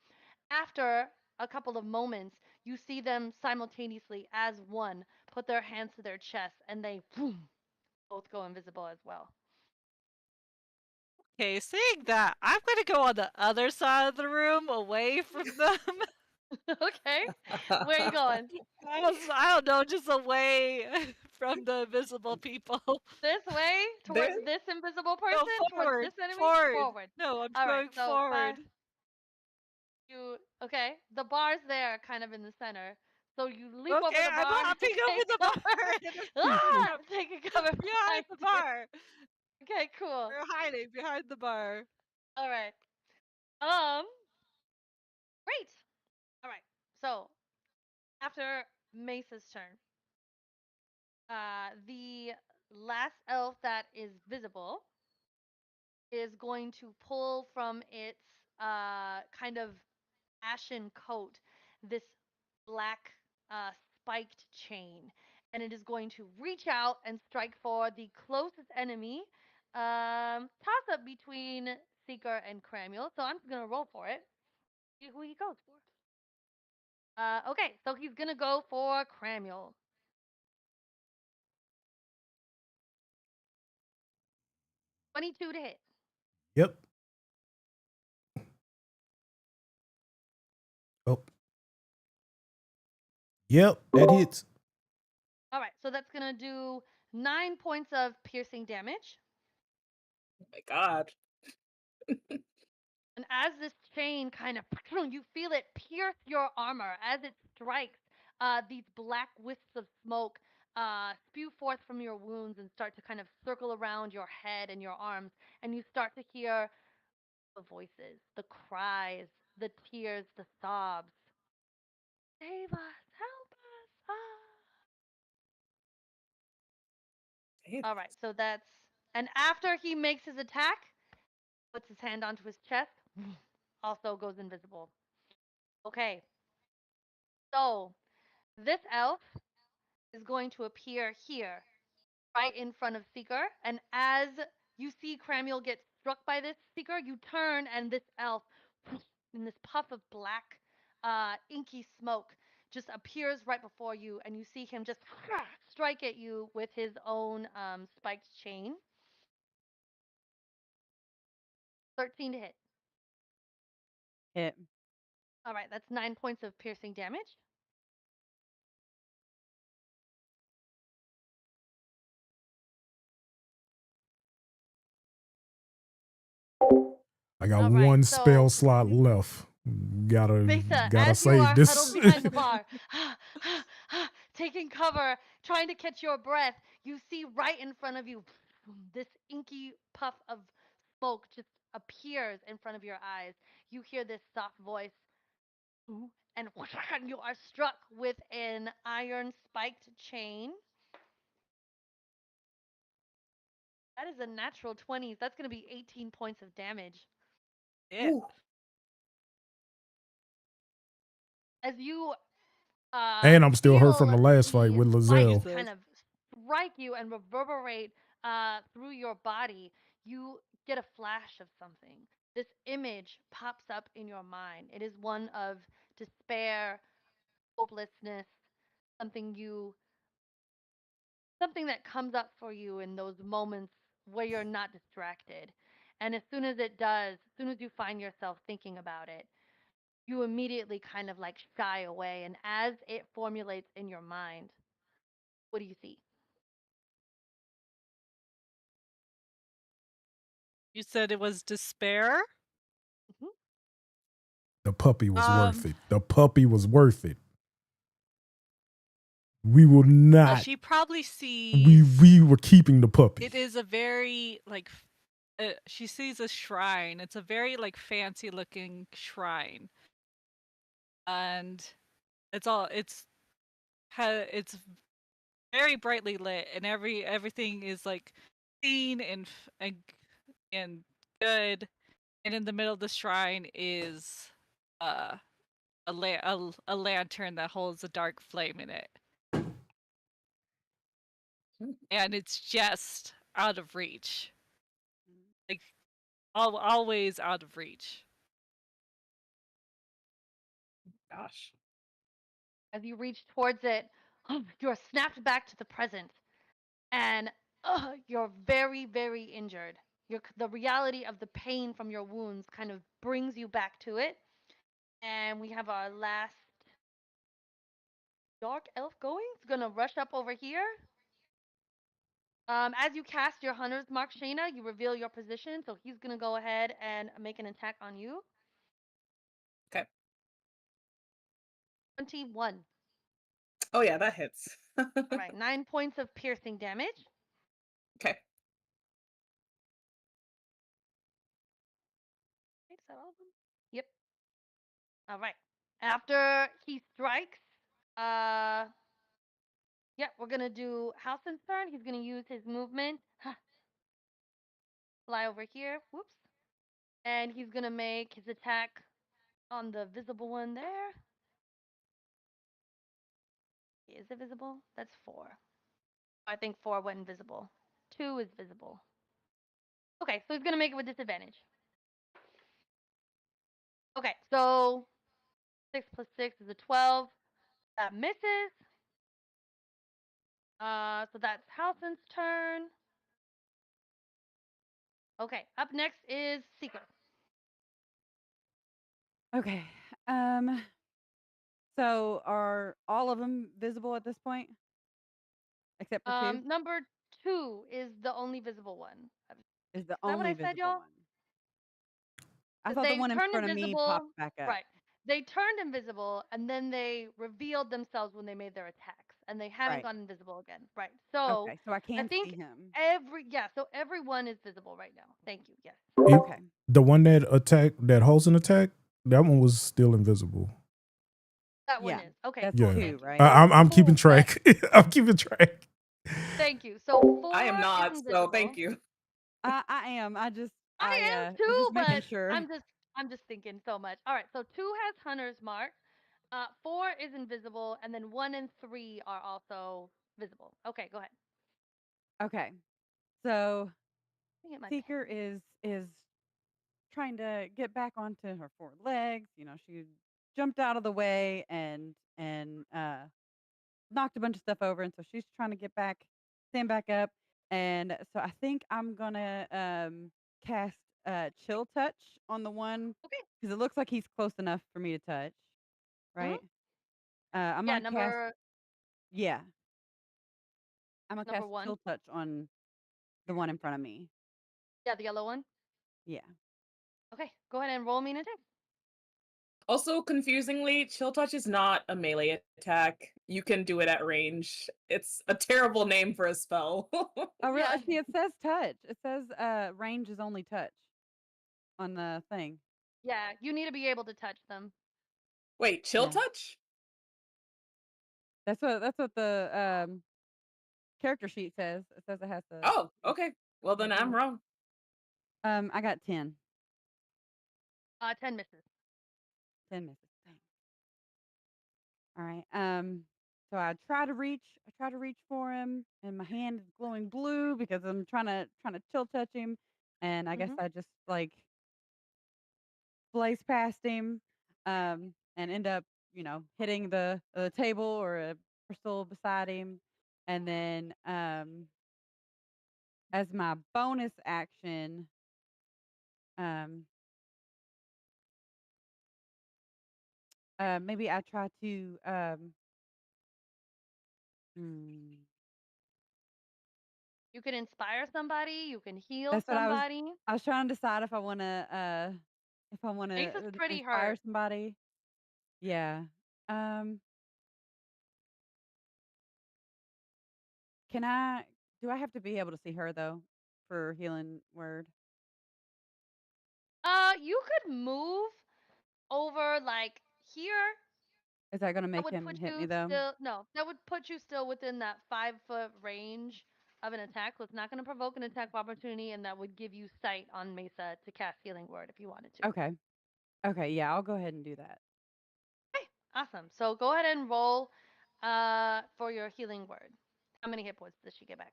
After a couple of moments, you see them simultaneously as one put their hands to their chests and they both go invisible as well. Okay, seeing that, I'm gonna go on the other side of the room away from them. Okay. Where are you going? I don't know, just away from the invisible people. This way? There. Towards this invisible No, person? Towards forward, this enemy? forward. Forward. No, I'm All right. going So forward. okay. The bar's there, kind of in the center. So you leap over Okay, the I'm bar. hopping over take the cover. bar. Ah! Taking cover Behind the it. bar. Okay, cool. We're hiding behind the bar. All right. Great. All right. So after Mace's turn, the last elf that is visible is going to pull from its kind of ashen coat this black spiked chain, and it is going to reach out and strike for the closest enemy. Toss up between Seeker and Cramuel, so I'm just gonna roll for it. See who he goes for. Okay, so he's gonna go for Cramuel. 22 to hit. Yep. Oh. Yep, that hits. All right, so that's gonna do 9 points of piercing damage. Oh my god. And as this chain kind of, you feel it pierce your armor as it strikes. These black wisps of smoke spew forth from your wounds and start to kind of circle around your head and your arms. And you start to hear the voices, the cries, the tears, the sobs. Save us! Help us! Damn. All right, so that's. And after he makes his attack, puts his hand onto his chest, also goes invisible. Okay, so this elf is going to appear here, right in front of Seeker. And as you see Cramuel get struck by this Seeker, you turn and this elf, in this puff of black, inky smoke, just appears right before you, and you see him just strike at you with his own spiked chain. 13 to hit. Hit. All right, that's 9 points of piercing damage. I got All right, one so spell slot left. Gotta Mesa, gotta as you save are this. huddled behind the bar, taking cover, trying to catch your breath, you see right in front of you this inky puff of smoke just appears in front of your eyes. You hear this soft voice, and you are struck with an iron spiked chain. That is a natural 20. That's going to be 18 points of damage. Yeah. Ooh. As you And I'm still hurt from feel the last fight the with spikes Lizelle. kind of strike you and reverberate through your body, you get a flash of something. This image pops up in your mind. It is one of despair, hopelessness, something you something that comes up for you in those moments where you're not distracted. And as soon as it does, as soon as you find yourself thinking about it, you immediately kind of like shy away. And as it formulates in your mind, what do you see? You said it was despair? Mhm. The puppy was worth it. The puppy was worth it. We will not. She probably sees. We were keeping the puppy. It is a very like. She sees a shrine. It's a very like fancy looking shrine, and it's very brightly lit, and everything is like clean and good. And in the middle of the shrine is a lantern that holds a dark flame in it. And it's just out of reach. Like always out of reach. Gosh. As you reach towards it, you're snapped back to the present, and you're very, very injured. The reality of the pain from your wounds kind of brings you back to it. And we have our last dark elf going. It's gonna rush up over here. As you cast your hunter's mark, Shayna, you reveal your position. So he's gonna go ahead and make an attack on you. Okay. 21. Oh yeah, that hits. All right, 9 points of piercing damage. Okay. Wait, is that all of them? Yep. All right. After he strikes, uh, yeah, we're gonna do Halson's turn. He's gonna use his movement, fly over here. Whoops. And he's gonna make his attack on the visible one there. Is it visible? That's 4. I think 4 went invisible. 2 is visible. Okay, so he's gonna make it with disadvantage. Okay, so 6 plus 6 is a 12. That misses. So that's Halson's turn. Okay, up next is Seeker. Okay. So are all of them visible at this point, except for two? Number 2 is the only visible one. Is the Is that what only I said, visible y'all? one? I thought the They one in turned front of me invisible. popped back up. Right. They turned invisible and then they revealed themselves when they made their attacks, and they haven't Right. gone invisible again. Right. So Okay, so I I can think see him. so everyone is visible right now. Thank you. Yes. Okay. The one that attacked, that Holson attack, that one was still invisible. That one Yeah, is. Okay, that's cool. Yeah, Thank two, you. right? I'm keeping Cool, but track. I'm keeping track. thank you. So 4 I am is not, so invisible. thank you. I am. I I am was too, just making but sure. I'm just thinking so much. All right, so 2 has hunter's mark. 4 is invisible, and then 1 and 3 are also visible. Okay, go ahead. Okay. So Let me get my Seeker pen. is trying to get back onto her 4 legs. You know, she jumped out of the way and knocked a bunch of stuff over, and so she's trying to get back, stand back up. And so I think I'm gonna cast Chill Touch on the one Okay. because it looks like he's close enough for me to touch. Mhm. Right? I'm Yeah, gonna cast. number Yeah, I'm gonna number cast 1. Chill Touch on the one in front of me. Yeah, the yellow one. Yeah. Okay, go ahead and roll me an attack. Also, confusingly, Chill Touch is not a melee attack. You can do it at range. It's a terrible name for a spell. Oh, really? Yeah, See, it says touch. It says range is only touch on the thing. yeah, you need to be able to touch them. Wait, Chill Yeah. Touch? That's what the character sheet says. It says it has to. Oh, okay. Well, then I'm wrong. I got 10. 10 misses. 10 misses. Thanks. All right. So I try to reach for him, and my hand is glowing blue because I'm trying to chill touch him, and I guess Mhm. I just like blaze past him, and end up, hitting the table or a crystal beside him, and then as my bonus action, um, maybe I try to hmm, You can inspire somebody, you can heal that's what I was somebody. I was trying to decide if I wanna Ace is pretty inspire hurt. somebody. Yeah. Um, can I do I have to be able to see her though for healing word? You could move over like here. Is that gonna That make would him put hit me you though? still no, that would put you still within that 5-foot range of an attack. So it's not going to provoke an attack of opportunity, and that would give you sight on Mesa to cast Healing Word if you wanted to. Okay. Okay, yeah, I'll go ahead and do that. Okay, awesome. So go ahead and roll for your Healing Word. How many hit points does she get back?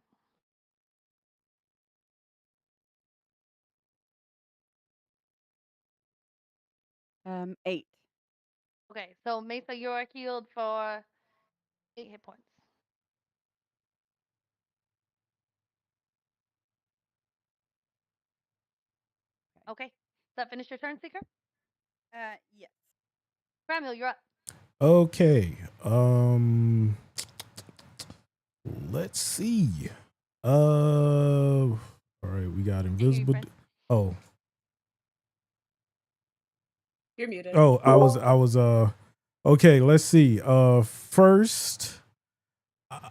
Eight. Okay, so Mesa, you are healed for 8 hit points. Okay. Okay, does that finish your turn, Seeker? Yes. Cramuel, you're up. Okay. Let's see. All right, we got invisible. friend. Oh, You're muted. oh, I was. Okay, let's see. First, I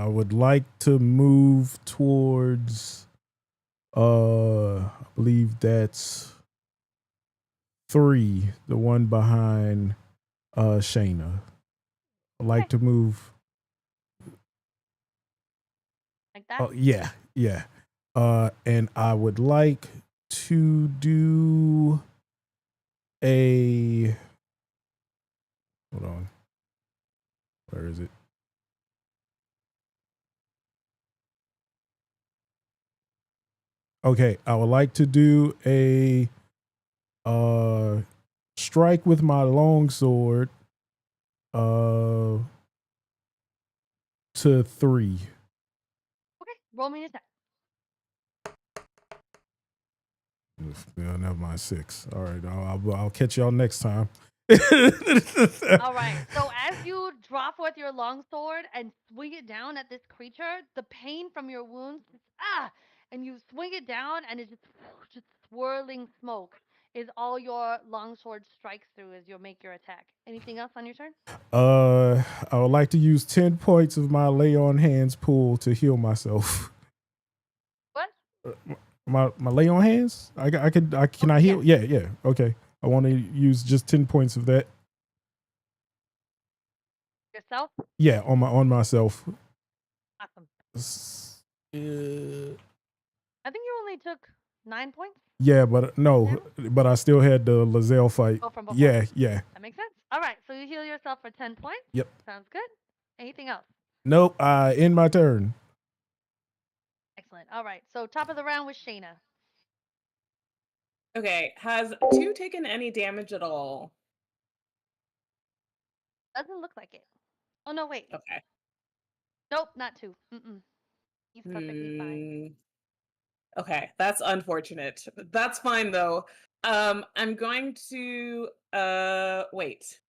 would like to move towards. I believe that's 3, the one behind Shayna. I'd like to move. Like that? Oh yeah, yeah. And I would like to do a. Hold on. Where is it? Okay, I would like to do a strike with my longsword to 3. Okay, roll me an attack. Yeah, never mind, 6. All right, I'll catch y'all next time. All right. So as you draw forth your longsword and swing it down at this creature, the pain from your wounds, and you swing it down, and it's just swirling smoke is all your longsword strikes through as you make your attack. Anything else on your turn? I would like to use 10 points of my lay on hands pool to heal myself. What? My lay on hands? Can I heal? Yeah. Okay. I want to use just 10 points of that. Yourself? Yeah, on myself. Awesome. Uh, I think you only took 9 points. yeah, but no, but I still had the Lazelle fight. Oh, from before. Yeah. That makes sense. All right. So you heal yourself for 10 points. Yep. Sounds good. Anything else? Nope. End my turn. Excellent. All right. So top of the round with Shayna. Okay, has 2 taken any damage at all? Doesn't look like it. Oh, no, wait. Okay. Nope, not 2. He's perfectly fine. Okay, that's unfortunate. That's fine though. I'm going to wait.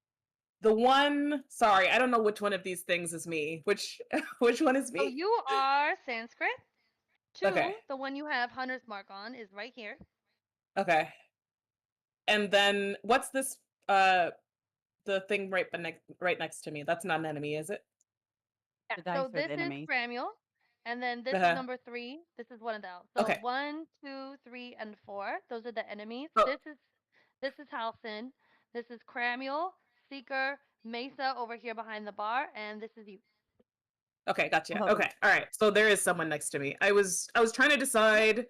The one, sorry, I don't know which one of these things is me. Which one is me? So you are Sanskrit. 2, Okay. the one you have Hunter's mark on is right here. Okay. And then what's this the thing right next to me? That's not an enemy, is it? Yeah. The dice So are the this is enemies. Cramuel, and then this Uh-huh. is number 3. This is one of them. So Okay. 1, 2, 3, and 4. Those are the enemies. Oh. This is Halcyon. This is Cramuel, Seeker, Mesa over here behind the bar, and this is you. Okay, gotcha. Love 'em. Okay. All right. So there is someone next to me. I was trying to decide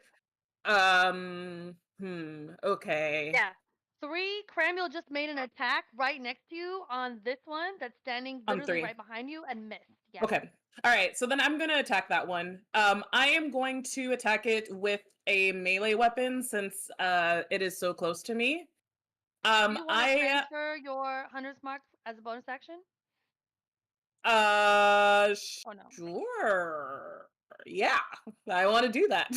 okay. Yeah. 3, Cramuel just made an attack right next to you on this one that's standing On literally 3. right behind you and missed. Yeah. Okay. All right. So then I'm going to attack that one. I am going to attack it with a melee weapon since it is so close to me. Do you want to transfer your Hunter's mark as a bonus action? Or no? Sure. Yeah. I want to do that.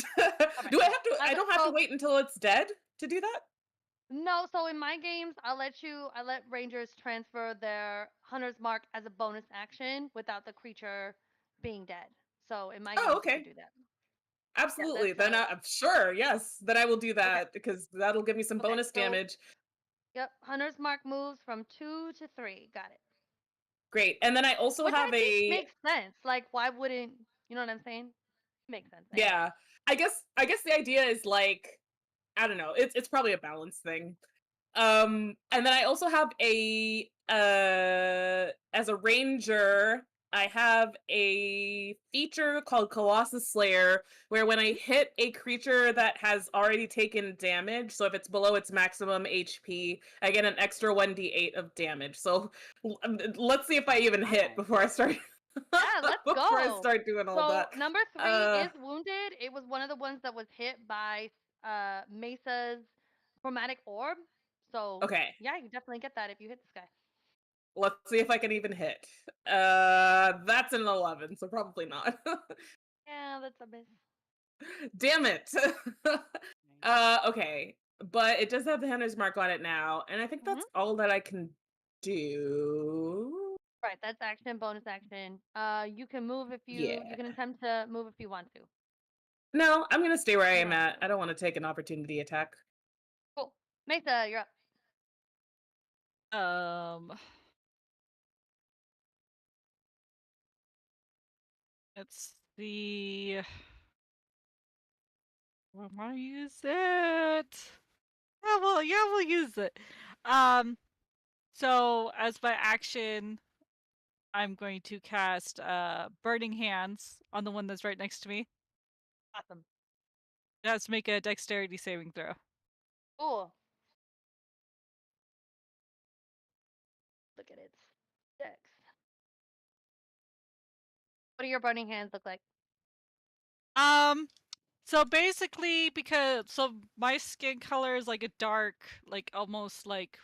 Do I have to I don't have to wait until it's dead to do that? No, so in my games, I let rangers transfer their Hunter's mark as a bonus action without the creature being dead. So in my games, you can do that. Absolutely. Then I'm sure, yes. Then I will do that because that'll give me some bonus damage. Yep. Hunter's mark moves from 2 to 3. Got it. Great. And then I also Which have I think makes sense. Like, why wouldn't you know what I'm saying? Makes sense. Anyway. Yeah. I guess the idea is like, I don't know. It's probably a balance thing. And then I also have a as a ranger, I have a feature called Colossus Slayer, where when I hit a creature that has already taken damage, so if it's below its maximum HP, I get an extra 1d8 of damage. So let's see if I even hit before I start. Yeah, let's go. Before I start doing all that. So number 3 is wounded. It was one of the ones that was hit by Mesa's chromatic orb. So okay. Yeah, you definitely get that if you hit this guy. Let's see if I can even hit. That's an 11, so probably not. Yeah, that's a miss. Damn it. Okay. but it does have the hunter's mark on it now, and I think that's all that I can do. Right, that's action, bonus action. You can move if you Yeah. can attempt to move if you want to. No, I'm gonna stay where I am Right. at. I don't want to take an opportunity attack. Cool. Mesa, you're up. Let's see. I want to use it. Yeah, we'll use it. So as my action, I'm going to cast Burning Hands on the one that's right next to me. Awesome. It has to make a dexterity saving throw. Cool. Look at its dex. What do your burning hands look like? So basically, so my skin color is like a dark, like almost like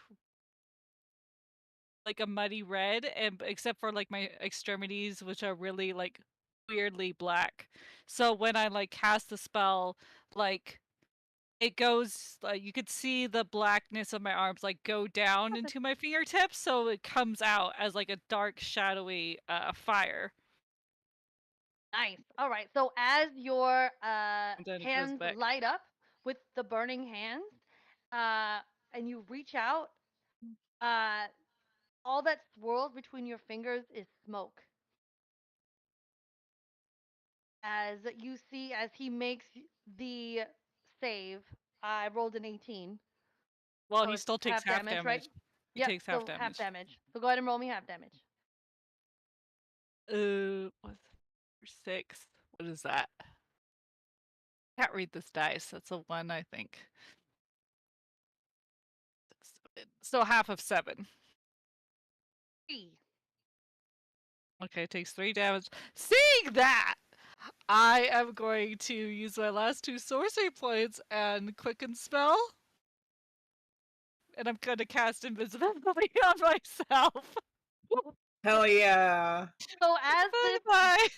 a muddy red, and except for like my extremities, which are really like weirdly black. So when I like cast the spell, like it goes like you could see the blackness of my arms like go down into my fingertips, so it comes out as like a dark, shadowy fire. Nice. All right. So as your And then it goes hands back. light up with the burning hands, and you reach out, all that swirls between your fingers is smoke. As you see, as he makes the save, I rolled an 18. Well, So he it's still takes half damage, right? damage. He Yep. takes half So half damage. damage. So go ahead and roll me half damage. What's 6? What is that? Can't read this dice. That's a 1, I think. So half of 7. 3. Okay, it takes 3 damage. Seeing that, I am going to use my last 2 sorcery points and quicken spell. And I'm going to cast invisibility on myself. Hell yeah. So as this Bye.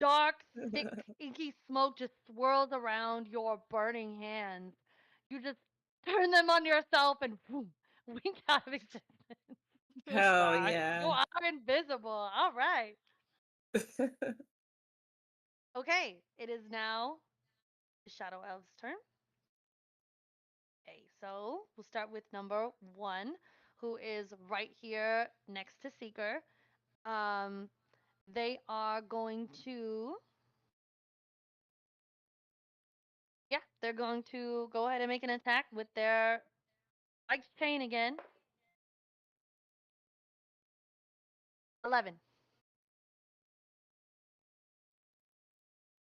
dark, thick, inky smoke just swirls around your burning hands, you just turn them on yourself and boom, wink out of existence. Hell Bye. You yeah. are invisible. All right. Okay, it is now the Shadow Elf's turn. Okay, so we'll start with number 1, who is right here next to Seeker. They are going to, yeah, they're going to go ahead and make an attack with their spiked chain again. 11.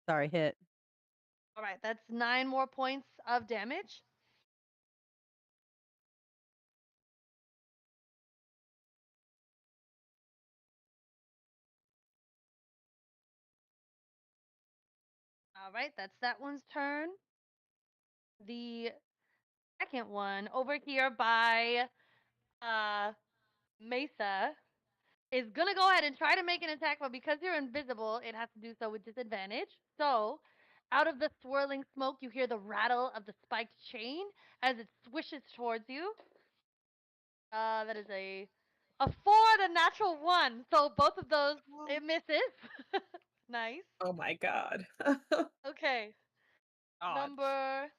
Sorry, hit. All right, that's 9 more points of damage. All right, that's that one's turn. The second one over here by Mesa is gonna go ahead and try to make an attack, but because you're invisible, it has to do so with disadvantage. So, out of the swirling smoke, you hear the rattle of the spiked chain as it swishes towards you. That is a 4 and a natural 1. So both of those it misses. Nice. Oh my god. Okay. God. Number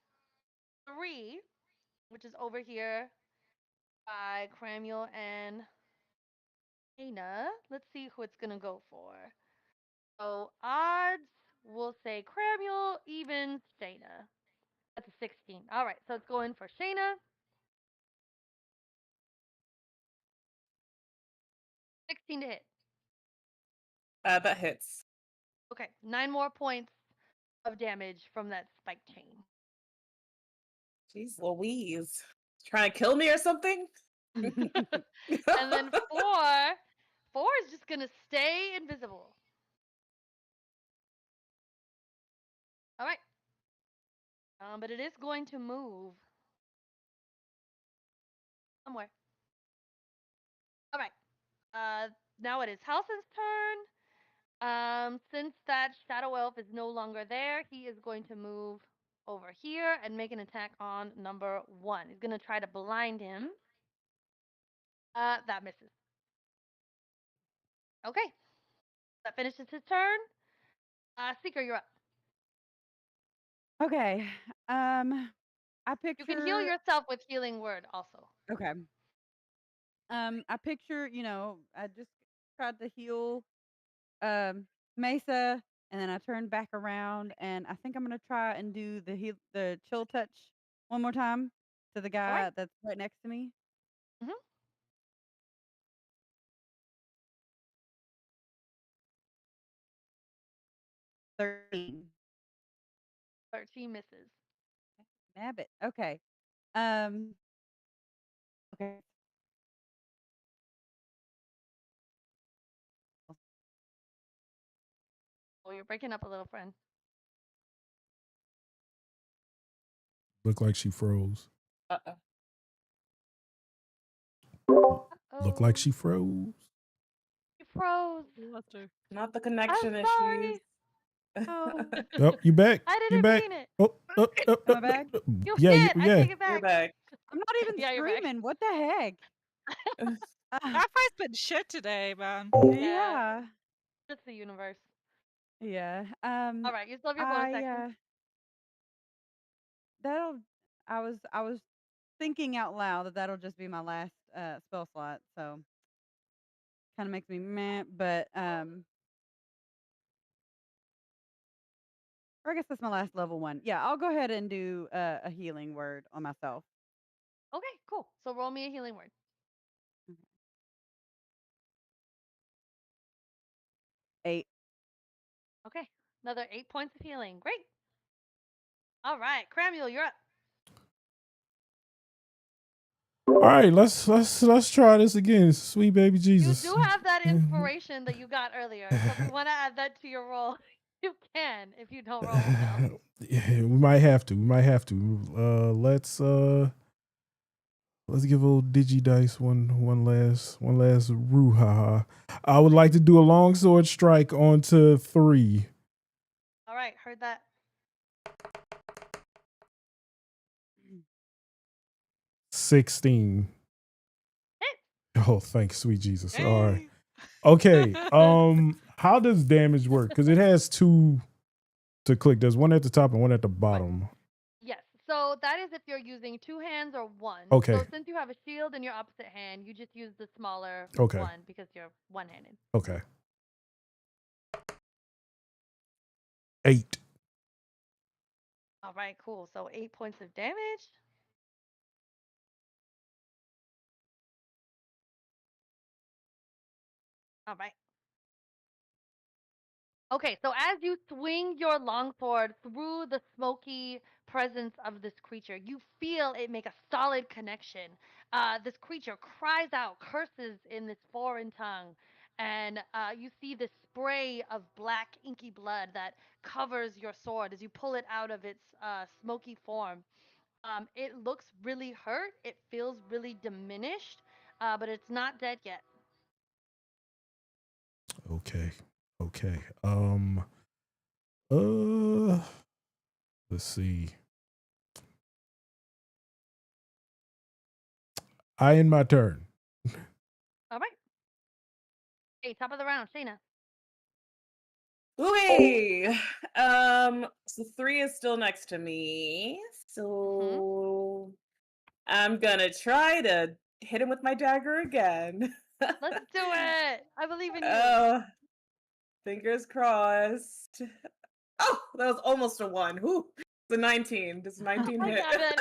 3, which is over here by Cramuel and Hannah. Let's see who it's gonna go for. So odds, we'll say Cramuel, even Shayna. That's a 16. All right, so it's going for Shayna. 16 to hit. That hits. Okay, 9 more points of damage from that spike chain. Jeez Louise. Trying to kill me or something? And then 4 is just gonna stay invisible. All right. But it is going to move somewhere. All right. Now it is Halson's turn. Since that shadow elf is no longer there, he is going to move over here and make an attack on number 1. He's gonna try to blind him. That misses. Okay, that finishes his turn. Seeker, you're up. Okay. I You can heal picture. yourself with healing word also. Okay. I picture. I just tried to heal Mesa, and then I turned back around, and I think I'm gonna try and do the chill touch one more time to the All right. guy that's right next to me. Mm-hmm. 13. 13 misses. Nabbit. Okay. Um. Okay. Oh, you're breaking up a little, friend. Look like she froze. Uh-oh. Look like Oh, she froze. you froze. We lost her. Not the I'm connection issues. sorry. Oh, Oh, you back? I You didn't back? mean it. Oh, Am I back? You yeah, shit. I yeah. take it You're back. back. I'm not even Yeah, you're back. screaming. What the heck? Wi-Fi's been shit today, man. Yeah, Yeah. it's the universe. Yeah. All right, you still have your bonus I action. that'll. I was thinking out loud that that'll just be my last spell slot. So kind of makes me meh, but or I guess that's my last level one. Yeah, I'll go ahead and do a healing word on myself. Okay, cool. So roll me a healing word. Okay. 8. Okay, another 8 points of healing. Great. All right, Cramuel, you're up. All right, let's try this again. Sweet baby Jesus. You do have that inspiration that you got earlier. So if you want to add that to your roll, you can if you don't roll well. Yeah, we might have to. We might have to. Let's give old Digidice one last ruhaha. I would like to do a longsword strike onto 3. All right, heard that. 16. Hit. Oh, thanks, sweet Jesus. All right. Okay. How does damage work? Because it has 2 to click. There's one at the top and one at the bottom. Yes. So that is if you're using 2 hands or 1. Okay. So since you have a shield in your opposite hand, you just use the smaller Okay. one because you're one-handed. Okay. 8. All right, cool. So 8 points of damage. All right. Okay, so as you swing your longsword through the smoky presence of this creature, you feel it make a solid connection. This creature cries out curses in this foreign tongue, and you see this spray of black, inky blood that covers your sword as you pull it out of its smoky form. It looks really hurt. It feels really diminished, but it's not dead yet. Okay. Okay. Let's see. I end my turn. All right. Hey, top of the round, Shayna. Ooh. So 3 is still next to me. So I'm gonna try to hit him with my dagger again. Let's do it. I believe in you. Oh, fingers crossed. Oh, that was almost a 1. Whew. It's a 19. Does 19 I hit? got it.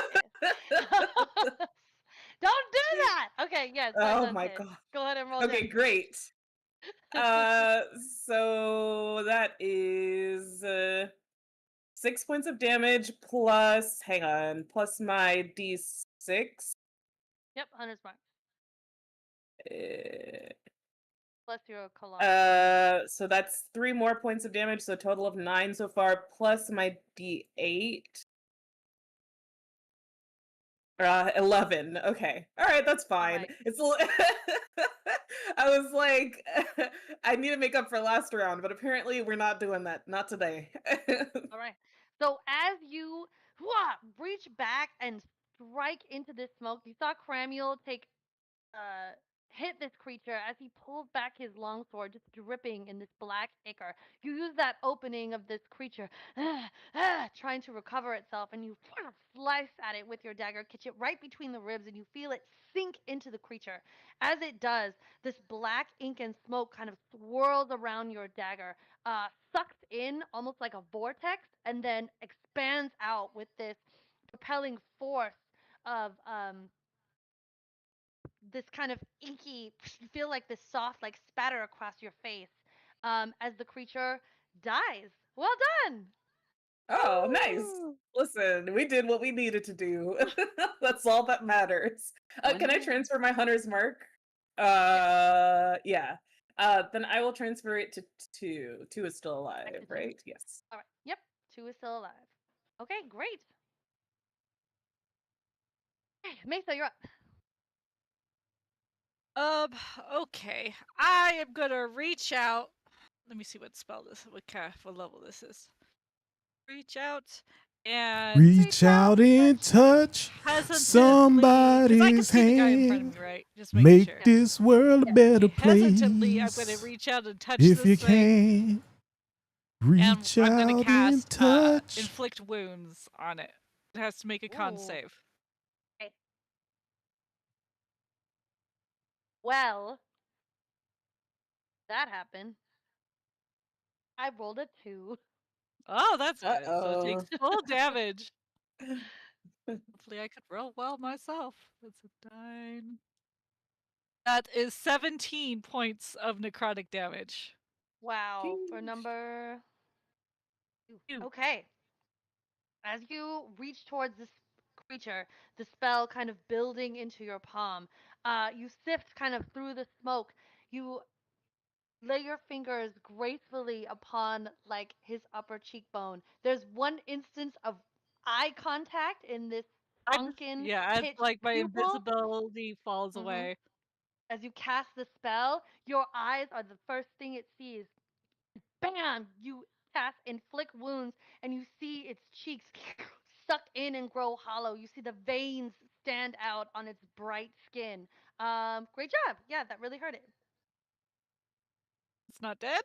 Don't do that. Okay, yes, that Oh does my hit. god. Go ahead and roll Okay, damage. great. So that is 6 points of damage plus, hang on, plus my d6. Yep, 100 smart. Uh, Plus your kilometer. so that's 3 more points of damage, so a total of 9 so far, plus my d8. 11. Okay. All right, that's fine. right. It's I was like, I need to make up for last round, but apparently we're not doing that. Not today. All right. So as you reach back and strike into this smoke. You saw Cramuel take uh hit this creature as he pulls back his longsword, just dripping in this black ichor. You use that opening of this creature, trying to recover itself, and you slice at it with your dagger, catch it right between the ribs, and you feel it sink into the creature. As it does, this black ink and smoke kind of swirls around your dagger, sucks in almost like a vortex, and then expands out with this propelling force of this kind of inky, you feel like this soft, like spatter across your face as the creature dies. Well done! Oh, nice. Woo! Listen, we did what we needed to do. That's all that matters. Can I Win-win. transfer my hunter's mark? Yes, Yeah. Then I will transfer it to two. Two is still back alive, to two. right? Yes. All right. Yep, two is still alive. Okay, great. Okay, Mesa, you're up. Um, okay. I am gonna reach out. Let me see what spell this, what level this is. Reach out and Reach out and touch hesitantly, because I can somebody's see the guy in front of hand. me, right? Just making Make sure. this world a Yes. better Okay, hesitantly, I'm gonna place. reach out and touch If you this thing, can, and reach I'm gonna out and cast touch. inflict wounds on it. It has to make a con Ooh. save. Okay. Well, that happened. I rolled a 2. Oh, that's good. So it takes Uh-oh. full damage. Hopefully I could roll well myself. That's a 9. That is 17 points of necrotic damage. Wow, for Sheesh. number 2. Ew. Okay. As you reach towards this creature, the spell kind of building into your palm, you sift kind of through the smoke. You lay your fingers gracefully upon like his upper cheekbone. There's one instance of eye contact in this sunken, Yeah, as pitched like my pupil. invisibility falls hmm away. As you cast the spell, your eyes are the first thing it sees. Bam! You cast inflict wounds, and you see its cheeks suck in and grow hollow. You see the veins stand out on its bright skin. Great job. Yeah, that really hurt it. It's not dead?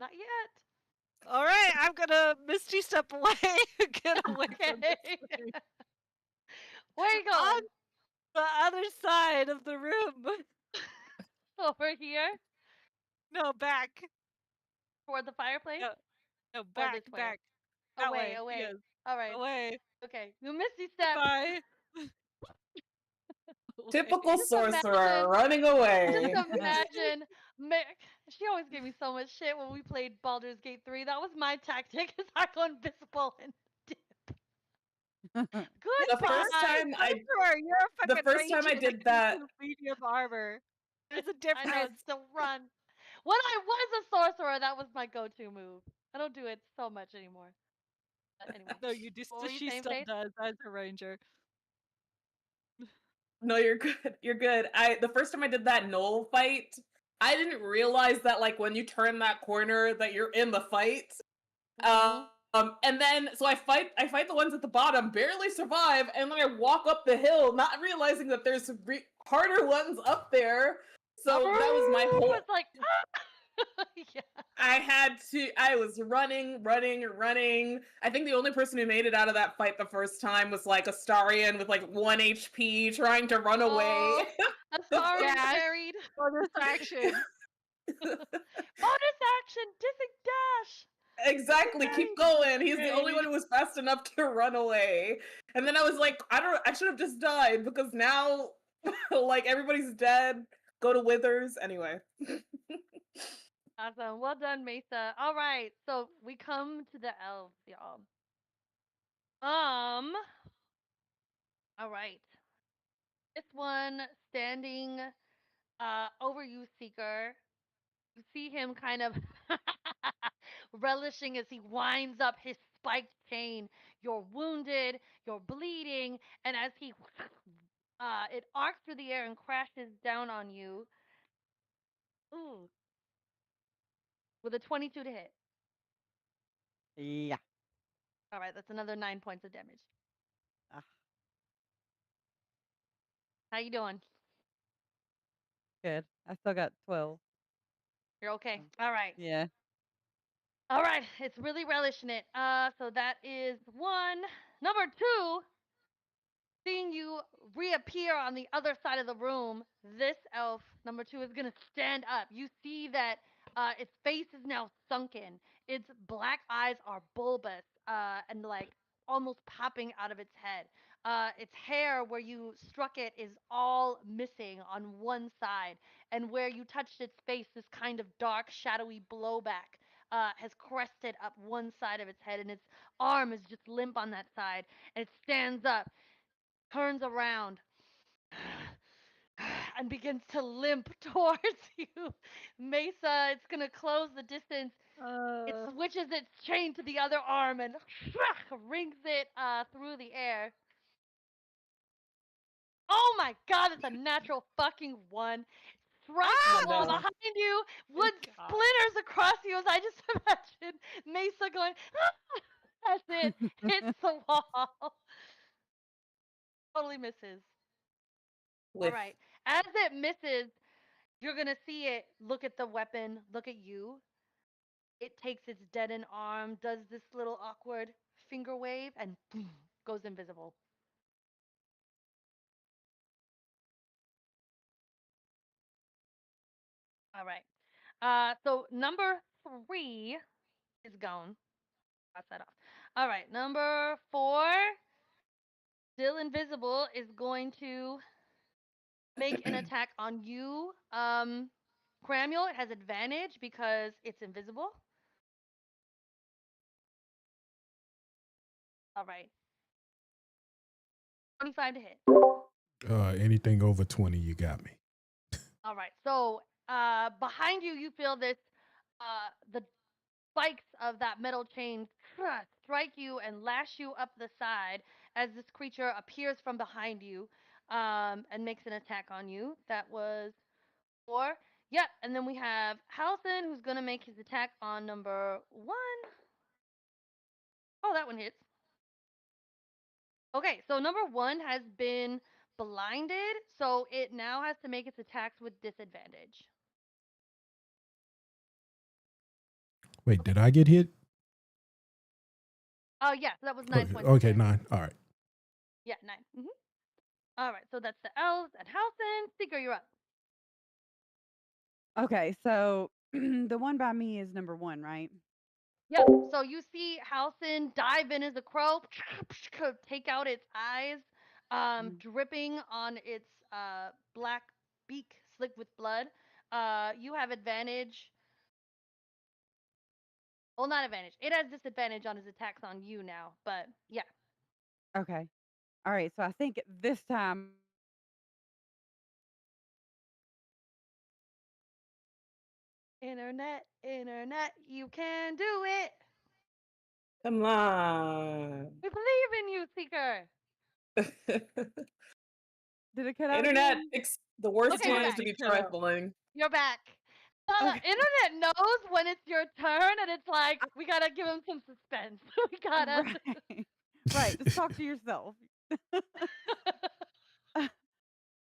Not yet. All right, I'm gonna Misty step away. Get away from this Okay. thing. Where are you On going? the other side of the room. Over here No, back. toward the fireplace, No, no, or this back, way? back. That Away, way. away. Yes. All right. Away. Okay. You misty step. Goodbye. Away. Typical Just sorcerer imagine. running Just away. imagine. She always gave me so much shit when we played Baldur's Gate 3. That was my tactic. Is I go invisible and The first goodbye. time I Sorcerer, you're a the fucking first time I ranger that did can that, use medium armor. There's a I know difference. it's still run. When I was a sorcerer, that was my go-to move. I don't do it so much anymore. But anyway, No, you do. what were you She saying, still Faith? does as a ranger. no, you're good. You're good. The first time I did that Knoll fight, I didn't realize that like when you turn that corner that you're in the fight. Mm-hmm. And then so I fight the ones at the bottom, barely survive, and then I walk up the hill, not realizing that there's harder ones up there. So that was my whole. It's like, yeah. I was running, running, running. I think the only person who made it out of that fight the first time was like Astarion with like 1 HP trying to run away. Oh, Astarion Dash. carried. Bonus action. Bonus action, dissing dash. Exactly, keep going. He's the only one who was fast enough to run away. And then I was like, I should have just died because now like everybody's dead. Go to Withers. Anyway. Awesome. Well done, Mesa. All right, so we come to the elves, y'all. All right. This one standing over you, Seeker. You see him kind of relishing as he winds up his spiked chain. You're wounded, you're bleeding, and as he it arcs through the air and crashes down on you. Ooh, with a 22 to hit. Yeah. All right, that's another 9 points of damage. Ah, How you doing? good. I still got 12. You're okay. So, All right. yeah. All right. It's really relishing it. So that is one. Number two, seeing you reappear on the other side of the room, this elf, number two, is going to stand up. You see that its face is now sunken. Its black eyes are bulbous and like almost popping out of its head. Its hair, where you struck it, is all missing on one side. And where you touched its face, this kind of dark, shadowy blowback has crested up one side of its head, and its arm is just limp on that side. And it stands up, turns around, and begins to limp towards you. Mesa, it's gonna close the distance. It switches its chain to the other arm and rings it through the air. Oh my god, it's a natural fucking one. Strikes Oh the wall no. behind you. Wood God. splinters across you as I just imagine Mesa going, as it hits the wall. Totally misses. All Whiff. right. As it misses, you're gonna see it look at the weapon, look at you. It takes its deadened arm, does this little awkward finger wave, and boom, goes invisible. All right. So number three is gone. Cross that off. All right. Number four, still invisible, is going to make an attack on you. Cramuel, it has advantage because it's invisible. All right. 25 to hit. Anything over 20, you got me. All right. So behind you, you feel this. The spikes of that metal chain strike you and lash you up the side as this creature appears from behind you and makes an attack on you. That was four. Yep. And then we have Halson, who's gonna make his attack on number one. Oh, that one hits. Okay, so number one has been blinded, so it now has to make its attacks with disadvantage. Wait, did I get hit? Oh, yeah, so that was 9 Okay, points of okay, damage. 9. All right. Yeah, 9. All right, so that's the elves and Halson. Seeker, you're up. Okay, so the one by me is number one, right? Yep. So you see Halson dive in as a crow, take out its eyes, Mm. dripping on its black beak slick with blood. You have advantage. Well, not advantage. It has disadvantage on his attacks on you now, but yeah. Okay. All right. So I think this time Internet, internet, you can do it. Come on. We believe in you, Seeker. did it cut out Internet, again? it's the worst Okay, you're times back. to be Cut out. trifling. You're back. The Okay. internet knows when it's your turn, and it's like we gotta give him some suspense. we gotta. Right. Right. Just talk to yourself.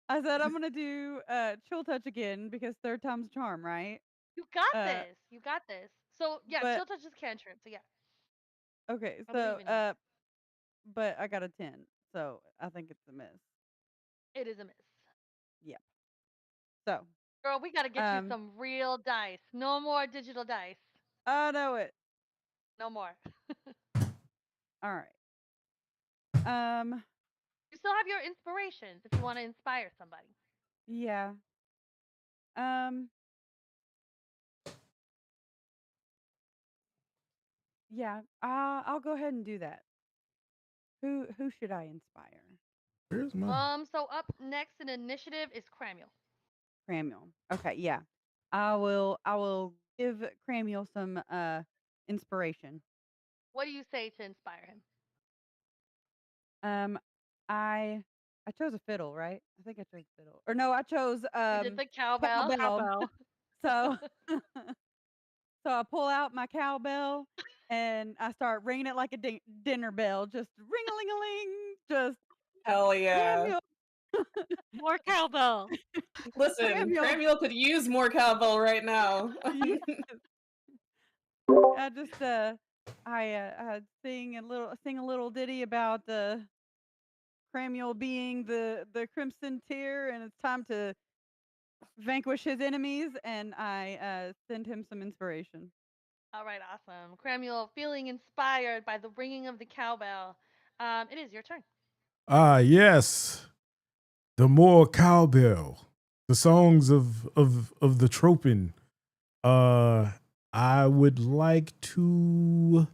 I said I'm gonna do chill touch again because third time's a charm, right? You got Uh, this. You got this. So yeah, but chill touch is cantrip. So yeah, okay, I so believe in you. but I got a 10, so I think it's a miss. It is a miss. Yep. So Girl, we gotta get you um, some real dice. No more digital dice. I know it. No more. All right. You still have your inspirations if you want to inspire somebody. Yeah. Um, yeah. I'll go ahead and do that. Who should I inspire? Where's my. So up next in initiative is Cramuel. Cramuel. Okay, yeah. I will give Cramuel some inspiration. What do you say to inspire him? Um I I chose a fiddle, right? I think I chose fiddle. Or no, I chose You did the cowbell. cowbell. Cowbell. So so I pull out my cowbell and I start ringing it like a dinner bell, just ring-a-ling-a-ling, just Hell yeah. Cramuel, More cowbell. Listen, Cramuel. Cramuel could use more cowbell right now. Yes. I just I sing a little ditty about Cramuel being the crimson tear, and it's time to vanquish his enemies, and I send him some inspiration. All right, awesome. Cramuel, feeling inspired by the ringing of the cowbell. It is your turn. Ah, yes. The more cowbell. The songs of the tropin. I would like to.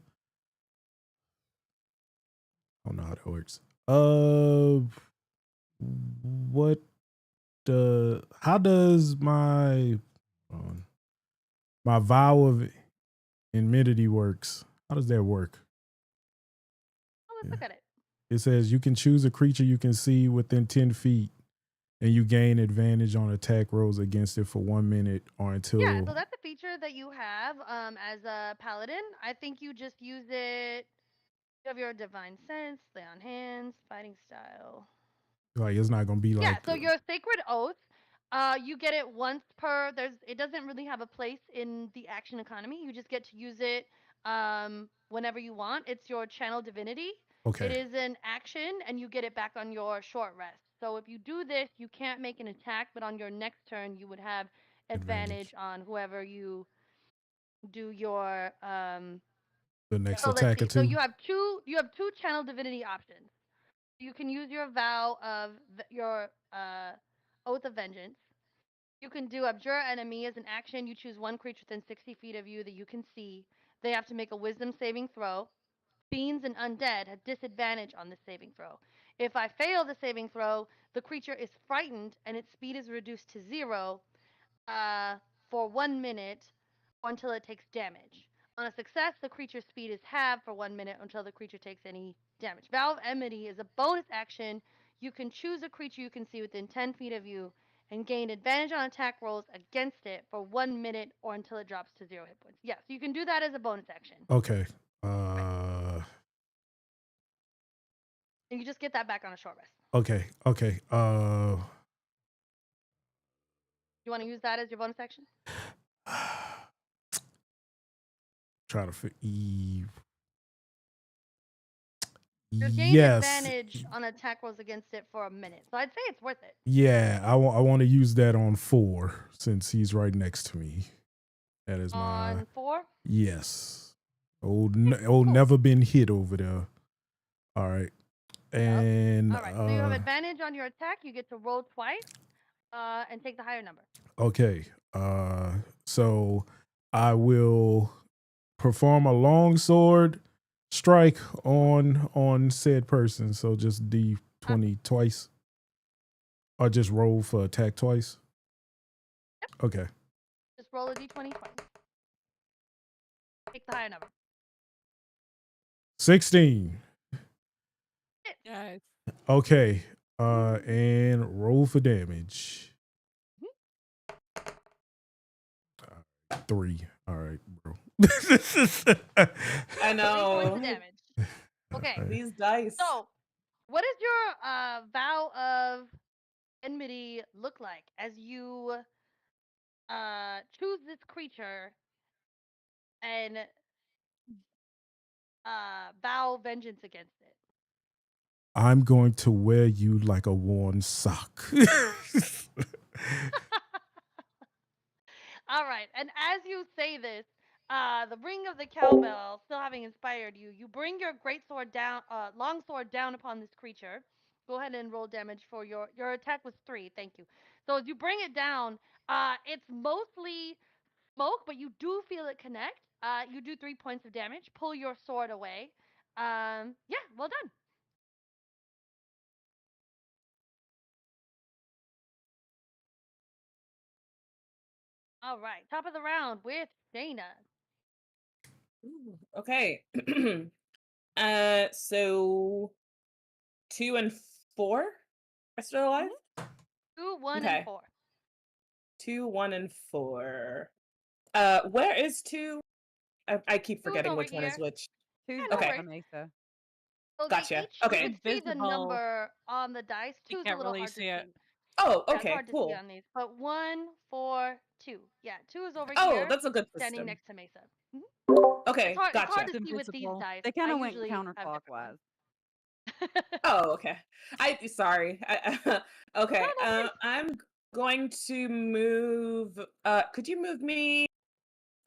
I don't know how that works. What? How does my vow of enmity works? How does that work? Oh, let's look at it. It says you can choose a creature you can see within 10 feet, and you gain advantage on attack rolls against it for 1 minute or until. Yeah, so that's a feature that you have as a paladin. I think you just use it. You have your divine sense, lay on hands, fighting style. Like it's not gonna be like. Yeah, so your sacred oath, you get it once per. It doesn't really have a place in the action economy. You just get to use it whenever you want. It's your channel divinity. Okay. It is an action, and you get it back on your short rest. So if you do this, you can't make an attack, but on your next turn, you would have advantage on whoever you do your The next So let's attacker see. So too. you have two channel divinity options. You can use your vow of your oath of vengeance. You can do abjure enemy as an action. You choose one creature within 60 feet of you that you can see. They have to make a wisdom saving throw. Fiends and undead have disadvantage on this saving throw. If I fail the saving throw, the creature is frightened and its speed is reduced to 0 for 1 minute until it takes damage. On a success, the creature's speed is halved for 1 minute until the creature takes any damage. Vow of Enmity is a bonus action. You can choose a creature you can see within 10 feet of you and gain advantage on attack rolls against it for 1 minute or until it drops to 0 hit points. Yeah, so you can do that as a bonus action. Okay. And you just get that back on a short rest. Okay. Okay. You want to use that as your bonus action? Try to fit Eve. You're gaining advantage on attack rolls against it for a minute. So I'd say it's worth it. Yeah, I want to use that on 4 since he's right next to me. That is my On 4? Yes. Old cool. never been hit over there. All right. And all right. So you have advantage on your attack. You get to roll twice and take the higher number. Okay. So I will perform a longsword strike on said person. So just D20 twice. Or just roll for attack twice. Yep. Okay. Just roll a D20 twice. Take the higher number. 16. Yes. Okay. And roll for damage. 3. All right, bro. I know. 3 points of damage. Okay. Right. These dice. So, what does your vow of enmity look like as you choose this creature and vow vengeance against it? I'm going to wear you like a worn sock. All right. And as you say this, the ring of the cowbell still having inspired you, you bring your great sword down, long sword down upon this creature. Go ahead and roll damage for your attack was 3. Thank you. So as you bring it down, it's mostly smoke, but you do feel it connect. You do 3 points of damage. Pull your sword away. Yeah, well done. All right, top of the round with Dana. Ooh, okay. So 2 and 4 are still alive? 2, 1, Okay. and 4. 2, 1, and 4. Where is 2? I keep Two is forgetting over which one is here. which. Two's Yeah, the no Okay. worries. Mesa. So Gotcha. they each Okay. you can see the Invisible. number on the dice. You Two's a can't little really hard to see it. see. Oh, Yeah, it's okay, hard to see cool. on these. But 1, 4, 2. Yeah, 2 is over Oh, here, that's a good standing system. next to Mesa. Mhm. Okay, It's hard gotcha. to see with these Invisible. dice. They I kind of went usually have different counterclockwise. ones. Oh, okay. Sorry. Okay. No worries. I'm going to move. Could you move me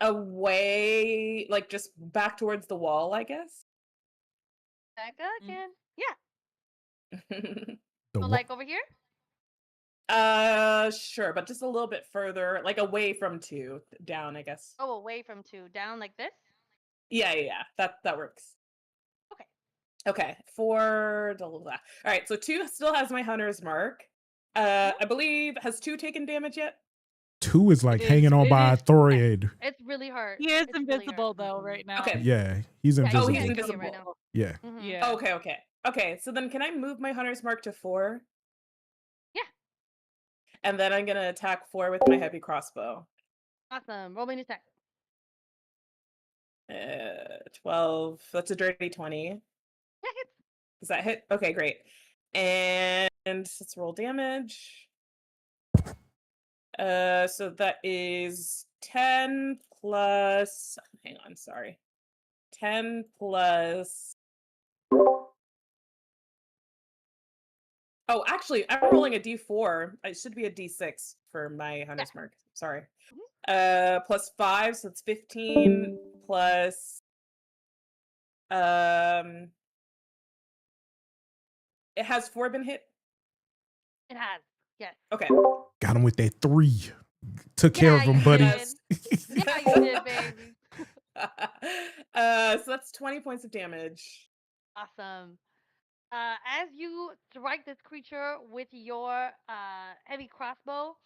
away, like just back towards the wall? I guess. Back again. Yeah. The So wa- like over here? Sure, but just a little bit further, like away from 2, down, I guess. Oh, away from 2. Down like this? Yeah. That works. Okay. Okay, all right, so 2 still has my hunter's mark. Mhm. I believe has 2 taken damage yet? 2 is like It hanging is- on it by a is- thread. It's really hard. He is It's really hard. invisible though right now. Okay. Yeah, he's Yeah, invisible. Oh, he's can't see it right invisible. now. Yeah. Mhm. Yeah. Okay, so then can I move my hunter's mark to 4? Yeah. And then I'm gonna attack 4 with my heavy crossbow. Awesome. Roll me an attack. 12. That's a dirty 20. Yeah, hits. Does that hit? Okay, great. And let's roll damage. So that is 10 plus. Hang on, sorry. 10 plus. Oh, actually, I'm rolling a d4. It should be a d6 for my hunter's mark. Sorry. Plus 5, so it's 15 plus. It has 4 been hit? It has. Yes. Okay. Got him with that 3. Took care of Yeah, him, you buddy. did. Yeah, you did, baby. So that's 20 points of damage. Awesome. As you strike this creature with your heavy crossbow,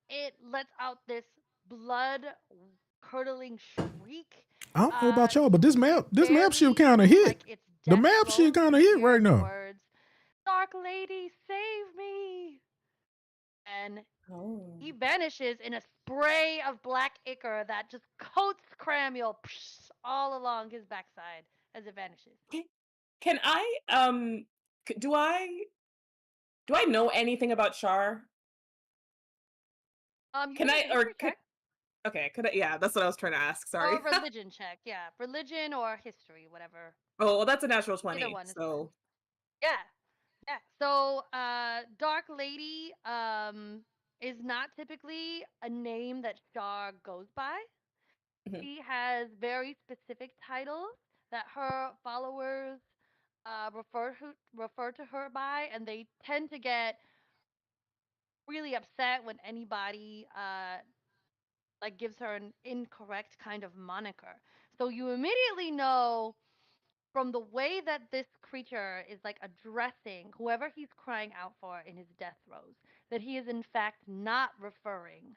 it lets out this blood curdling shriek. I don't know about y'all, but this map barely shit kind of hit. like its The death map shit throes, kind of you hit hear right the now. Words, Dark Lady, save me! And he vanishes in a spray of black ichor that just coats Cramuel all along his backside as it vanishes. Can I do I know anything about Shar? You Can make I a history check Okay, could I, yeah, that's what I was trying to ask. Sorry. or religion check. Yeah, religion or history, whatever. Oh, well, that's a natural 20. Either one is So Yeah, yeah. So, Dark Lady, is not typically a name that Shar goes by. Mhm. She has very specific titles that her followers refer to her by, and they tend to get really upset when anybody like gives her an incorrect kind of moniker. So you immediately know from the way that this creature is like addressing whoever he's crying out for in his death throes, that he is in fact not referring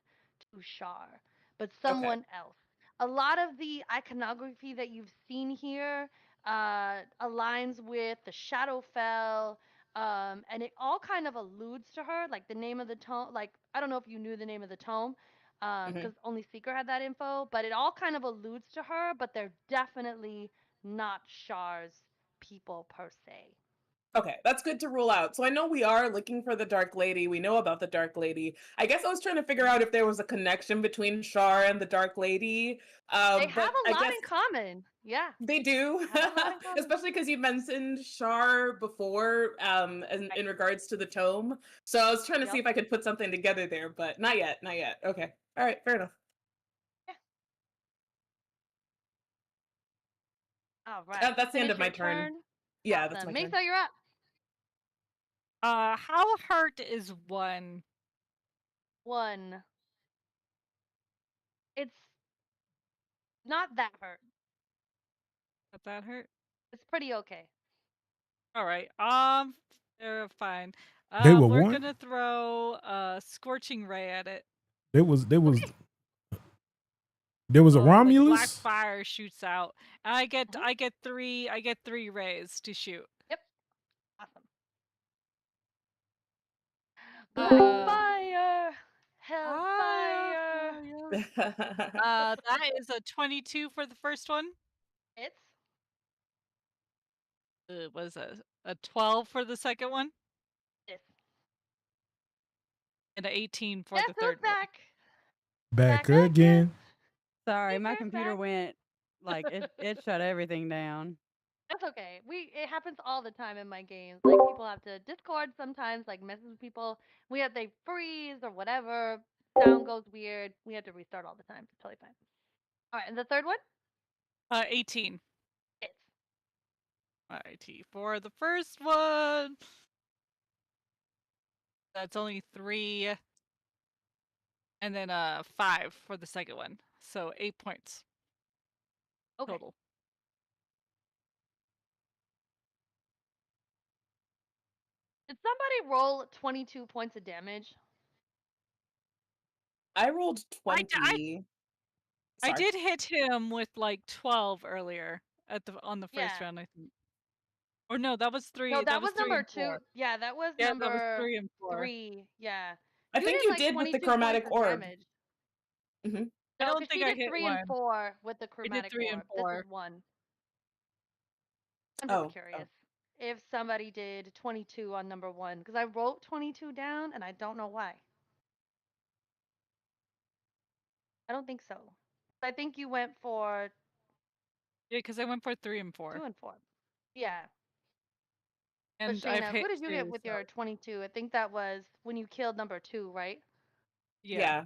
to Shar, but someone else. A lot of the iconography that you've seen here aligns with the Shadowfell, and it all kind of alludes to her, like the name of the tome. Like, I don't know if you knew the name of the tome, because only Seeker had that info, but it all kind of alludes to her, but they're definitely not Shar's people per se. Okay, that's good to rule out. So I know we are looking for the Dark Lady. We know about the Dark Lady. I guess I was trying to figure out if there was a connection between Shar and the Dark Lady. They have a I lot guess in common. Yeah. they do, Have a lot in common. especially because you mentioned Shar before, in regards to the tome. So I was trying to see if I could put something together there, but not yet, not yet. Okay, all right, fair enough. All right. That's the end Finish of my your turn. Yeah, Awesome. that's my Mesa, turn. you're up. How hurt is 1? 1. It's not that hurt. Does that hurt? It's pretty okay. All right. They're fine. They were We're one? gonna throw a scorching ray at it. There was a Like black Romulus. fire shoots out. And I get 3 rays to shoot. Yep. Awesome. Black fire, hellfire. That is a 22 for the first one. It's It was a 12 for the second one, this. and an 18 for Guess the who's third one. back? Back Back again. Sorry, my Seeker's computer back. went like it shut everything down. That's okay. It happens all the time in my games. Like people have to Discord sometimes, like message with people. They freeze or whatever. Sound goes weird. We have to restart all the time. It's totally fine. All right, and the third one? 18. It's IT for the first one. That's only 3. And then 5 for the second one. So 8 points okay. total. Did somebody roll 22 points of damage? I rolled I 20. I Sorry. did hit him with like 12 earlier on the first Yeah. round, I think. Or no, that was 3. No, that was 3 number and 2. 4. Yeah, that was Yeah, number that was 3 and 4. 3. Yeah. I think you like did with the 22 chromatic points of orb. damage. hmm I No, don't because think she I did hit 3 1. and 4 with the I did chromatic 3 and orb. This 4. was 1. I'm just Oh. curious if somebody did 22 on number 1, because I wrote 22 down and I don't know why. I don't think so. I think you went for Yeah, because I went for 3 and 4. 2 and 4. Yeah. And But I've Shayna, hit what did you get 2, with so your 22? I think that was when you killed number 2, right? yeah.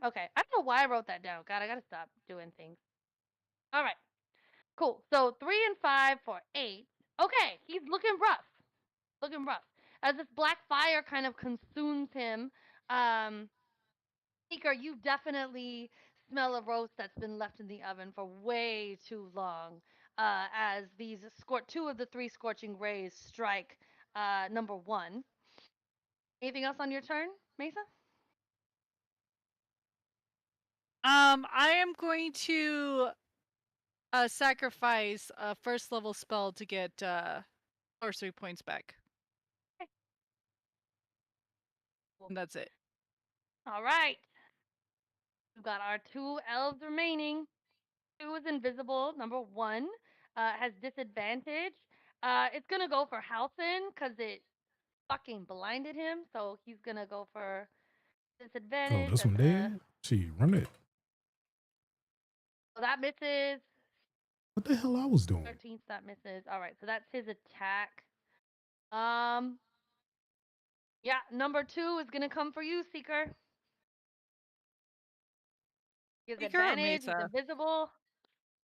Okay. I don't know why I wrote that down. God, I gotta stop doing things. All right. Cool. So 3 and 5 for 8. Okay, he's looking rough. Looking rough. As this black fire kind of consumes him, Seeker, you definitely smell a roast that's been left in the oven for way too long. As these 2 of the 3 scorching rays strike number 1. Anything else on your turn, Mesa? I am going to sacrifice a first level spell to get sorcery points back. Okay. And that's it. All right. We've got our 2 elves remaining. 2 is invisible. Number 1 has disadvantage. It's gonna go for Halcyon because it fucking blinded him. So he's gonna go for Oh, disadvantage. this one dead? She run it. So that misses. What the hell I was doing? 13th, that misses. All right, so that's his attack. Yeah, number 2 is gonna come for you, Seeker. He has Seeker or advantage. He's Mesa? invisible.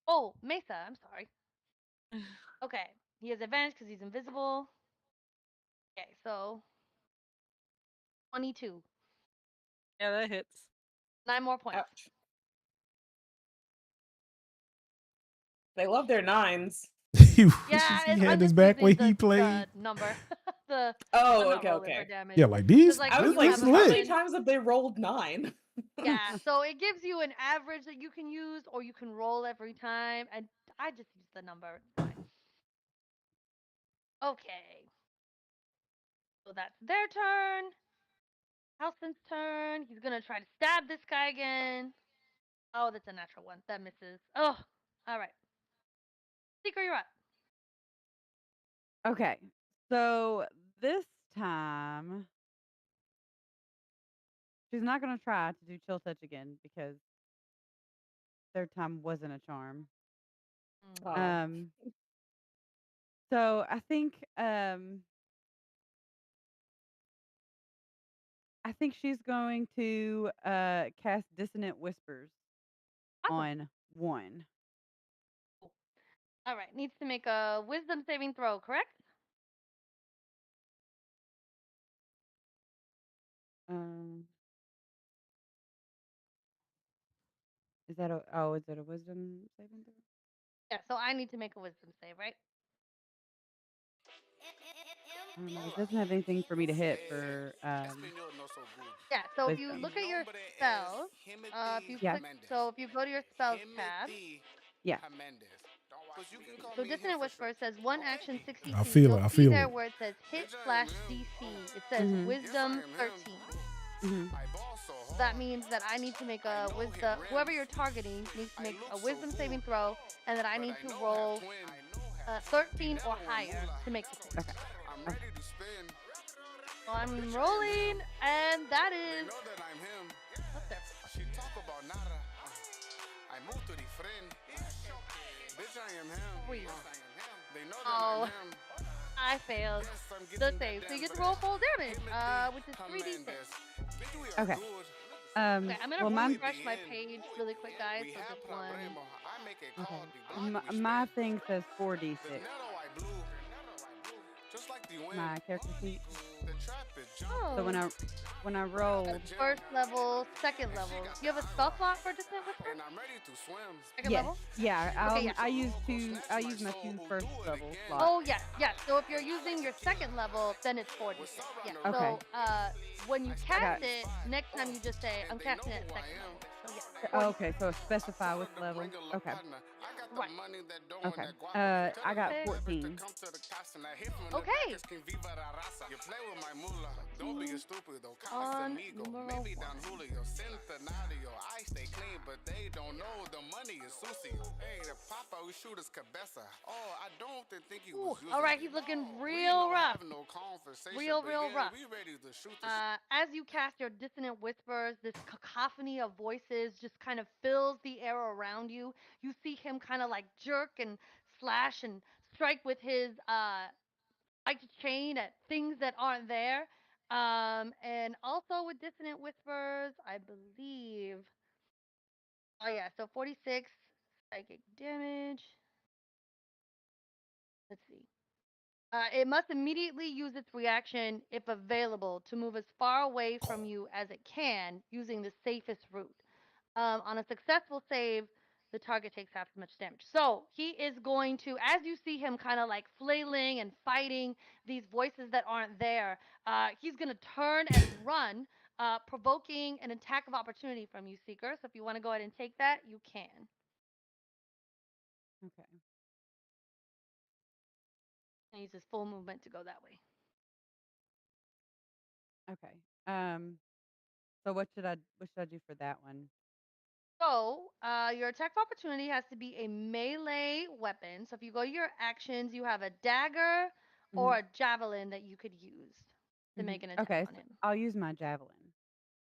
Oh, Mesa. I'm sorry. Okay, he has advantage because he's invisible. Okay, so 22. Yeah, that hits. 9 more points. Ouch. They love their 9s. he Yeah, had I'm his just back using way the, he played. the number. I'm Oh, not okay, rolling for okay. damage. Yeah, like these. like, I when was you like, have this a is how lit. many times have they rolled 9? Yeah, so it gives you an average that you can use, or you can roll every time, and I just use the number. It's fine. Okay. So that's their turn. Halson's turn. He's gonna try to stab this guy again. Oh, that's a natural one. That misses. Oh, all right. Seeker, you're up. Okay, so this time she's not gonna try to do chill touch again because third time wasn't a charm. Oh. So I think she's going to cast Dissonant Whispers Awesome. on 1. All right. Needs to make a Wisdom saving throw, correct? Is it a Wisdom saving throw? Yeah. So I need to make a Wisdom save, right? I don't know. It doesn't have anything for me to hit for Yeah. So if you Wisdom. look at your spells, if you Yeah. click, so if you go to your spells tab, Yeah. so Dissonant Whisper says 1 action 60 I feet. feel You'll it. I see feel there it. where it says hit/DC. It says Mhm. Wisdom 13. Mhm. That means that I need to make a whoever you're targeting needs to make a wisdom saving throw, and that I need to roll 13 or higher to make the save. Okay. So I'm rolling, and that is what's there? Three. Oh, I failed the save. So you get to roll full damage, which is 3d6. Okay. Okay, I'm gonna well, refresh my page really quick, guys. So this one. Okay. My thing says 4d6. My character sheet. Oh. So when I rolled, First level, second level. Do you have a spell slot for Dissonant Whisper? Second yes, level? yeah, Okay, yeah. I use my 2 first level slots. Oh yes, yes. So if you're using your second level, then it's 46. Yeah. Okay. So when you cast it, next time you just say, I'm casting it at second level. So yeah. Oh, okay, so specify which level. Okay. Right. Okay. I got 14. Okay. On numero 1. Ooh, all right, he's looking real rough. Real rough. As you cast your Dissonant Whispers, this cacophony of voices just kind of fills the air around you. You see him kind of like jerk and slash and strike with his spiked chain at things that aren't there. And also with Dissonant Whispers, I believe. Oh yeah, so 46 psychic damage. Let's see. It must immediately use its reaction, if available, to move as far away from you as it can using the safest route. On a successful save, the target takes half as much damage. So he is going to, as you see him kind of like flailing and fighting these voices that aren't there, he's going to turn and run, provoking an attack of opportunity from you, Seeker. So if you want to go ahead and take that, you can. Okay. And use his full movement to go that way. Okay. So what should I do for that one? So, your attack of opportunity has to be a melee weapon. So if you go to your actions, you have a dagger or a javelin that you could use to make an attack Okay, on him. I'll use my javelin.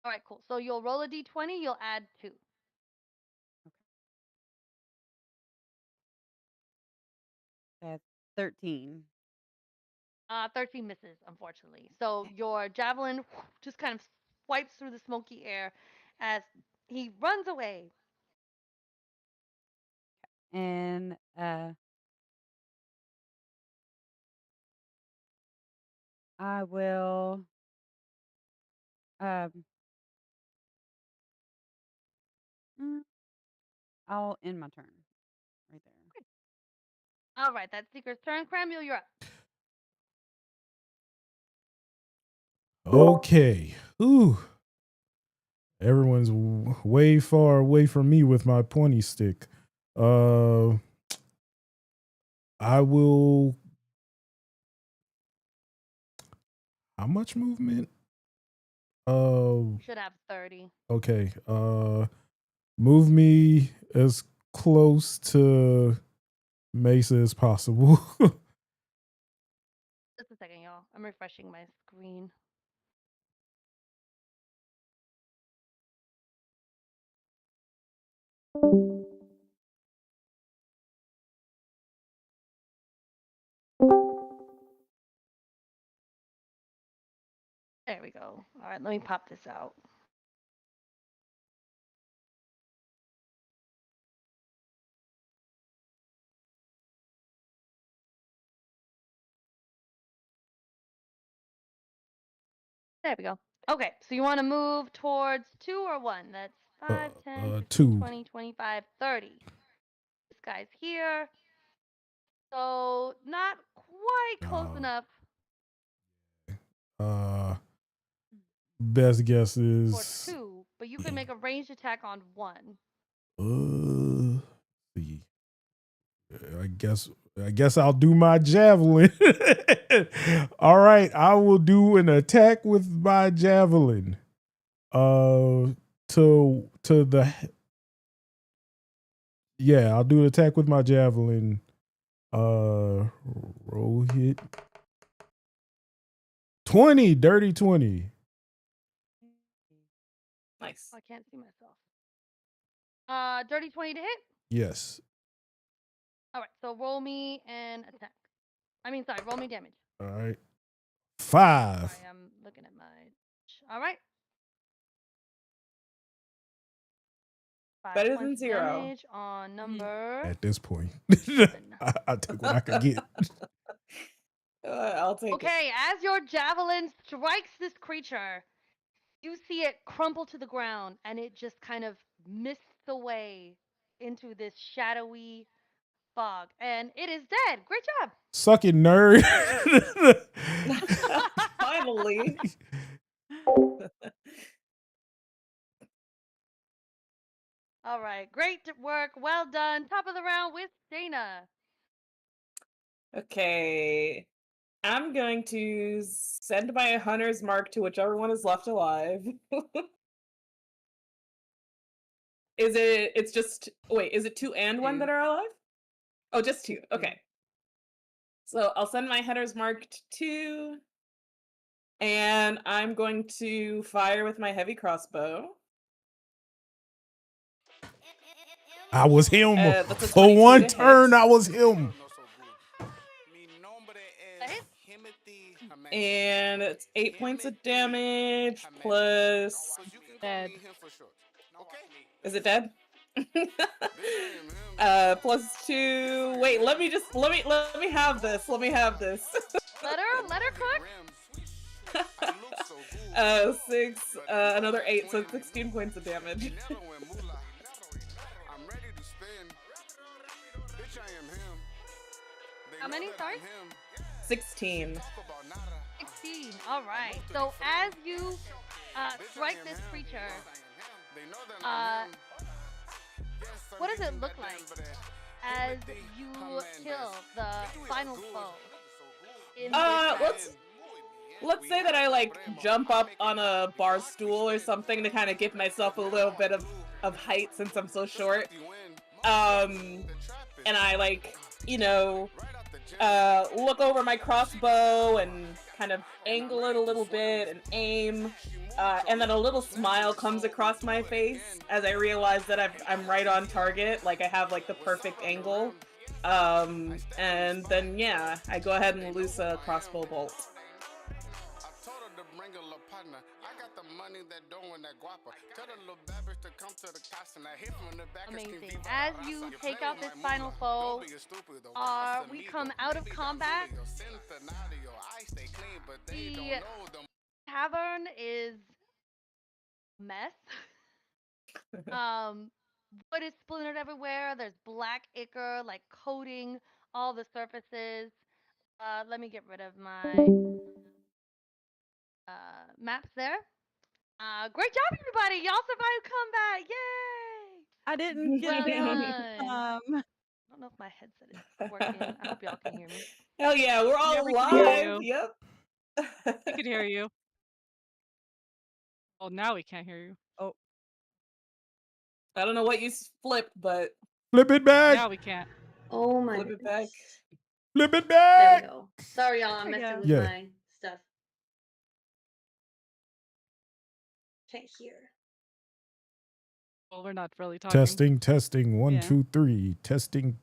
All right, cool. So you'll roll a d20, you'll add 2. Okay. That's 13. 13 misses, unfortunately. So your javelin just kind of swipes through the smoky air as he runs away. And I will I'll end my turn right there. All right, that's Seeker's turn. Cramuel, you're up. Okay. Ooh. Everyone's way far away from me with my pointy stick. I will. How much movement? You should have 30. Okay. Move me as close to Mesa as possible. Just a second, y'all. I'm refreshing my screen. There we go. All right, let me pop this out. There we go. Okay, so you want to move towards 2 or 1? That's 5, 10, 15, 2. 20, 25, 30. This guy's here. So not quite close enough. Best guess For is 2, but you can make a ranged attack on 1. See. I guess I'll do my javelin. All right, I will do an attack with my javelin. To the yeah, I'll do an attack with my javelin. Roll hit 20, dirty 20. Nice. I can't see myself. Dirty 20 to hit. Yes. All right, so roll me an attack. Roll me damage. All right. 5. Sorry, I'm looking at my. All right. 5 Better points than of 0. damage on number. At this point, 7. I took what I could get. I'll take it. Okay, as your javelin strikes this creature, you see it crumple to the ground, and it just kind of mists away into this shadowy fog, and it is dead. Great job. Suck it, nerd. Finally. All right, great work. Well done. Top of the round with Dana. Okay. I'm going to send my hunter's mark to whichever one is left alive. It's just, wait, is it 2 and 1 that are alive? Oh, just 2. Okay. So I'll send my hunter's mark to 2. And I'm going to fire with my heavy crossbow. I was him. That's a For 22 one to turn, hit. I was him. And it's 8 points of damage plus. Dead. Is it dead? Plus 2. Wait, let me have this. Let me have this. Let her cook. 6, another 8, so 16 points of damage. How many? Sorry? 16. 16. All right. So as you strike this creature, what does it look like as you kill the final foe? Let's say that I like jump up on a bar stool or something to kind of give myself a little bit of height since I'm so short. And I like, look over my crossbow and kind of angle it a little bit and aim. And then a little smile comes across my face as I realize that I'm right on target. Like I have like the perfect angle. And then yeah, I go ahead and loose a crossbow bolt. Amazing. As you take out this final foe, we come out of combat. The tavern is a mess. Wood is splintered everywhere. There's black ichor like coating all the surfaces. Let me get rid of my maps there. Great job, everybody! Y'all survived combat! Yay! I didn't get Well it. done. I don't know if my headset is working. I hope y'all can hear me. Hell yeah, we're all we can hear alive. you. Yep. We could hear you. Oh, now we can't hear you. Oh, I don't know what you flipped, but Flip it back. Now we can't. Oh my flip it back. Flip it There back. we go. Sorry, y'all. I'm There we messing go. with Yeah. my stuff. Can't hear. Well, we're not really talking. Testing. 1, Yeah. 2, 3. Testing.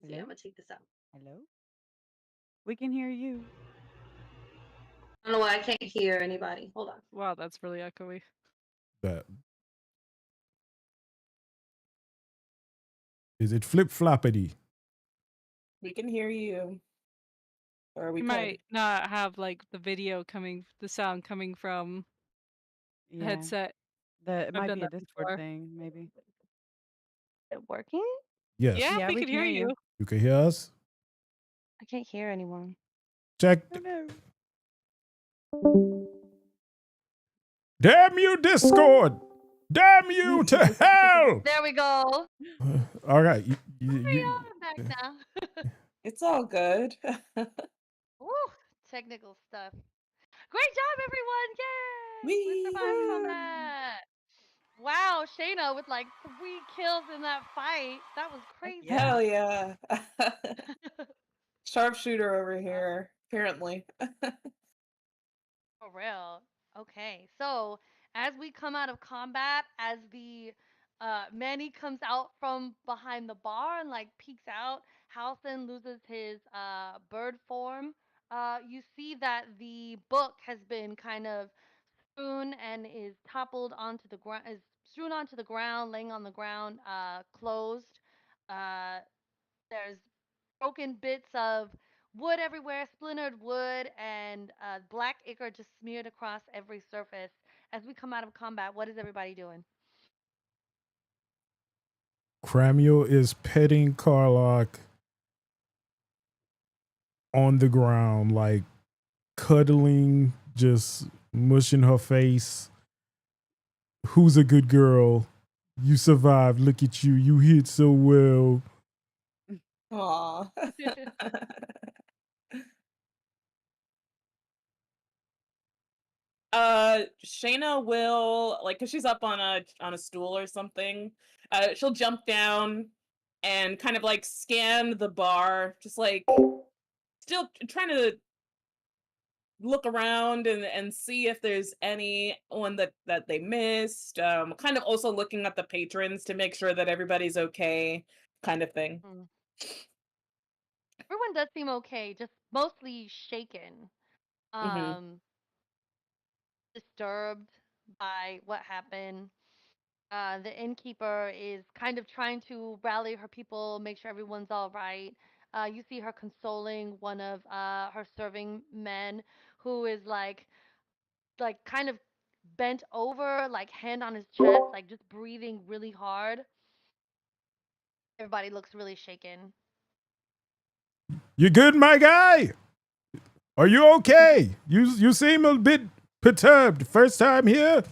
Yeah, I'm gonna take this out. hello. We can hear you. I don't know why I can't hear anybody. Hold on. Wow, that's really echoey. That. Is it flip floppity? We can hear you. Or we We could. might not have like the sound coming from the Yeah. headset. It might done be a that Discord before. thing, maybe. Is it working? Yes. Yeah, Yeah, we we can can hear hear you. you. You can hear us? I can't hear anyone. Check. Oh no. Damn you, Discord! Damn you to hell! There we go. All right. I'm back now. It's all good. Woo! Technical stuff. Great job, everyone! Yay! We survived Wee! combat. Wow, Shayna with like 3 kills in that fight. That was crazy. Yeah. Hell yeah. Sharpshooter over here, apparently. For real. Okay, so as we come out of combat, as the Manny comes out from behind the bar and like peeks out, Halson loses his bird form. You see that the book has been kind of strewn and is toppled onto the ground, is strewn onto the ground, laying on the ground, closed. Uh, there's broken bits of wood everywhere, splintered wood, and black ichor just smeared across every surface. As we come out of combat, what is everybody doing? Cramuel is petting Carlock on the ground, like cuddling, just mushing her face. Who's a good girl? You survived. Look at you. You hit so well. Aw. Shayna will like, cause she's up on a stool or something. She'll jump down and kind of like scan the bar, just like still trying to look around and see if there's anyone that they missed. Kind of also looking at the patrons to make sure that everybody's okay, kind of thing. Hmm. Everyone does seem okay, just mostly shaken, Mm-hmm. disturbed by what happened. The innkeeper is kind of trying to rally her people, make sure everyone's all right. You see her consoling one of her serving men who is like kind of bent over, like hand on his chest, like just breathing really hard. Everybody looks really shaken. You good, my guy? Are you okay? You seem a bit perturbed. First time here?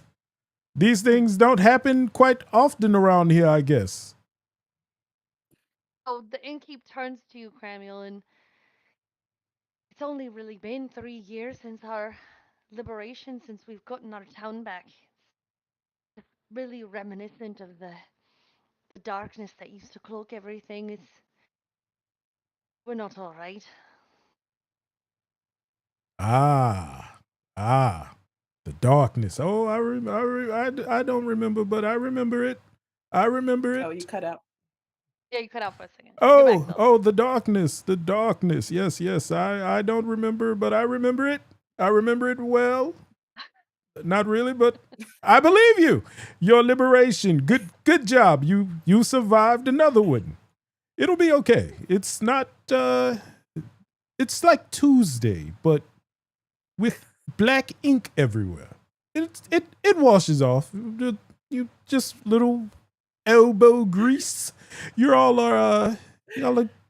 These things don't happen quite often around here, I guess. Oh, the innkeep turns to you, Cramuel, and it's only really been 3 years since our liberation, since we've gotten our town back. It's really reminiscent of the darkness that used to cloak everything. We're not all right. Ah, the darkness. Oh, I don't remember, but I remember it. I remember Oh, you it. cut out. Yeah, you cut out for a second. You're back, Oh, though. oh, the darkness, the darkness. Yes, yes. I don't remember, but I remember it. I remember it well. Not really, but I believe you. Your liberation. Good job. You survived another one. It'll be okay. It's not it's like Tuesday, but with black ink everywhere. It washes off. You just little elbow grease. Y'all are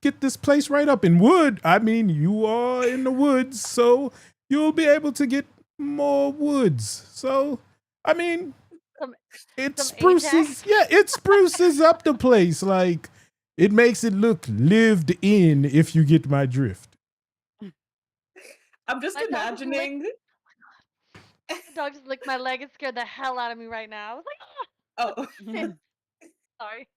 get this place right up in wood. I mean, you are in the woods, so you'll be able to get more woods. So, I mean, Some it some spruces, Ajax. yeah, it spruces up the place. Like it makes it look lived in. If you get my drift. I'm just My dog just licked. imagining. The dog just licked my leg. It scared the hell out of me right now. I was like, Oh. ah! Sorry.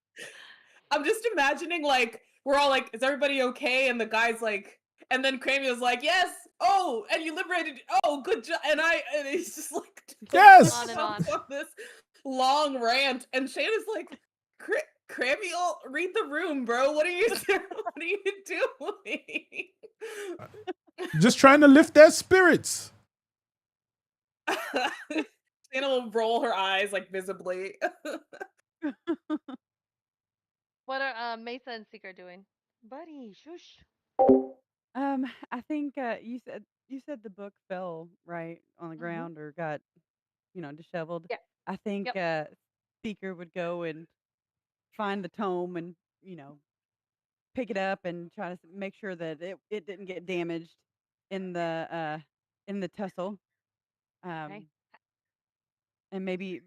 I'm just imagining like we're all like, is everybody okay? And the guy's like, and then Cramuel's like, yes. Oh, and you liberated. Oh, good job. And he's just like Yes. On and on. on this long rant, and Shayna's like, Cramuel, read the room, bro. What are you doing? What are you doing? Just trying to lift their spirits. Shayna will roll her eyes like visibly. What are Mesa and Seeker doing? Buddy, shush. I think you said the book fell right on the ground or got disheveled. Yeah. I think Yep. Seeker would go and find the tome and pick it up and try to make sure that it didn't get damaged in the tussle. Okay. Um, and maybe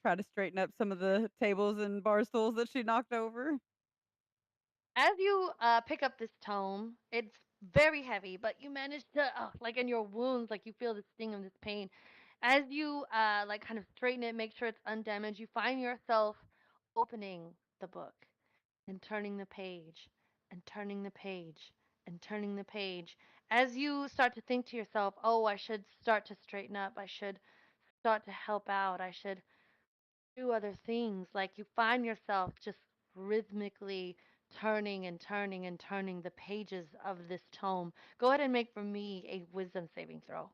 try to straighten up some of the tables and bar stools that she knocked over. As you pick up this tome, it's very heavy, but you manage to, like in your wounds, like you feel the sting of this pain. As you like kind of straighten it, make sure it's undamaged, you find yourself opening the book and turning the page and turning the page and turning the page. As you start to think to yourself, oh, I should start to straighten up, I should start to help out, I should do other things. Like you find yourself just rhythmically turning and turning and turning the pages of this tome. Go ahead and make for me a wisdom saving throw.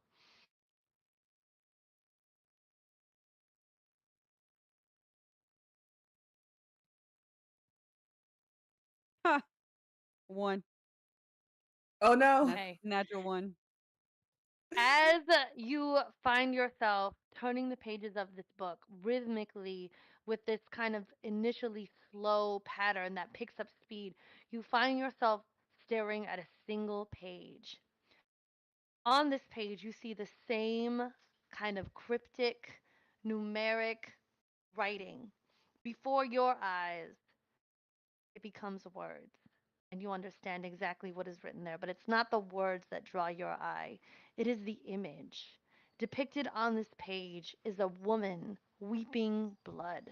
Ha! One. Oh no. Okay. Natural one. As you find yourself turning the pages of this book rhythmically with this kind of initially slow pattern that picks up speed, you find yourself staring at a single page. On this page, you see the same kind of cryptic, numeric writing. Before your eyes, it becomes words, and you understand exactly what is written there. But it's not the words that draw your eye, it is the image. Depicted on this page is a woman weeping blood.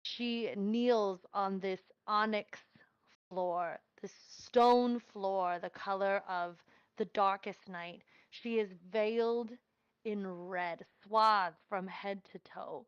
She kneels on this onyx floor, this stone floor, the color of the darkest night. She is veiled in red, swathed from head to toe,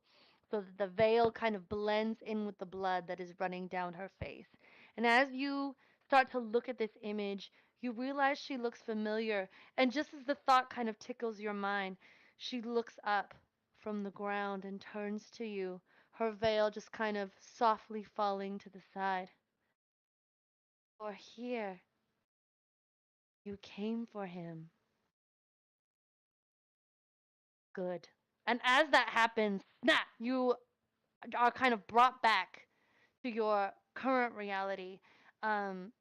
so that the veil kind of blends in with the blood that is running down her face. And as you start to look at this image, you realize she looks familiar. And just as the thought kind of tickles your mind, she looks up from the ground and turns to you, her veil just kind of softly falling to the side. You're here. You came for him. Good. And as that happens, snap, you are kind of brought back to your current reality. Um,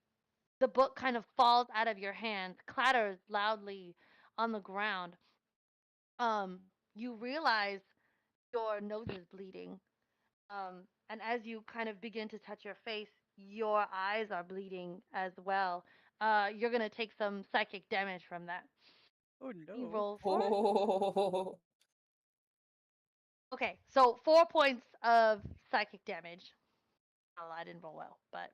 the book kind of falls out of your hands, clatters loudly on the ground. You realize your nose is bleeding. And as you kind of begin to touch your face, your eyes are bleeding as well. You're gonna take some psychic damage from that. Oh You no. roll for it. Oh. Okay, so 4 points of psychic damage. Oh, I didn't roll well, but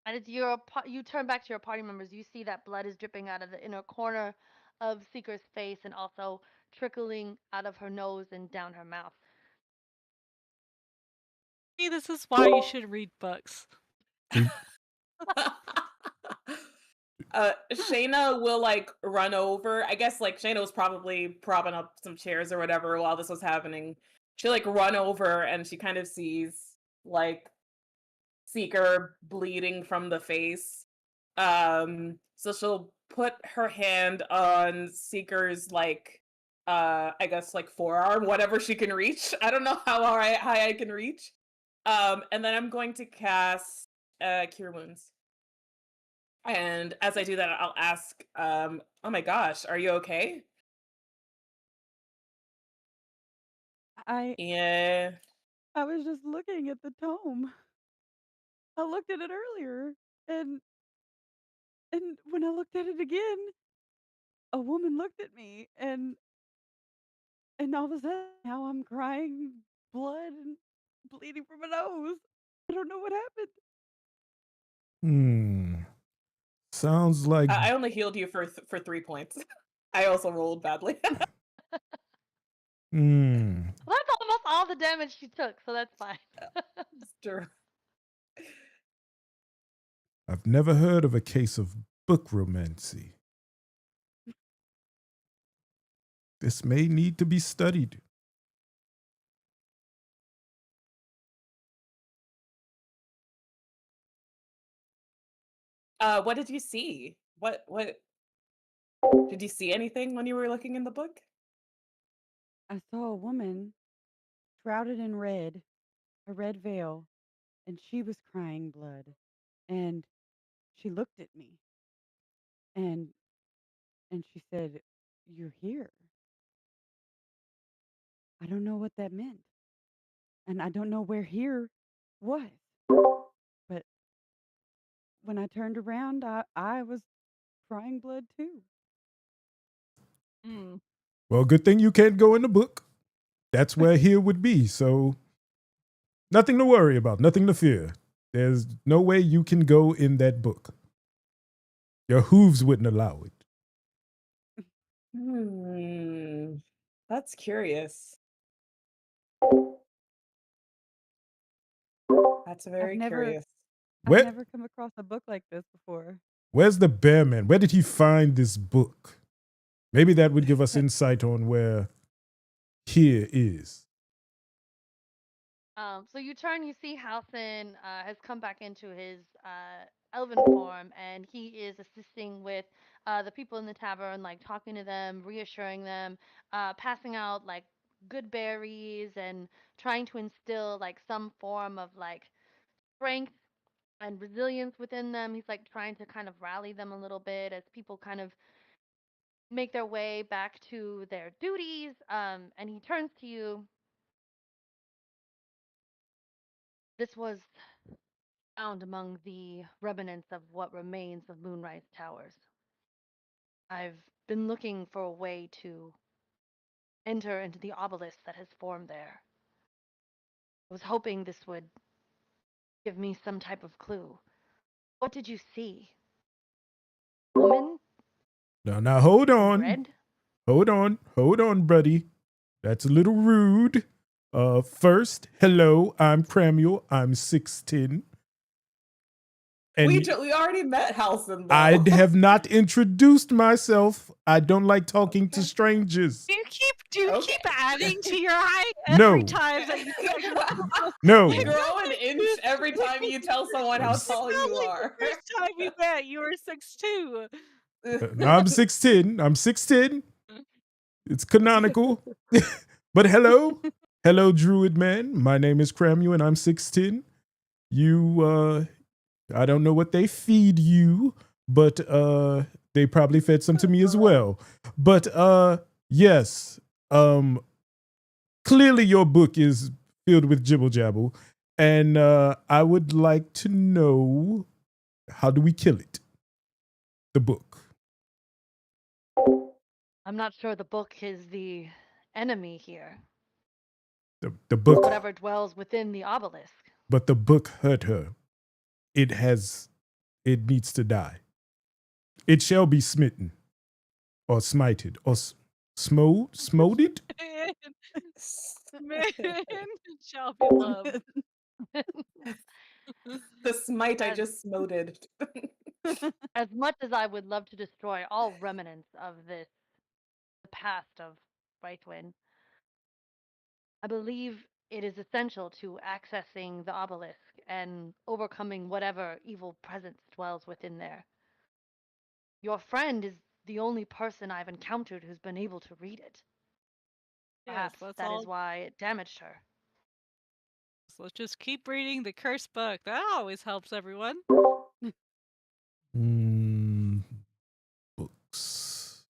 and as you turn back to your party members, you see that blood is dripping out of the inner corner of Seeker's face and also trickling out of her nose and down her mouth. See, this is why you should read books. Shayna will like run over. I guess like Shayna was probably propping up some chairs or whatever while this was happening. She'll like run over and she kind of sees like Seeker bleeding from the face. So she'll put her hand on Seeker's like I guess like forearm, whatever she can reach. I don't know how high I can reach. And then I'm going to cast Cure Wounds. And as I do that, I'll ask, oh my gosh, are you okay? I Yeah. I was just looking at the tome. I looked at it earlier, and when I looked at it again, a woman looked at me, and all of a sudden now I'm crying blood and bleeding from my nose. I don't know what happened. Hmm. Sounds like I only healed you for 3 points. I also rolled badly. hmm. Well, that's almost all the damage she took, so that's fine. Sure. I've never heard of a case of book romancy. This may need to be studied. What did you see? What did you see anything when you were looking in the book? I saw a woman shrouded in red, a red veil, and she was crying blood. And she looked at me and she said, "You're here." I don't know what that meant. And I don't know where here was. But when I turned around, I was crying blood too. Mm. Well, good thing you can't go in the book. That's where here would be. So nothing to worry about, nothing to fear. There's no way you can go in that book. Your hooves wouldn't allow it. That's curious. That's very curious. I've Where, never come across a book like this before. where's the bear man? Where did he find this book? Maybe that would give us insight on where here is. So you turn, you see Halcyon has come back into his elven form, and he is assisting with the people in the tavern, like talking to them, reassuring them, passing out like good berries, and trying to instill like some form of like strength and resilience within them. He's like trying to kind of rally them a little bit as people kind of make their way back to their duties. And he turns to you. This was found among the remnants of what remains of Moonrise Towers. I've been looking for a way to enter into the obelisk that has formed there. I was hoping this would give me some type of clue. What did you see? Woman? Now hold on. Red? Hold on, buddy. That's a little rude. First, hello, I'm Cramuel. I'm 6'10". And We already met Halcyon, though. I have not introduced myself. I don't like talking to strangers. Do you keep adding to your height No. every time that you No. You grow an inch every time you tell someone how tall you are. The first time we met, you were 6'2". No, I'm 6'10". I'm 6'10". It's canonical. But hello. Hello, Druid man. My name is Cramuel and I'm 6'10". You I don't know what they feed you, but they probably fed some to me as well. But yes, clearly your book is filled with jibble jabble, and I would like to know, how do we kill it? The book. I'm not sure the book is the enemy here. The book. Whatever dwells within the obelisk. But the book hurt her. It needs to die. It shall be smitten, or smited, or smoted. Man, it shall be loved. The smite I just smoted. As much as I would love to destroy all remnants of the past of Brightwin, I believe it is essential to accessing the obelisk and overcoming whatever evil presence dwells within there. Your friend is the only person I've encountered who's been able to read it. Perhaps Yes, that is why it damaged her. So let's just keep reading the cursed book. That always helps everyone. Books.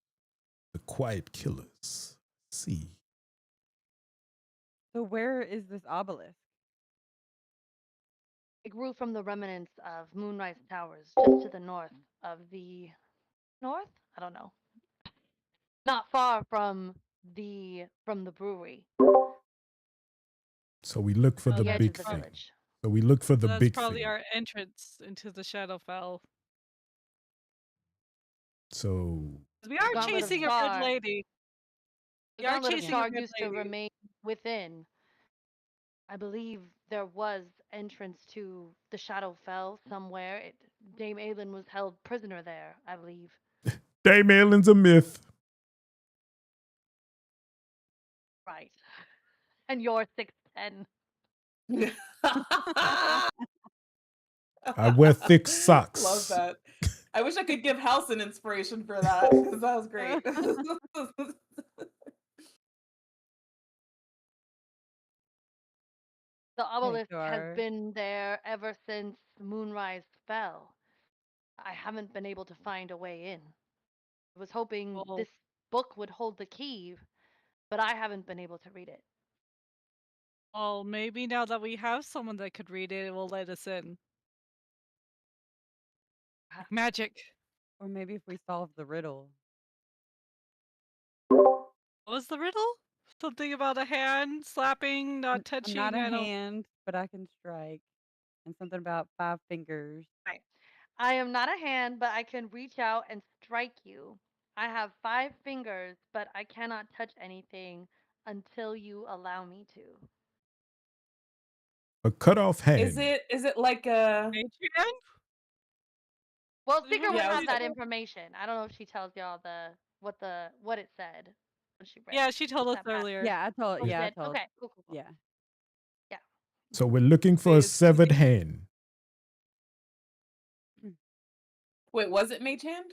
The Quiet Killers. Let's see. So where is this obelisk? It grew from the remnants of Moonrise Towers, just to the north of the north? I don't know. Not far from the brewery. So we look for The the edge big of the thing. village. So we look for the That's big probably thing. our entrance into the Shadowfell. So We are Gauntlet of chasing a Char. good lady. The We are Gauntlet of chasing a Char good used to lady. remain within. I believe there was entrance to the Shadowfell somewhere. Dame Aelin was held prisoner there, I believe. Dame Aelin's a myth. Right. And you're 6'10". I wear thick socks. Love that. I wish I could give House an inspiration for that, because that was great. The obelisk has Gar. been there ever since Moonrise fell. I haven't been able to find a way in. I was hoping Well- this book would hold the key, but I haven't been able to read it. Well, maybe now that we have someone that could read it, it will let us in. Magic. Or maybe if we solve the riddle. What was the riddle? Something about a hand slapping, not I'm touching. not a I don't. hand, but I can strike. And something about 5 fingers. Right. I am not a hand, but I can reach out and strike you. I have 5 fingers, but I cannot touch anything until you allow me to. A cut off hand. Is it like a Mage hand? Well, What Secret about would Yeah, I was have that gonna- information. I don't know if she tells y'all what it said when she read. Yeah, she told us that passage. earlier. Yeah, I told. Oh, she Yeah, I did? told. Okay, cool. Yeah. So we're looking for a It's severed easy. hand. Wait, was it Mage Hand?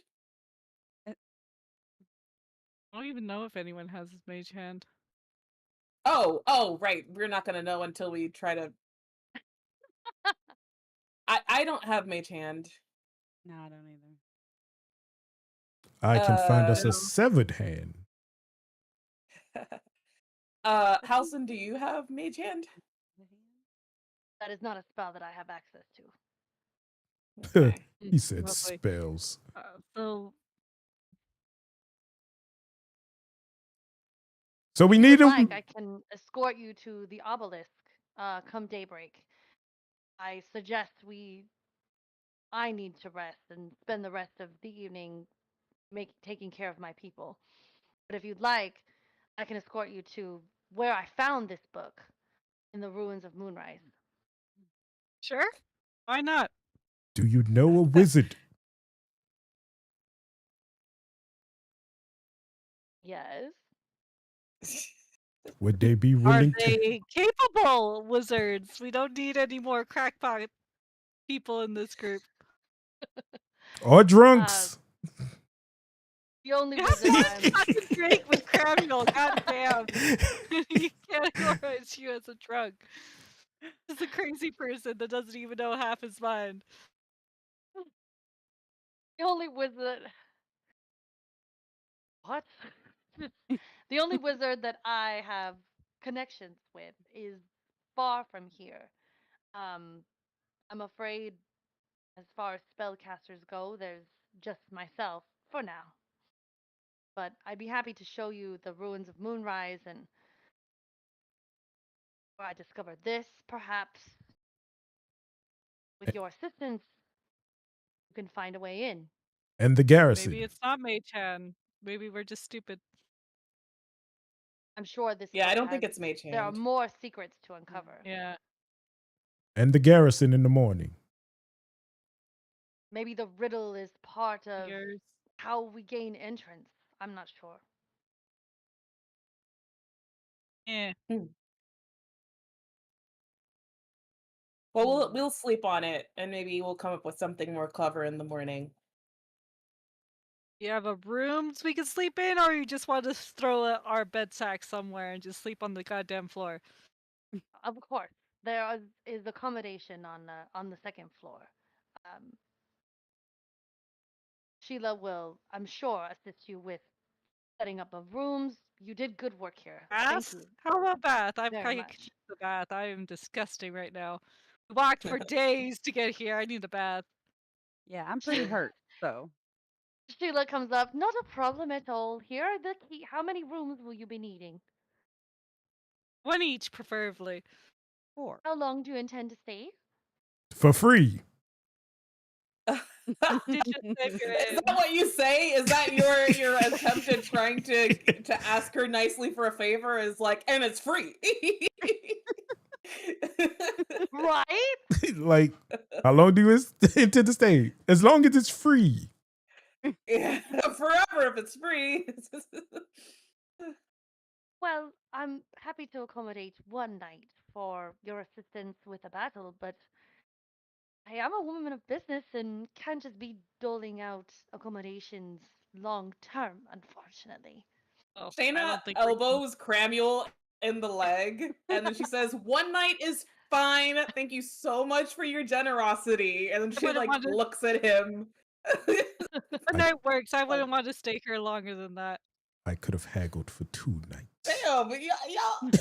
I don't even know if anyone has his mage hand. Oh, right. We're not gonna know until we try to. I don't have Mage Hand. No, I don't either. I can find us No. a severed hand. Halson, do you have Mage Hand? That is not a spell that I have access to. Okay. He said Lovely. spells. So we If you need would a. like, I can escort you to the obelisk come daybreak. I suggest I need to rest and spend the rest of the evening taking care of my people. But if you'd like, I can escort you to where I found this book in the ruins of Moonrise. Sure. Why not? Do you know a wizard? Yes. Would they be Are willing to? they capable wizards? We don't need any more crackpot people in this group. Or drunks? The only You have wizard one I'm fucking drink with Cramuel, goddamn. You categorize you as a drunk. This is a crazy person that doesn't even know half his mind. the only wizard. What? The only wizard that I have connections with is far from here. I'm afraid, as far as spellcasters go, there's just myself for now. But I'd be happy to show you the ruins of Moonrise and where I discovered this, perhaps. With your assistance, you can find a way in. And the garrison. Maybe it's not Mei-chan. Maybe we're just stupid. I'm sure this Yeah, I book don't think has- it's Mage Hand. There are more secrets to uncover. Yeah. And the garrison in the morning. Maybe the riddle is part of Fingers. how we gain entrance. I'm not sure. Eh. Well, we'll sleep on it, and maybe we'll come up with something more clever in the morning. You have a room we can sleep in, or you just want to throw our bed sack somewhere and just sleep on the goddamn floor? Of course, there is accommodation on the second floor. Sheila will, I'm sure, assist you with setting up of rooms. You did good work here. Thank Bath? you. How about bath? I'm Very kind much. of the bath. I am disgusting right now. We walked for days to get here. I need a bath. Yeah, I'm pretty hurt. So Sheila comes up. Not a problem at all. Here are the key. How many rooms will you be needing? One each, preferably. 4. How long do you intend to stay? For free. Did you type it Is that what you say? Is that your attempt at trying to ask her nicely for a favor? Is like, and it's free. Right? Like, how long do you intend to stay? As long as it's free. Yeah, forever if it's free. Well, I'm happy to accommodate one night for your assistance with a battle, but I am a woman of business and can't just be doling out accommodations long term, unfortunately. Oh, I Shayna don't think we're- elbows Cramuel in the leg, and then she says, "One night is fine. Thank you so much for your generosity." And then she wouldn't like want to- looks at him. One night works. I wouldn't want to stay here longer than that. I could have haggled for 2 nights. Damn, but y'all. Our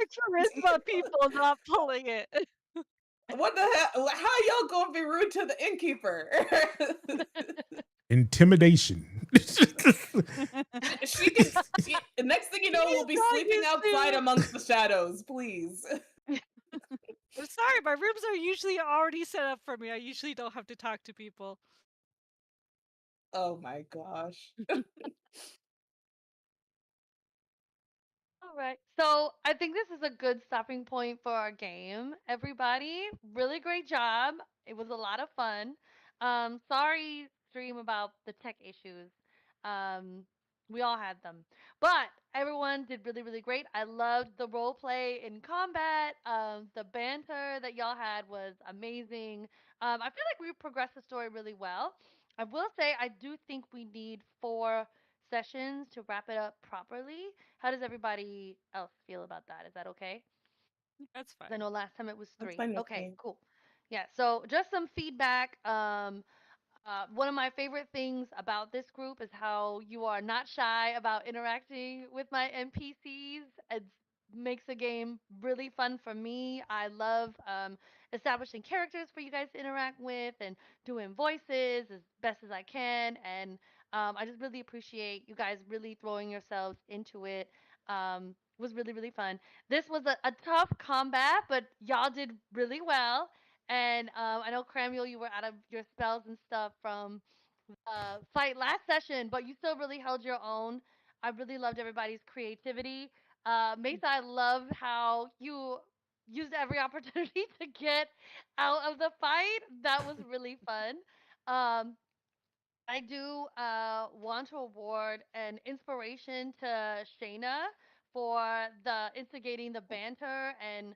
charisma people not pulling it. What the hell? How y'all gonna be rude to the innkeeper? Intimidation. She can. Next thing you know, we'll be He's not sleeping used outside to- amongst the shadows. Please. I'm sorry, my rooms are usually already set up for me. I usually don't have to talk to people. Oh my gosh. All right. So I think this is a good stopping point for our game. Everybody, really great job. It was a lot of fun. Sorry, stream about the tech issues. Um, we all had them, but everyone did really, really great. I loved the role play in combat. The banter that y'all had was amazing. I feel like we progressed the story really well. I will say I do think we need 4 sessions to wrap it up properly. How does everybody else feel about that? Is that okay? That's 'Cause I fine. know last time it was That's 3. fine with Okay, me. cool. Yeah, so just some feedback. One of my favorite things about this group is how you are not shy about interacting with my NPCs. It makes the game really fun for me. I love establishing characters for you guys to interact with and doing voices as best as I can. And I just really appreciate you guys really throwing yourselves into it. It was really, really fun. This was a tough combat, but y'all did really well. And I know Cramuel, you were out of your spells and stuff from fight last session, but you still really held your own. I really loved everybody's creativity. Mesa, I love how you used every opportunity to get out of the fight. That was really fun. Um, I do want to award an inspiration to Shayna for the instigating the banter and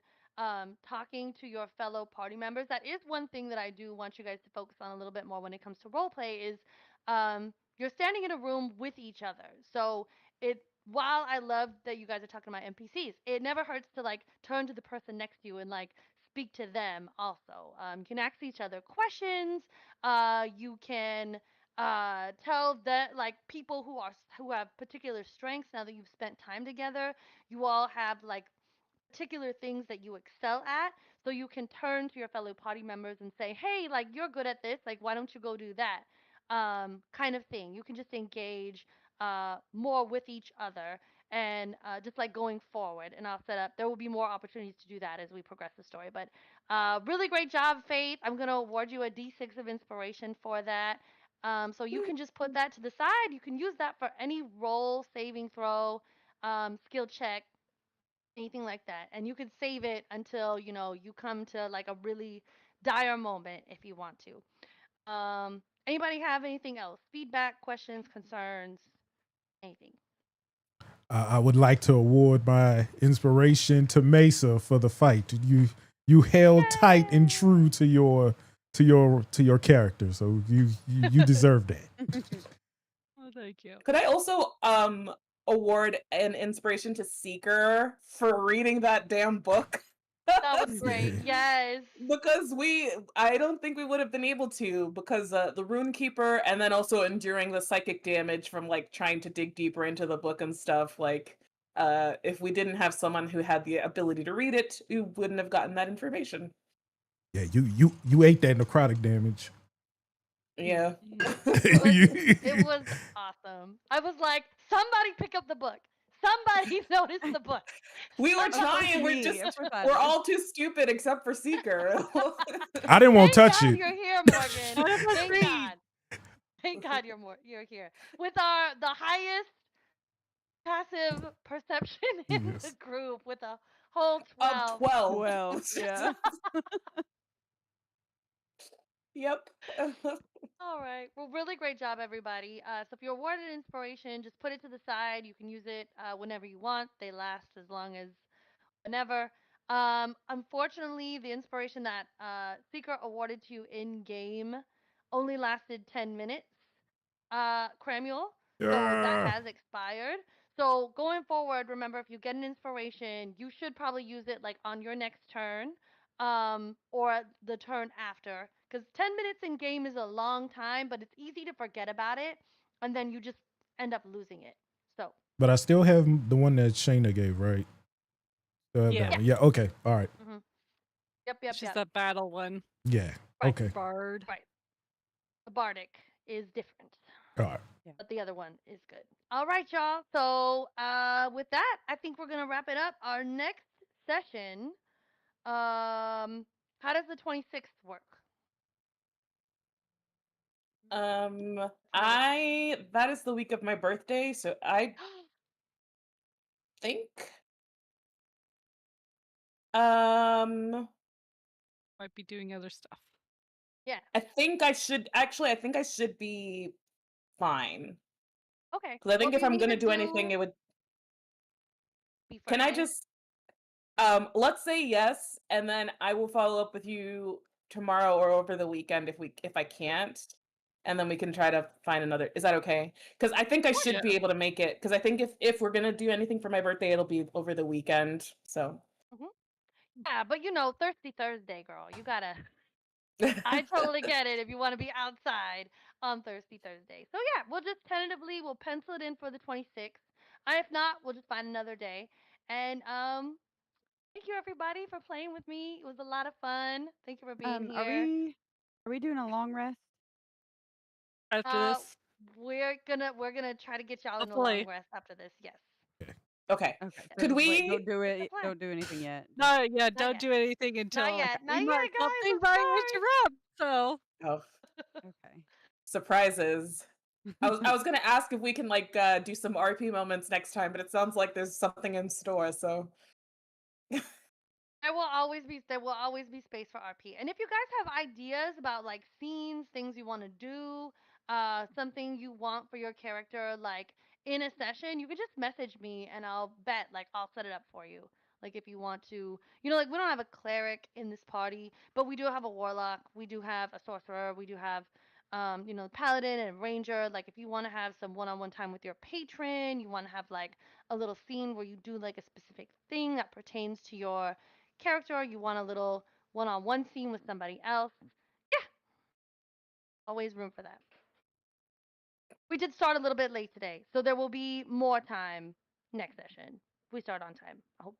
talking to your fellow party members. That is one thing that I do want you guys to focus on a little bit more when it comes to role play is you're standing in a room with each other. So it while I love that you guys are talking about NPCs, it never hurts to like turn to the person next to you and like speak to them also. You can ask each other questions. You can tell that like people who have particular strengths now that you've spent time together, you all have like particular things that you excel at, so you can turn to your fellow party members and say, hey, like you're good at this, like why don't you go do that, kind of thing. You can just engage more with each other and just like going forward, and I'll set up there will be more opportunities to do that as we progress the story. But really great job, Faith. I'm going to award you a d6 of inspiration for that. So you can just put that to the side. You can use that for any roll, saving throw, skill check, anything like that. And you can save it until, you come to like a really dire moment if you want to. Anybody have anything else? Feedback, questions, concerns, anything? I would like to award my inspiration to Mesa for the fight. You held tight and true to your character, so you deserve that. Oh, thank you. Could I also award an inspiration to Seeker for reading that damn book? That was great. Yes. Because I don't think we would have been able to, because the rune keeper, and then also enduring the psychic damage from like trying to dig deeper into the book and stuff. Like, if we didn't have someone who had the ability to read it, we wouldn't have gotten that information. Yeah, you ate that necrotic damage. Yeah. It was awesome. I was like, somebody pick up the book. Somebody notice the book. We were Of course trying. me, of course I We're did. all too stupid except for Seeker. I didn't want to Thank touch God it. you're here, Morgan. None of us Thank read. God. Thank God you're here with the highest passive perception in the Yes. group with a whole Of 12. 12. Well, yeah. Yep. All right. Well, really great job, everybody. So if you're awarded inspiration, just put it to the side. You can use it whenever you want. They last as long as whenever. Unfortunately, the inspiration that Seeker awarded to you in game only lasted 10 minutes, Cramuel. So that Yeah. has expired. So going forward, remember if you get an inspiration, you should probably use it like on your next turn, or the turn after. Because 10 minutes in game is a long time, but it's easy to forget about it, and then you just end up losing it. So But I still have the one that Shayna gave, right? Still have Yeah. that one. Yeah. Okay. All right. mhm. Yep. She's that battle one. Yeah. Right. Okay. Bard. Right. The bardic is different, All right. but the other one is good. All right, y'all. So with that, I think we're gonna wrap it up. Our next session. How does the 26th work? That is the week of my birthday, so I think Might be doing other stuff. Yeah. I think I should be fine. Okay. Because I think Well, if you I'm need gonna to do anything, it would. Can I beforehand. just let's say yes, and then I will follow up with you tomorrow or over the weekend if I can't, and then we can try to find another. Is that okay? Because I think I should be able to make it. Because I think if we're gonna do anything for my birthday, it'll be over the weekend. So. Yeah, but Thirsty Thursday, girl. You gotta. I totally get it if you want to be outside on Thirsty Thursday. So yeah, we'll just we'll pencil it in for the 26th. If not, we'll just find another day. And thank you everybody for playing with me. It was a lot of fun. Thank you for being Are here. we doing a long rest? After this, We're gonna try to get y'all in a Hopefully. long rest after this. Yes. Okay. Okay. Could so we- don't do it? plan. Don't do anything yet. no, yeah, Not don't yet. do anything until Not yet, we might guys. something I'm might sorry. interrupt. So Oh, Okay. surprises. I was gonna ask if we can do some RP moments next time, but it sounds like there's something in store. So. There will always be space for RP. And if you guys have ideas about like scenes, things you want to do, something you want for your character, like in a session, you could just message me and I'll set it up for you. Like if you want to, like we don't have a cleric in this party, but we do have a warlock, we do have a sorcerer, we do have paladin and ranger. Like if you want to have some one-on-one time with your patron, you want to have like a little scene where you do like a specific thing that pertains to your character, you want a little one-on-one scene with somebody else. Yeah, always room for that. We did start a little bit late today, so there will be more time next session. We start on time, I hope.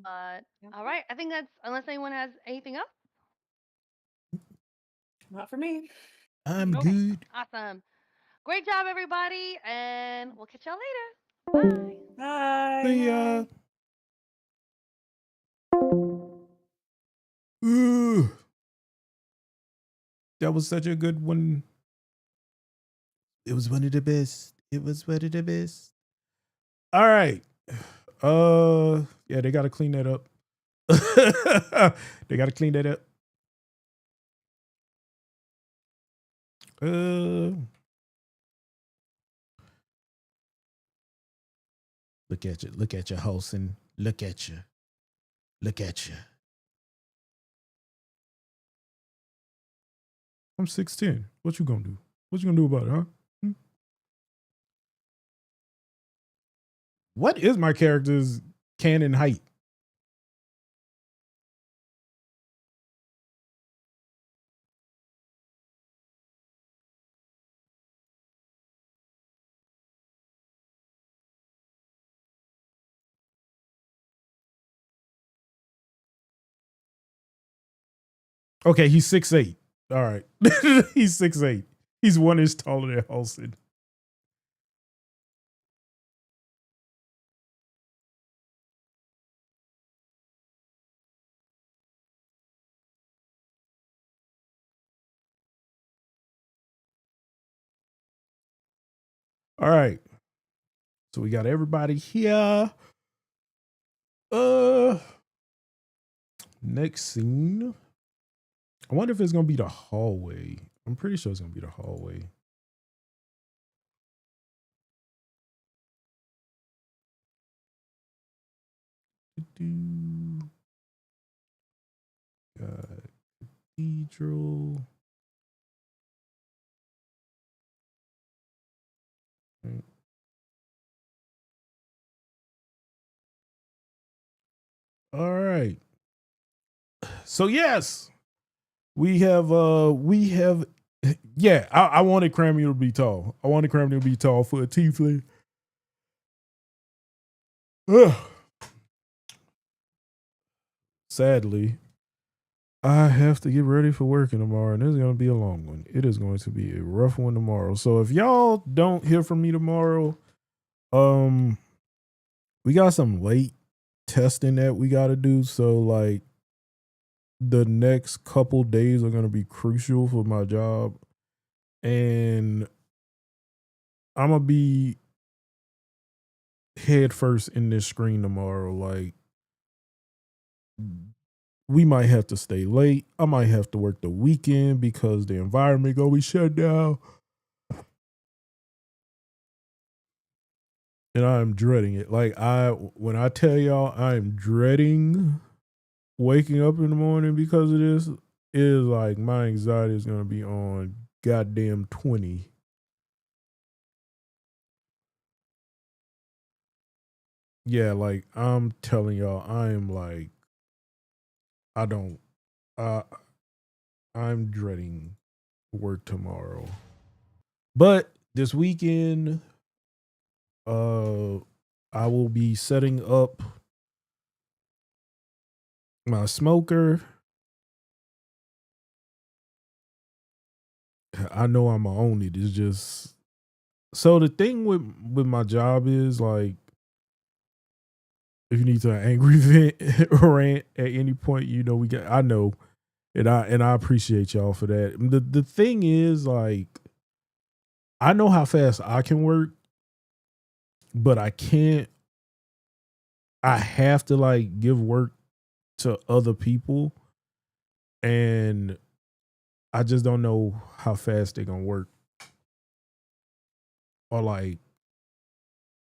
But all right, I think that's unless anyone has anything else. Not for me. I'm Nope. good. Awesome, great job, everybody, and we'll catch y'all later. Bye. Bye. See ya. Ooh. That was such a good one. It was one of the best. It was one of the best. All right. Yeah, they gotta clean that up. They gotta clean that up. Look at you. Look at you, Holson. Look at you. Look at you. I'm 6'10". What you gonna do? What you gonna do about it, huh? What is my character's canon height? Okay, he's 6'8". All right. He's 6'8". He's 1 inch taller than Holson. All right. So we got everybody here. Next scene. I wonder if it's gonna be the hallway. I'm pretty sure it's gonna be the hallway. Cathedral. Right. All right. So yes, we have yeah, I wanted Cramuel to be tall. I wanted Cramuel to be tall for a tiefling. Ugh. sadly, I have to get ready for working tomorrow, and it's going to be a long one. It is going to be a rough one tomorrow. So if y'all don't hear from me tomorrow, we got some late testing that we got to do. So like the next couple days are going to be crucial for my job, and I'm going to be head first in this screen tomorrow. Like, we might have to stay late. I might have to work the weekend because the environment gonna be shut down. And I'm dreading it. Like when I tell y'all I'm dreading waking up in the morning because of this, it is like my anxiety is gonna be on goddamn 20. Yeah, like I'm telling y'all, I am like I don't uh I'm dreading work tomorrow. But this weekend, I will be setting up my smoker. I know I'm gonna own it. It's just so the thing with my job is like if you need to angry vent or rant at any point, you know we got. I know, and I appreciate y'all for that. The thing is like I know how fast I can work, but I can't. I have to like give work to other people, and I just don't know how fast they're gonna work or like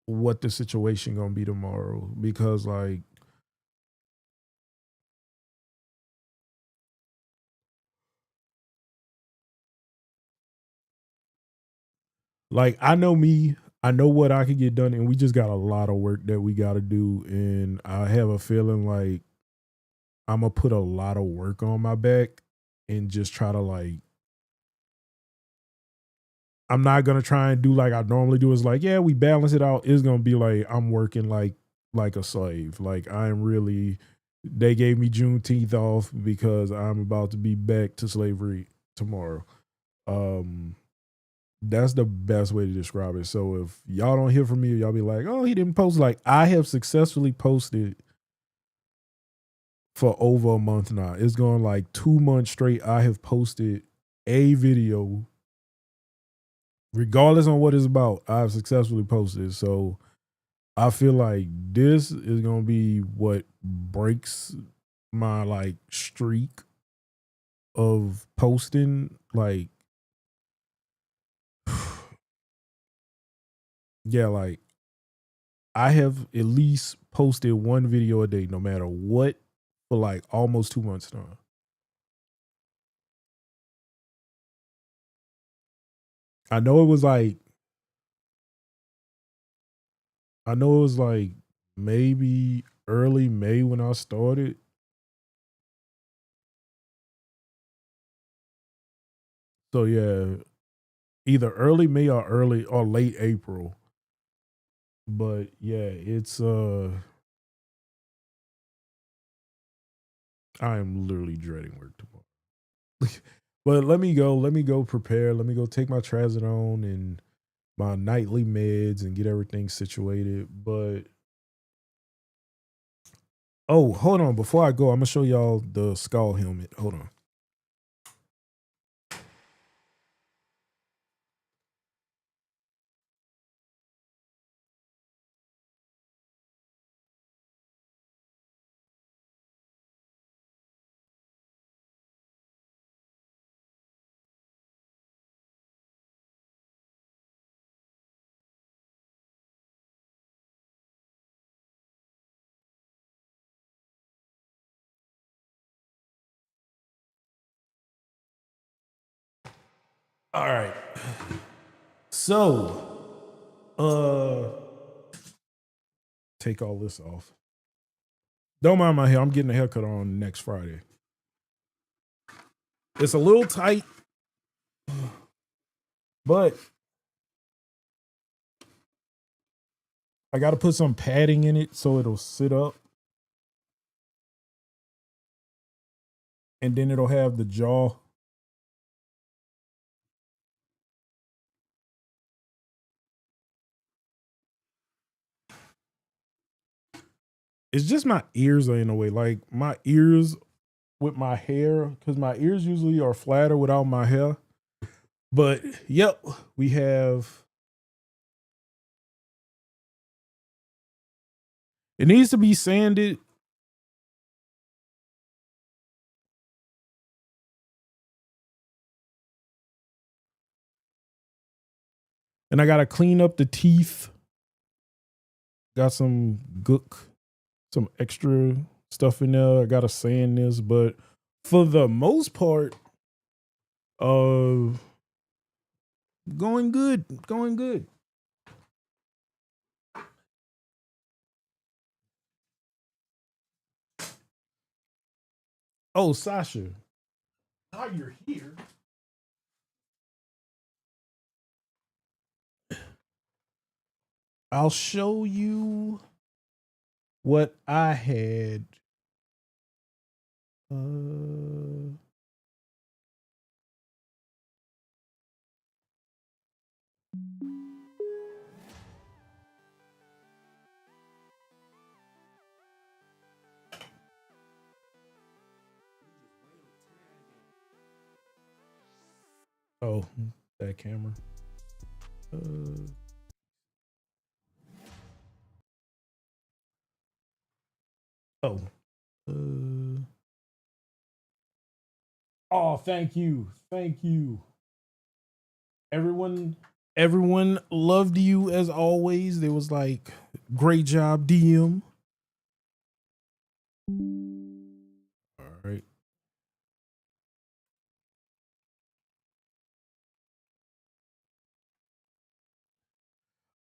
what the situation gonna be tomorrow because like I know me, I know what I could get done, and we just got a lot of work that we got to do, and I have a feeling like I'm gonna put a lot of work on my back and just try to like. I'm not gonna try and do like I normally do. Is like, yeah, we balance it out. It's gonna be like I'm working like a slave. Like I'm really. They gave me Juneteenth off because I'm about to be back to slavery tomorrow. That's the best way to describe it. So if y'all don't hear from me, y'all be like, "Oh, he didn't post." Like I have successfully posted for over a month now. It's going like 2 months straight. I have posted a video, regardless on what it's about. I've successfully posted. So I feel like this is gonna be what breaks my like streak of posting. Like, yeah, like I have at least posted one video a day, no matter what, for like almost 2 months now. I know it was like, I know it was like maybe early May when I started. So yeah, either early May or early or late April. But yeah, it's I am literally dreading work tomorrow. But let me go prepare, let me go take my trazodone and my nightly meds and get everything situated. But oh, hold on, before I go, I'm gonna show y'all the skull helmet. Hold on. All right. So, take all this off. Don't mind my hair. I'm getting a haircut on next Friday. It's a little tight, but I got to put some padding in it so it'll sit up. and then it'll have the jaw. It's just my ears are in a way. Like my ears with my hair, because my ears usually are flatter without my hair. But yep, we have. It needs to be sanded. And I gotta clean up the teeth. Got some gook, some extra stuff in there. I gotta sand this, but for the most part, going good, going good. Oh, Sasha, while you're here, I'll show you what I had. Oh, that camera. Oh. Oh, thank you. Thank you. Everyone loved you as always. There was like, great job, DM. All right.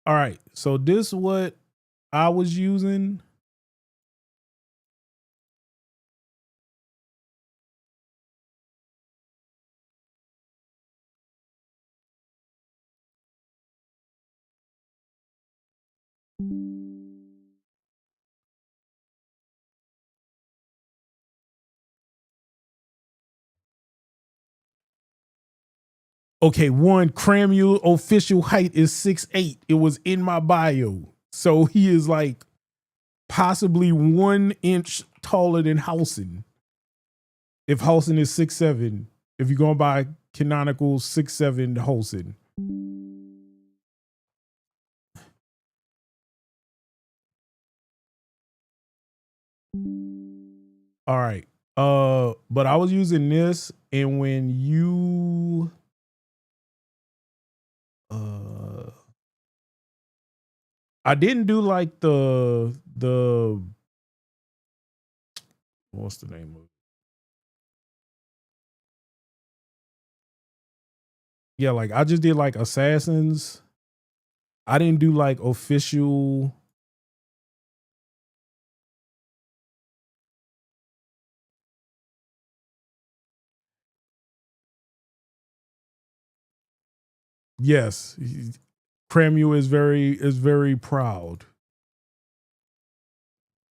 All right. So this what I was using. Okay, one, Cramuel official height is 6'8". It was in my bio. So he is like possibly 1 inch taller than Housen. If Housen is 6'7", if you're going by canonical 6'7" Housen. All right. But I was using this, and when you I didn't do like the what's the name of it? Yeah, like I just did like assassins. I didn't do like official. Yes, Cramuel is very proud.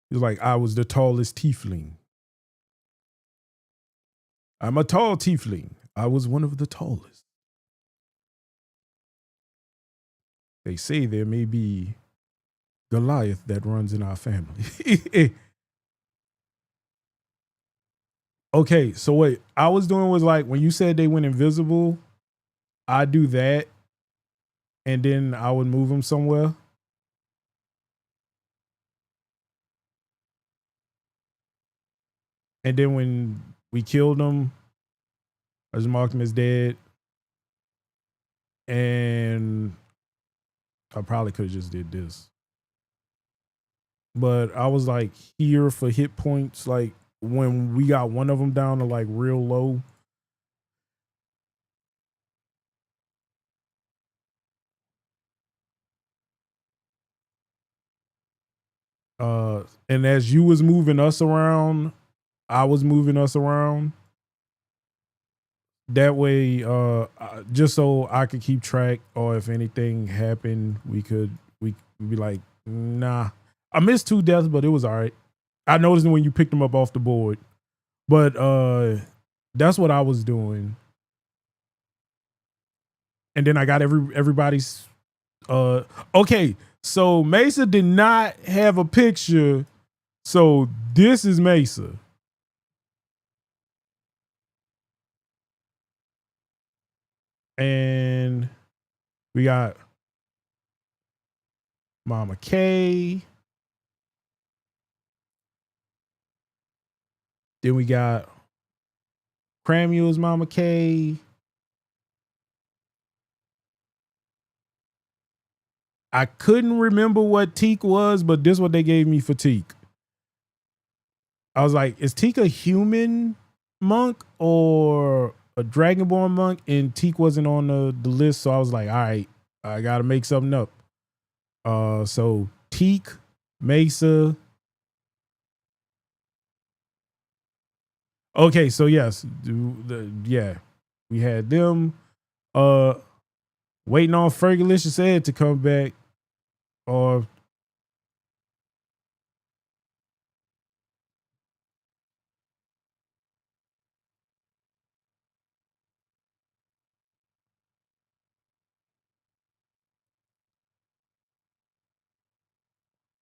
He's like, I was the tallest tiefling. I'm a tall tiefling. I was one of the tallest. They say there may be Goliath that runs in our family. Okay, so what I was doing was like when you said they went invisible, I do that, and then I would move them somewhere. And then when we killed them, I just marked them as dead. And I probably could have just did this. But I was like here for hit points, like when we got one of them down to like real low. And as you was moving us around, I was moving us around. That way, just so I could keep track, or if anything happened, we could be like, nah. I missed 2 deaths, but it was all right. I noticed when you picked them up off the board. But That's what I was doing. And then I got everybody's okay. So Mesa did not have a picture. So this is Mesa. And we got Mama K. Then we got Cramuel's Mama K. I couldn't remember what Teak was, but this is what they gave me for Teak. I was like, is Teak a human monk or a Dragonborn monk? And Teak wasn't on the list, so I was like, all right, I gotta make something up. So Teak, Mesa. Okay, so yes, we had them. Waiting on Fergalicious Ed to come back. Or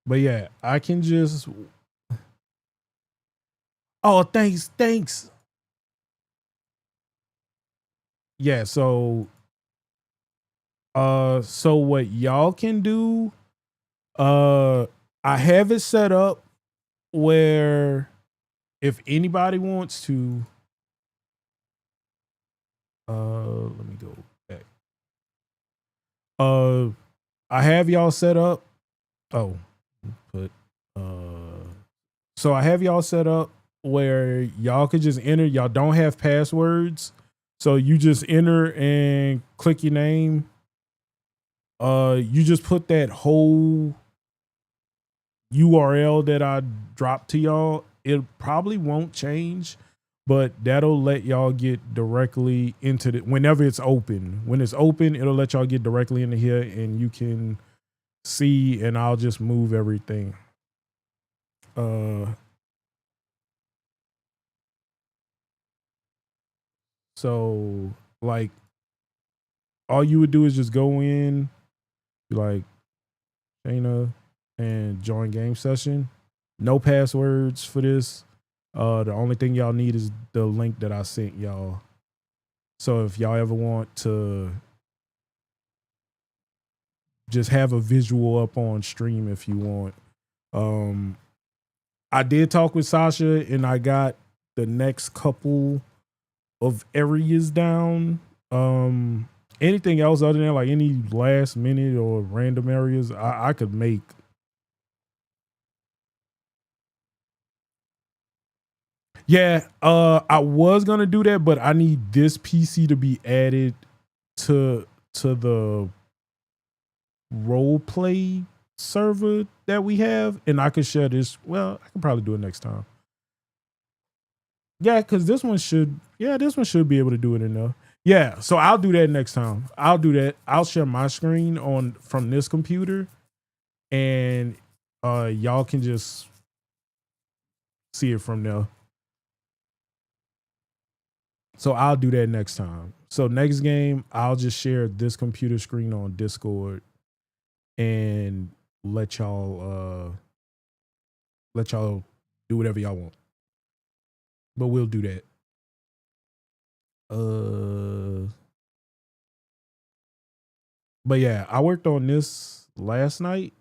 but yeah, I can just oh thanks. Yeah, so what y'all can do, I have it set up where if anybody wants to let me go back. I have y'all set up. Oh, put so I have y'all set up where y'all could just enter. Y'all don't have passwords. So you just enter and click your name. You just put that whole URL that I dropped to y'all. It probably won't change, but that'll let y'all get directly into the whenever it's open. When it's open, it'll let y'all get directly into here and you can see, and I'll just move everything. So like all you would do is just go in, like Shayna, and join game session. No passwords for this. The only thing y'all need is the link that I sent y'all. So if y'all ever want to just have a visual up on stream if you want. I did talk with Sasha and I got the next couple of areas down. Anything else other than like any last minute or random areas I could make. Yeah, I was gonna do that, but I need this PC to be added to the role play server that we have, and I could share this. Well, I can probably do it next time. Yeah, because this one should be able to do it in there. Yeah, so I'll do that next time. I'll do that. I'll share my screen on from this computer, and y'all can just see it from there. So I'll do that next time. So next game, I'll just share this computer screen on Discord and let y'all do whatever y'all want. But we'll do that. But yeah, I worked on this last night.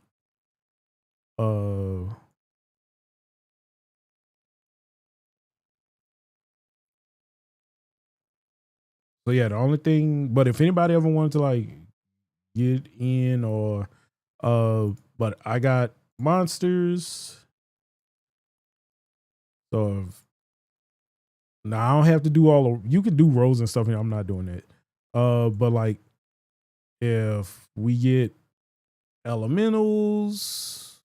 So yeah, the only thing, but if anybody ever wanted to like get in or but I got monsters. So now I don't have to do all of, you can do roles and stuff and I'm not doing that. But like if we get elementals,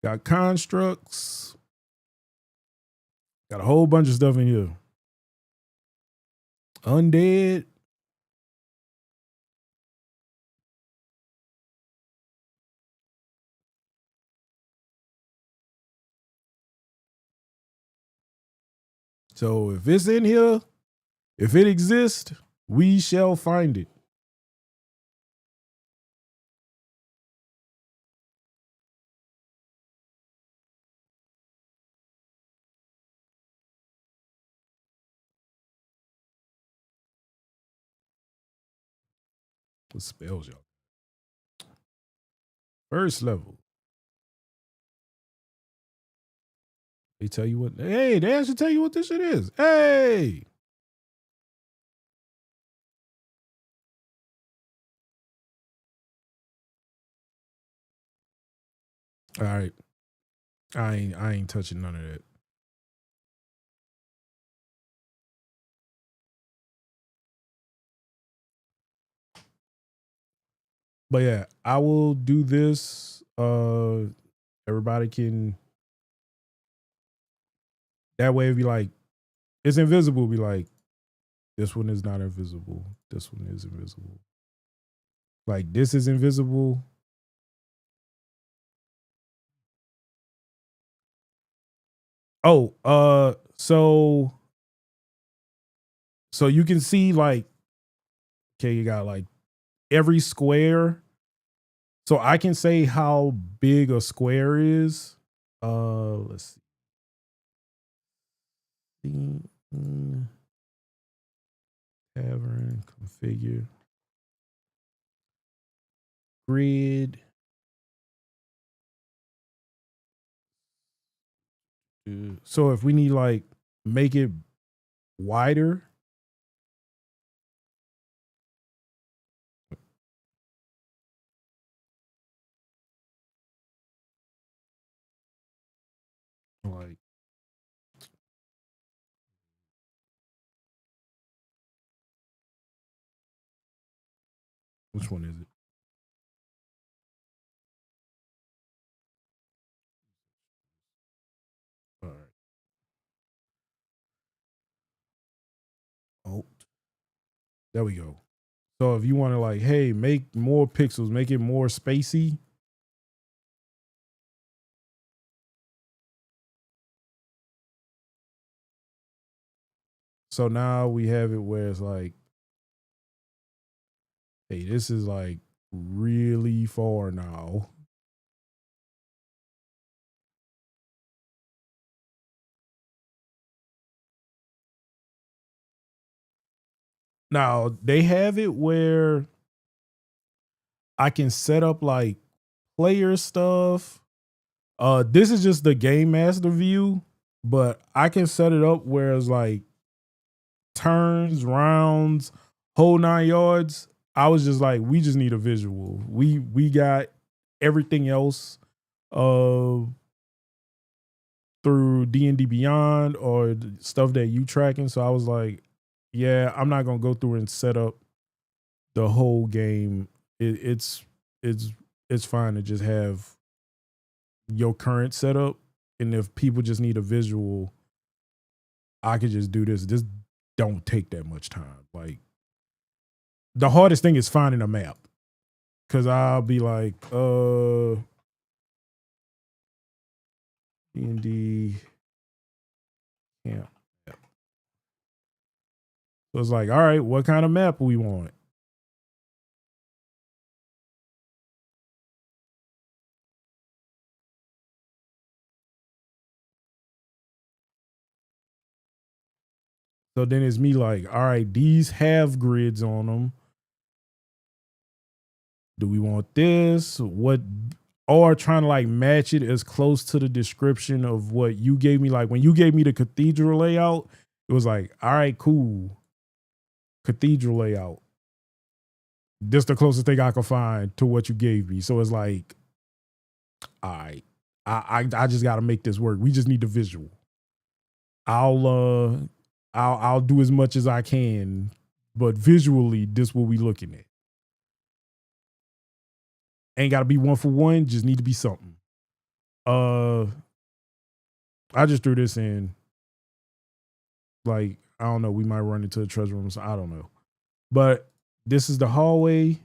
got constructs, got a whole bunch of stuff in here. Undead. So if it's in here, if it exists, we shall find it. What spells y'all? First level. They tell you what. Hey, they actually tell you what this shit is. Hey. All right. I ain't touching none of that. But yeah, I will do this. Everybody can. That way, it'd be like, it's invisible. Be like, this one is not invisible. This one is invisible. Like, this is invisible. Oh, so you can see like, okay, you got like every square. So I can say how big a square is. Let's see. Tavern, configure. Grid. So if we need like make it wider. Like which one is it? All right. Oh, there we go. So if you want to like, hey, make more pixels, make it more spacey. So now we have it where it's like, hey, this is like really far now. Now they have it where I can set up like player stuff. This is just the game master view, but I can set it up where it's like turns, rounds, whole 9 yards. I was just like, we just need a visual. We got everything else through D&D Beyond or stuff that you tracking. So I was like, yeah, I'm not gonna go through and set up the whole game. It's fine to just have your current setup, and if people just need a visual, I could just do this. This don't take that much time. Like the hardest thing is finding a map, because I'll be like, D&D camp. So it's like, all right, what kind of map we want? So then it's me like, all right, these have grids on them. Do we want this? What? Or trying to like match it as close to the description of what you gave me. Like when you gave me the cathedral layout, it was like, all right, cool. Cathedral layout. This the closest thing I could find to what you gave me. So it's like, all right, I just got to make this work. We just need the visual. I'll do as much as I can, but visually, this what we looking at. Ain't got to be one for one. Just need to be something. I just threw this in. Like, I don't know. We might run into the treasure room. So I don't know. But this is the hallway.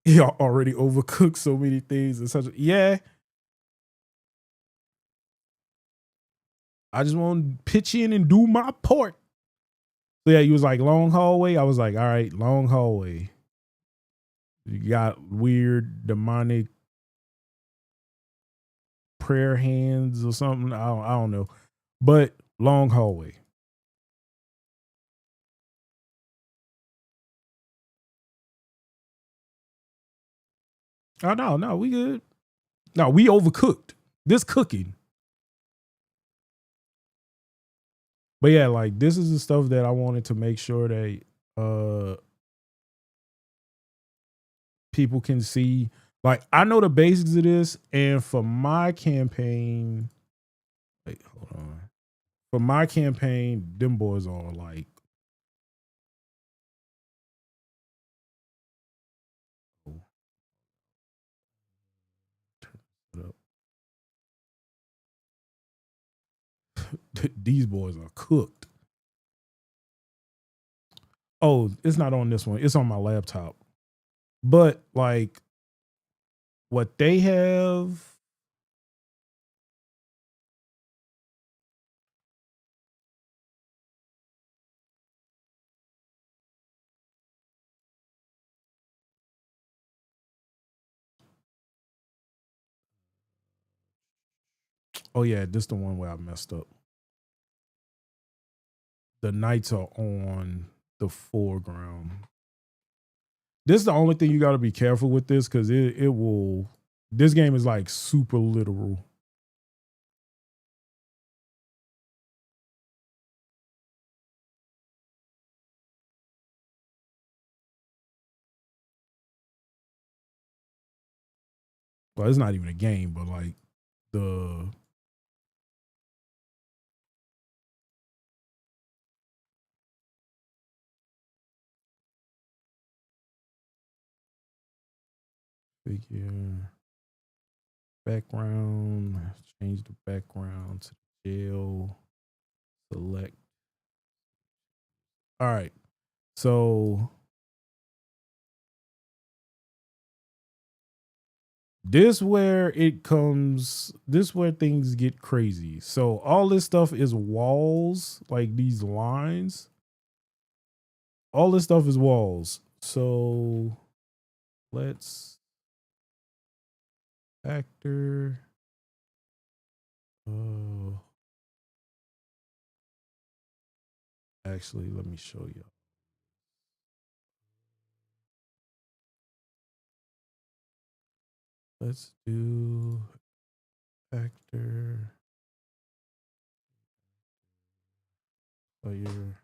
he already overcooked so many things and such. Yeah. I just want to pitch in and do my part. So yeah, he was like long hallway. I was like, all right, long hallway. You got weird demonic prayer hands or something. I don't know. But long hallway. Oh no, we good. No, we overcooked. This cooking. But yeah, like this is the stuff that I wanted to make sure that people can see. Like I know the basics of this, and for my campaign, wait, hold on. For my campaign, them boys are like these boys are cooked. Oh, it's not on this one. It's on my laptop. But like what they have, oh yeah, this the one where I messed up. The knights are on the foreground. This is the only thing you got to be careful with this because it will. This game is like super literal. Well, it's not even a game, but like the figure background, change the background to jail, select. All right. So this where it comes, this where things get crazy. So all this stuff is walls, like these lines. All this stuff is walls. So let's actor. Actually, let me show you. Let's do actor player.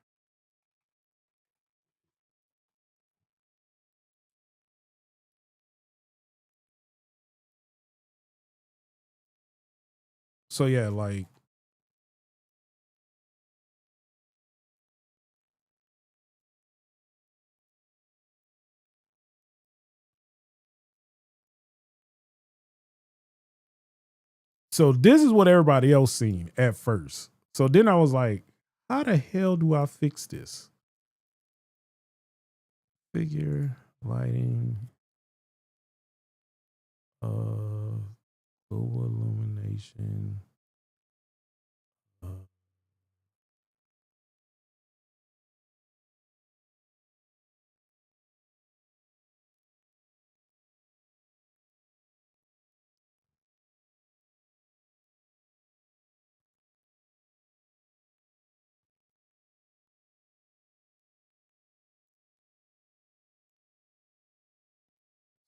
So yeah, like so this is what everybody else seen at first. So then I was like, how the hell do I fix this? Figure lighting, global illumination.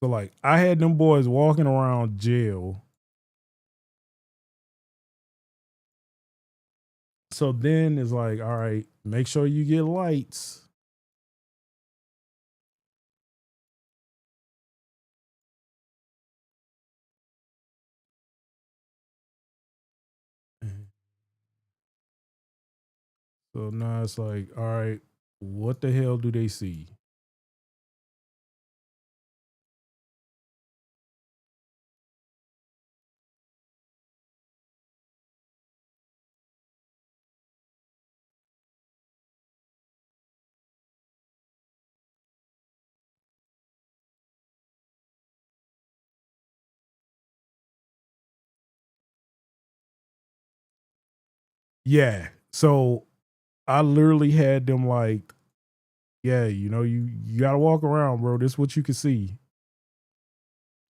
So like I had them boys walking around jail. So then it's like, all right, make sure you get lights. So now it's like, all right, what the hell do they see? Yeah. So I literally had them like, yeah, you know, you gotta walk around, bro. This is what you can see.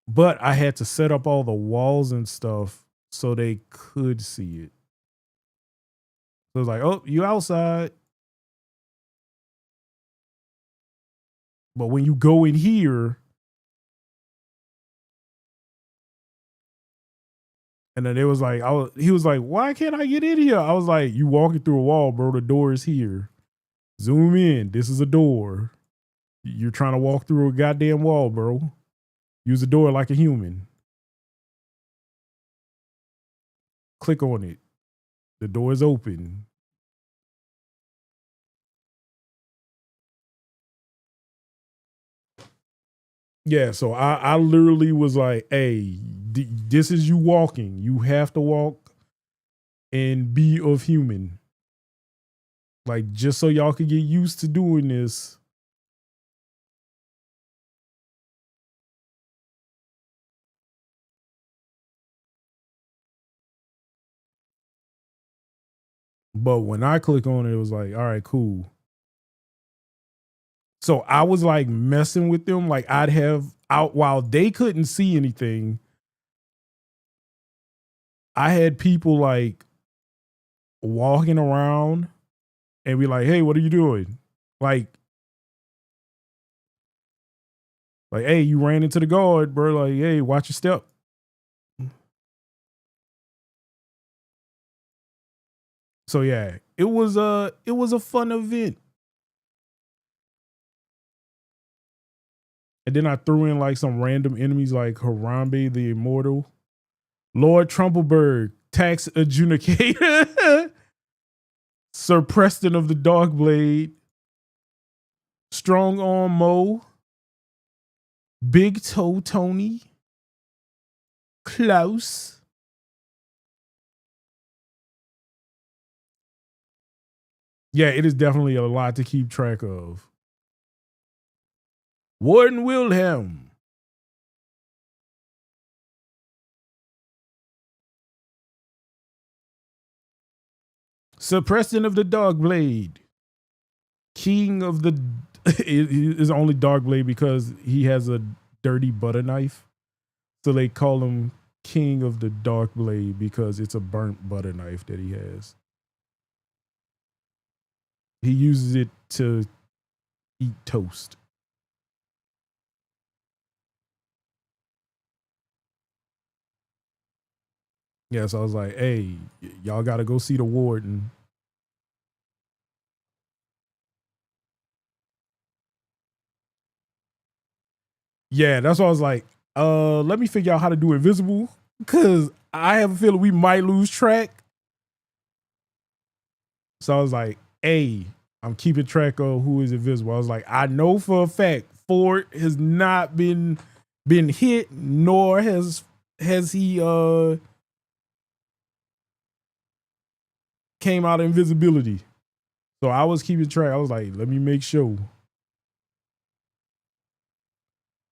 But I had to set up all the walls and stuff so they could see it. So it's like, oh, you outside. But when you go in here, and then it was like, he was like, why can't I get in here? I was like, you walking through a wall, bro. The door is here. Zoom in. This is a door. You're trying to walk through a goddamn wall, bro. Use the door like a human. Click on it. The door is open. Yeah, so I literally was like, hey, this is you walking. You have to walk and be of human. Like, just so y'all could get used to doing this. But when I click on it, it was like, all right, cool. So I was like messing with them. Like I'd have out while they couldn't see anything. I had people like walking around and be like, hey, what are you doing? Like, hey, you ran into the guard, bro. Like, hey, watch your step. So yeah, it was a fun event. And then I threw in like some random enemies like Harambe the Immortal, Lord Trumpleberg, Tax Adjudicator, Sir Preston of the Darkblade, Strong Arm Mo, Big Toe Tony, Klaus. Yeah, it is definitely a lot to keep track of. Warden Wilhelm. Sir Preston of the Darkblade. King of the it is only Darkblade because he has a dirty butter knife. So they call him King of the Darkblade because it's a burnt butter knife that he has. He uses it to eat toast. Yeah, so I was like, hey, y'all got to go see the warden. Yeah, that's why I was like, let me figure out how to do invisible because I have a feeling we might lose track. So I was like, hey, I'm keeping track of who is invisible. I was like, I know for a fact Ford has not been hit, nor has he came out of invisibility. So I was keeping track. I was like, let me make sure.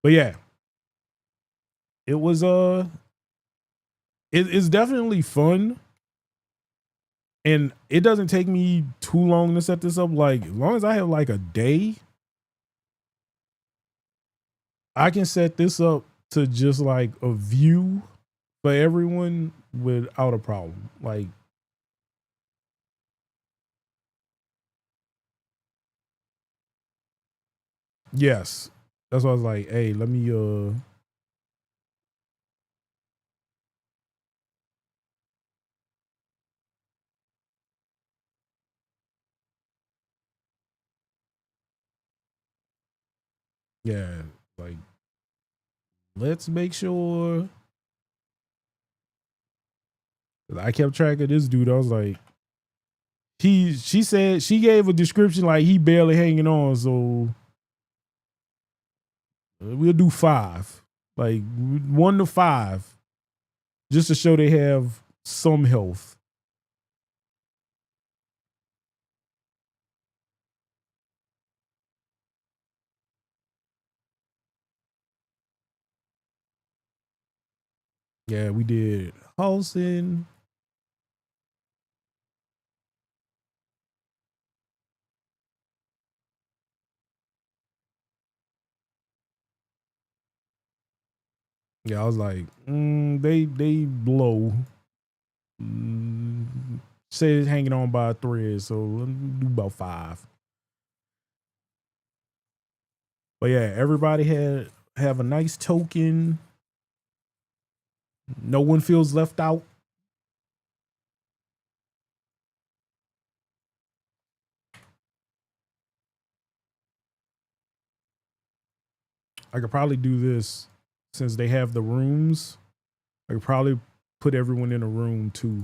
But yeah, it was it's definitely fun. And it doesn't take me too long to set this up. Like, as long as I have like a day, I can set this up to just like a view for everyone without a problem. Like, yes. That's why I was like, hey, let me yeah, like let's make sure. I kept track of this dude. I was like, she said she gave a description like he barely hanging on, so we'll do 5. Like 1 to 5. Just to show they have some health. Yeah, we did Halson. Yeah, I was like, they blow. Say it's hanging on by a thread, so let me do about 5. But yeah, everybody have a nice token. No one feels left out. I could probably do this since they have the rooms. I could probably put everyone in a room too.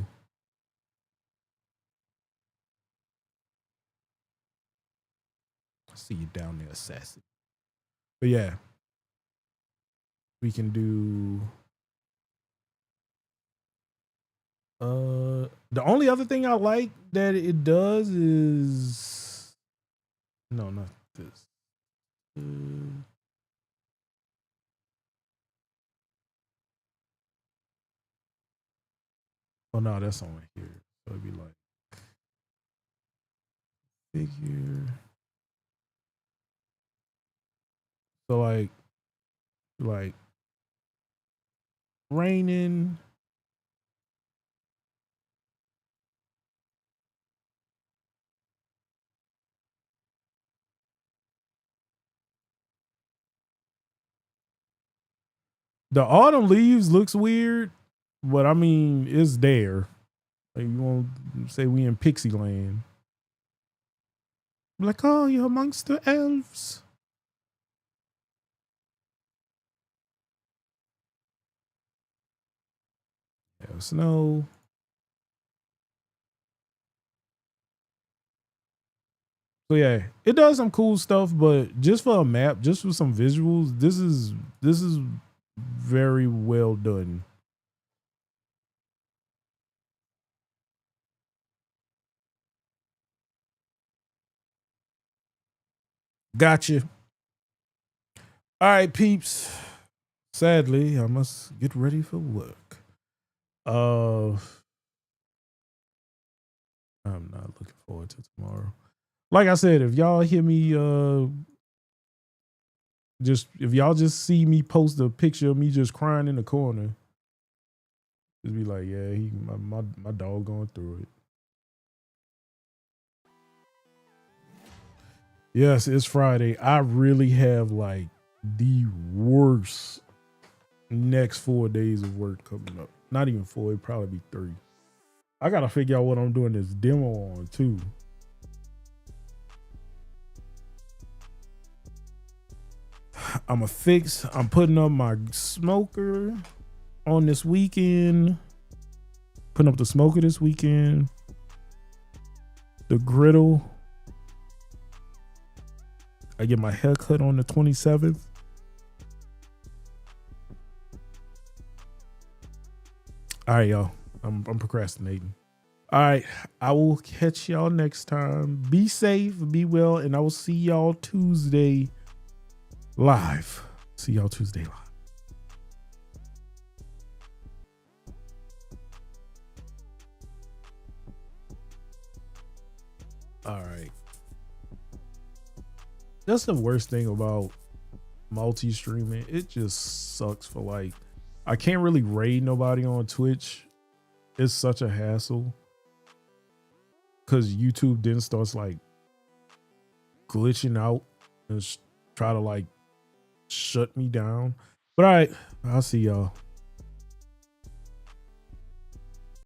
I see you down there, Sassy. But yeah, we can do. The only other thing I like that it does is no, not this. Oh no, that's on here. So it'd be like figure. So like raining. The autumn leaves looks weird, but I mean it's there. Like you won't say we in Pixie Land. Like, oh, you're amongst the elves. Yeah, snow. So yeah, it does some cool stuff, but just for a map, just for some visuals, this is very well done. Gotcha. All right, peeps. Sadly, I must get ready for work. I'm not looking forward to tomorrow. Like I said, if y'all hear me if y'all just see me post a picture of me just crying in the corner, just be like, yeah, my dog going through it. Yes, it's Friday. I really have like the worst next 4 days of work coming up. Not even 4, it'd probably be 3. I gotta figure out what I'm doing this demo on too. I'm putting up my smoker on this weekend. Putting up the smoker this weekend. The griddle. I get my haircut on the 27th. All right, y'all. I'm procrastinating. All right. I will catch y'all next time. Be safe, be well, and I will see y'all Tuesday live. See y'all Tuesday live. All right. That's the worst thing about multi-streaming. It just sucks for like, I can't really raid nobody on Twitch. It's such a hassle. Cause YouTube then starts like glitching out and try to like shut me down. But all right, I'll see y'all.